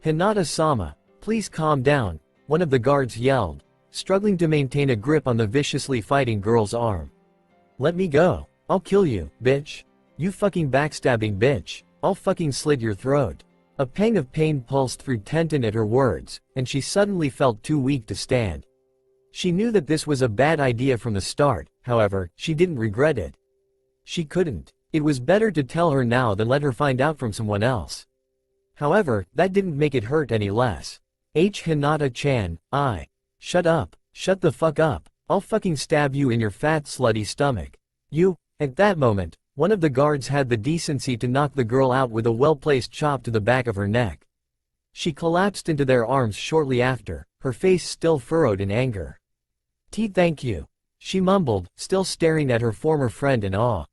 "Hinata-sama, please calm down," one of the guards yelled, struggling to maintain a grip on the viciously fighting girl's arm. "Let me go. I'll kill you, bitch. You fucking backstabbing bitch. I'll fucking slit your throat." A pang of pain pulsed through Tenten at her words, and she suddenly felt too weak to stand. She knew that this was a bad idea from the start, however, she didn't regret it. She couldn't. It was better to tell her now than let her find out from someone else. However, that didn't make it hurt any less. Hinata-chan, shut up, shut the fuck up, I'll fucking stab you in your fat slutty stomach. You." At that moment, one of the guards had the decency to knock the girl out with a well-placed chop to the back of her neck. She collapsed into their arms shortly after, her face still furrowed in anger. Thank you," she mumbled, still staring at her former friend in awe.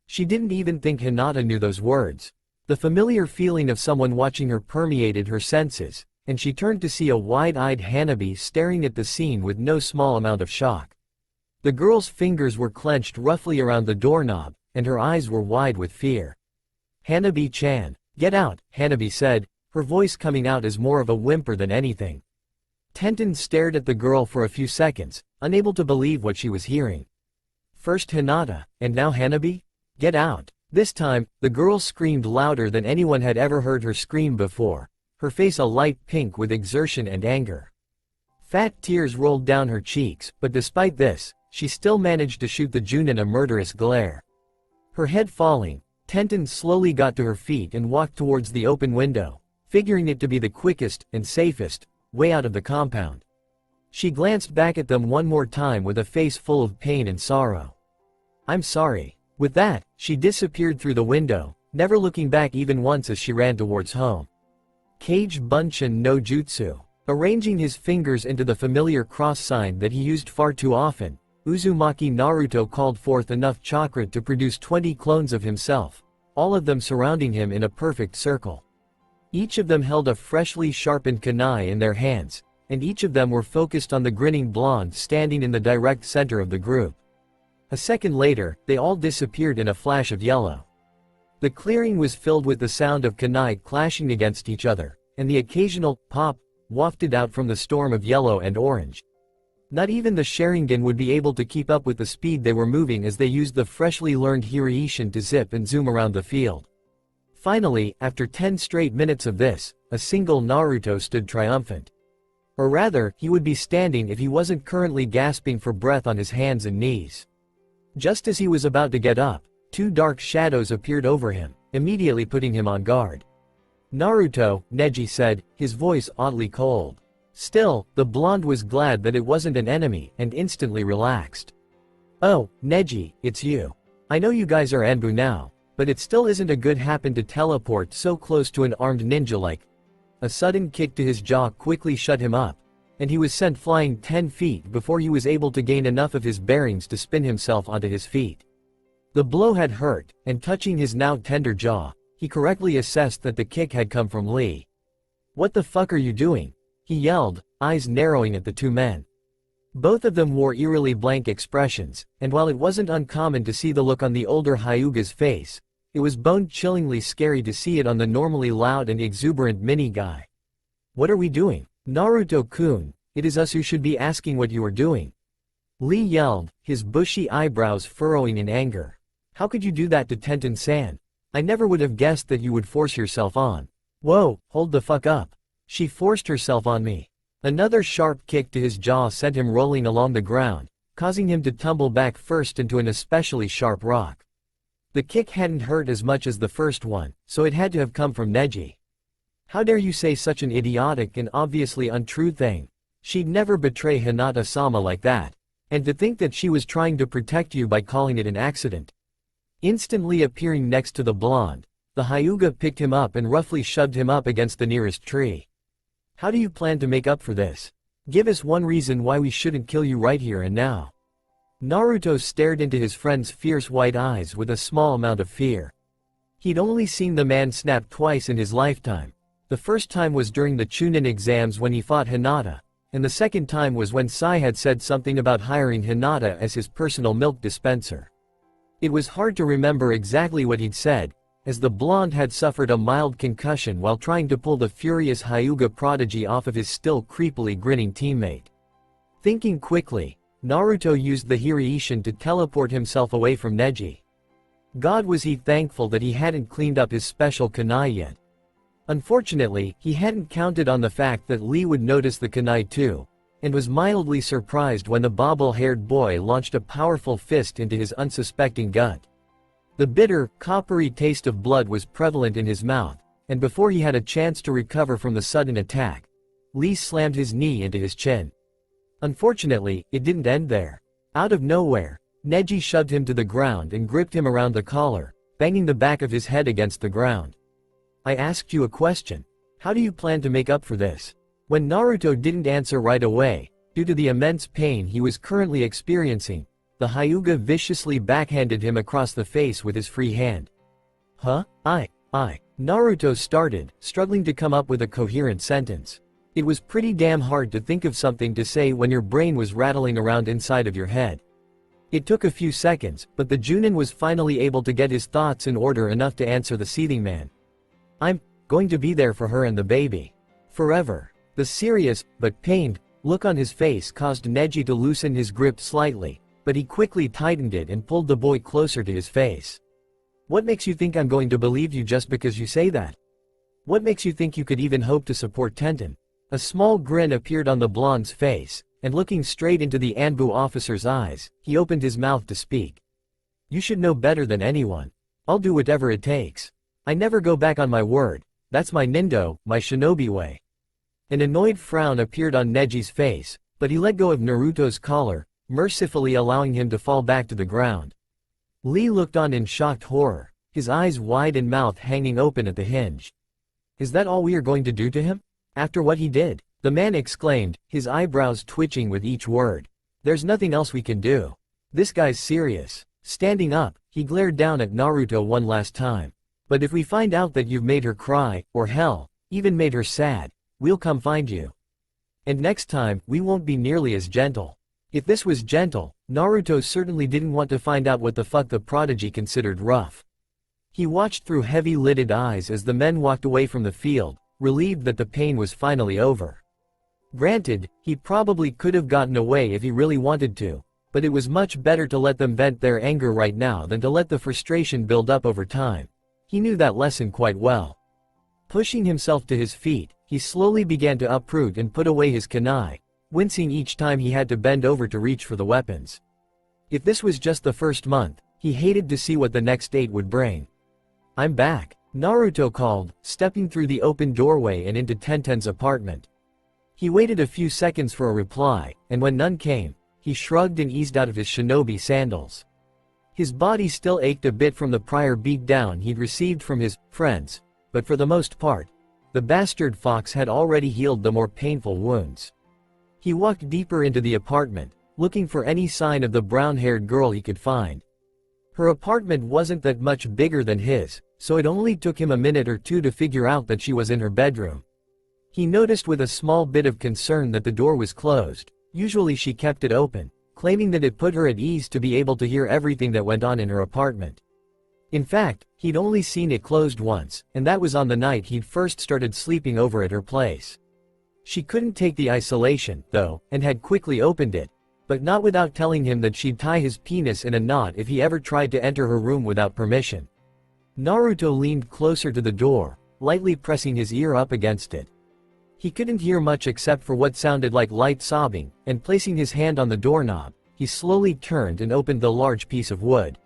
She didn't even think Hinata knew those words. The familiar feeling of someone watching her permeated her senses, and she turned to see a wide-eyed Hanabi staring at the scene with no small amount of shock. The girl's fingers were clenched roughly around the doorknob, and her eyes were wide with fear. "Hanabi-chan, get out," Hanabi said, her voice coming out as more of a whimper than anything. Tenten stared at the girl for a few seconds, unable to believe what she was hearing. First Hinata, and now Hanabi? Get out. This time, the girl screamed louder than anyone had ever heard her scream before, her face a light pink with exertion and anger. Fat tears rolled down her cheeks, but despite this, she still managed to shoot the Junin a murderous glare. Her head falling, Tenten slowly got to her feet and walked towards the open window, figuring it to be the quickest and safest way out of the compound. She glanced back at them one more time with a face full of pain and sorrow. "I'm sorry." With that, she disappeared through the window, never looking back even once as she ran towards home. Kage Bunshin no Jutsu. Arranging his fingers into the familiar cross sign that he used far too often, Uzumaki Naruto called forth enough chakra to produce 20 clones of himself, all of them surrounding him in a perfect circle. Each of them held a freshly sharpened kunai in their hands, and each of them were focused on the grinning blonde standing in the direct center of the group. A second later, they all disappeared in a flash of yellow. The clearing was filled with the sound of kunai clashing against each other, and the occasional pop wafted out from the storm of yellow and orange. Not even the Sharingan would be able to keep up with the speed they were moving as they used the freshly learned Hiraishin to zip and zoom around the field. Finally, after 10 straight minutes of this, a single Naruto stood triumphant. Or rather, he would be standing if he wasn't currently gasping for breath on his hands and knees. Just as he was about to get up, 2 dark shadows appeared over him, immediately putting him on guard. "Naruto," Neji said, his voice oddly cold. Still, the blonde was glad that it wasn't an enemy and instantly relaxed. "Oh, Neji, it's you. I know you guys are Anbu now, but it still isn't a good happen to teleport so close to an armed ninja like." A sudden kick to his jaw quickly shut him up, and he was sent flying 10 feet before he was able to gain enough of his bearings to spin himself onto his feet. The blow had hurt, and touching his now tender jaw, he correctly assessed that the kick had come from Lee. "What the fuck are you doing?" he yelled, eyes narrowing at the 2 men. Both of them wore eerily blank expressions, and while it wasn't uncommon to see the look on the older Hyuga's face, it was bone-chillingly scary to see it on the normally loud and exuberant mini guy. "What are we doing? Naruto-kun, it is us who should be asking what you are doing." Lee yelled, his bushy eyebrows furrowing in anger. "How could you do that to Tenten-san? I never would have guessed that you would force yourself on." "Whoa, hold the fuck up. She forced herself on me." Another sharp kick to his jaw sent him rolling along the ground, causing him to tumble back first into an especially sharp rock. The kick hadn't hurt as much as the first one, so it had to have come from Neji. "How dare you say such an idiotic and obviously untrue thing? She'd never betray Hinata-sama like that. And to think that she was trying to protect you by calling it an accident." Instantly appearing next to the blonde, the Hyuga picked him up and roughly shoved him up against the nearest tree. "How do you plan to make up for this? Give us one reason why we shouldn't kill you right here and now." Naruto stared into his friend's fierce white eyes with a small amount of fear. He'd only seen the man snap twice in his lifetime. The first time was during the Chunin exams when he fought Hinata, and the second time was when Sai had said something about hiring Hinata as his personal milk dispenser. It was hard to remember exactly what he'd said, as the blonde had suffered a mild concussion while trying to pull the furious Hyuga prodigy off of his still creepily grinning teammate. Thinking quickly, Naruto used the Hiraishin to teleport himself away from Neji. God was he thankful that he hadn't cleaned up his special kunai yet. Unfortunately, he hadn't counted on the fact that Lee would notice the kunai too, and was mildly surprised when the bobble-haired boy launched a powerful fist into his unsuspecting gut. The bitter, coppery taste of blood was prevalent in his mouth, and before he had a chance to recover from the sudden attack, Lee slammed his knee into his chin. Unfortunately, it didn't end there. Out of nowhere, Neji shoved him to the ground and gripped him around the collar, banging the back of his head against the ground. "I asked you a question. How do you plan to make up for this?" When Naruto didn't answer right away, due to the immense pain he was currently experiencing, the Hyuga viciously backhanded him across the face with his free hand. "Huh? I. Naruto started, struggling to come up with a coherent sentence. It was pretty damn hard to think of something to say when your brain was rattling around inside of your head. It took a few seconds, but the Junin was finally able to get his thoughts in order enough to answer the seething man. "I'm going to be there for her and the baby. Forever." The serious, but pained, look on his face caused Neji to loosen his grip slightly, but he quickly tightened it and pulled the boy closer to his face. "What makes you think I'm going to believe you just because you say that? What makes you think you could even hope to support Tenten?" A small grin appeared on the blonde's face, and looking straight into the Anbu officer's eyes, he opened his mouth to speak. "You should know better than anyone. I'll do whatever it takes. I never go back on my word. That's my nindo, my shinobi way." An annoyed frown appeared on Neji's face, but he let go of Naruto's collar, mercifully allowing him to fall back to the ground. Lee looked on in shocked horror, his eyes wide and mouth hanging open at the hinge. Is that all we are going to do to him? After what he did? The man exclaimed, his eyebrows twitching with each word. There's nothing else we can do. This guy's serious. Standing up, he glared down at Naruto one last time. But if we find out that you've made her cry, or hell, even made her sad, we'll come find you. And next time, we won't be nearly as gentle. If this was gentle, Naruto certainly didn't want to find out what the fuck the prodigy considered rough. He watched through heavy-lidded eyes as the men walked away from the field, relieved that the pain was finally over. Granted, he probably could have gotten away if he really wanted to, but it was much better to let them vent their anger right now than to let the frustration build up over time. He knew that lesson quite well. Pushing himself to his feet, he slowly began to uproot and put away his kunai, wincing each time he had to bend over to reach for the weapons. If this was just the first month, he hated to see what the next 8 would bring. I'm back, Naruto called, stepping through the open doorway and into Tenten's apartment. He waited a few seconds for a reply, and when none came, he shrugged and eased out of his shinobi sandals. His body still ached a bit from the prior beatdown he'd received from his friends, but for the most part, the bastard fox had already healed the more painful wounds. He walked deeper into the apartment, looking for any sign of the brown-haired girl he could find. Her apartment wasn't that much bigger than his, so it only took him a minute or two to figure out that she was in her bedroom. He noticed with a small bit of concern that the door was closed. Usually she kept it open, claiming that it put her at ease to be able to hear everything that went on in her apartment. In fact, he'd only seen it closed once, and that was on the night he'd first started sleeping over at her place. She couldn't take the isolation, though, and had quickly opened it, but not without telling him that she'd tie his penis in a knot if he ever tried to enter her room without permission. Naruto leaned closer to the door, lightly pressing his ear up against it. He couldn't hear much except for what sounded like light sobbing, and placing his hand on the doorknob, he slowly turned and opened the large piece of wood.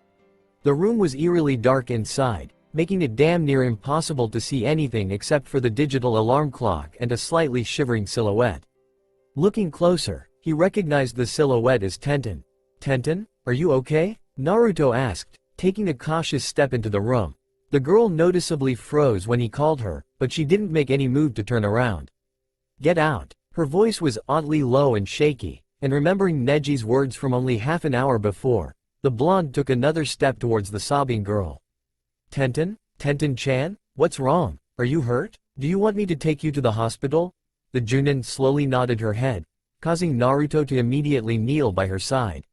The room was eerily dark inside, making it damn near impossible to see anything except for the digital alarm clock and a slightly shivering silhouette. Looking closer, he recognized the silhouette as Tenten. "Tenten, are you okay?" Naruto asked, taking a cautious step into the room. The girl noticeably froze when he called her, but she didn't make any move to turn around. "Get out." Her voice was oddly low and shaky, and remembering Neji's words from only half an hour before, the blonde took another step towards the sobbing girl. "Tenten? Tenten-chan? What's wrong? Are you hurt? Do you want me to take you to the hospital?" The Junin slowly nodded her head, causing Naruto to immediately kneel by her side.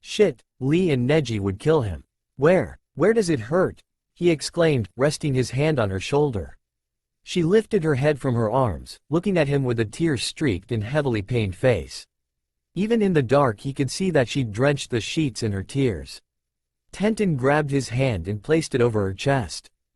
Shit, Lee and Neji would kill him. Where does it hurt?" he exclaimed, resting his hand on her shoulder. She lifted her head from her arms, looking at him with a tear-streaked and heavily pained face. Even in the dark he could see that she'd drenched the sheets in her tears. Tenten grabbed his hand and placed it over her chest.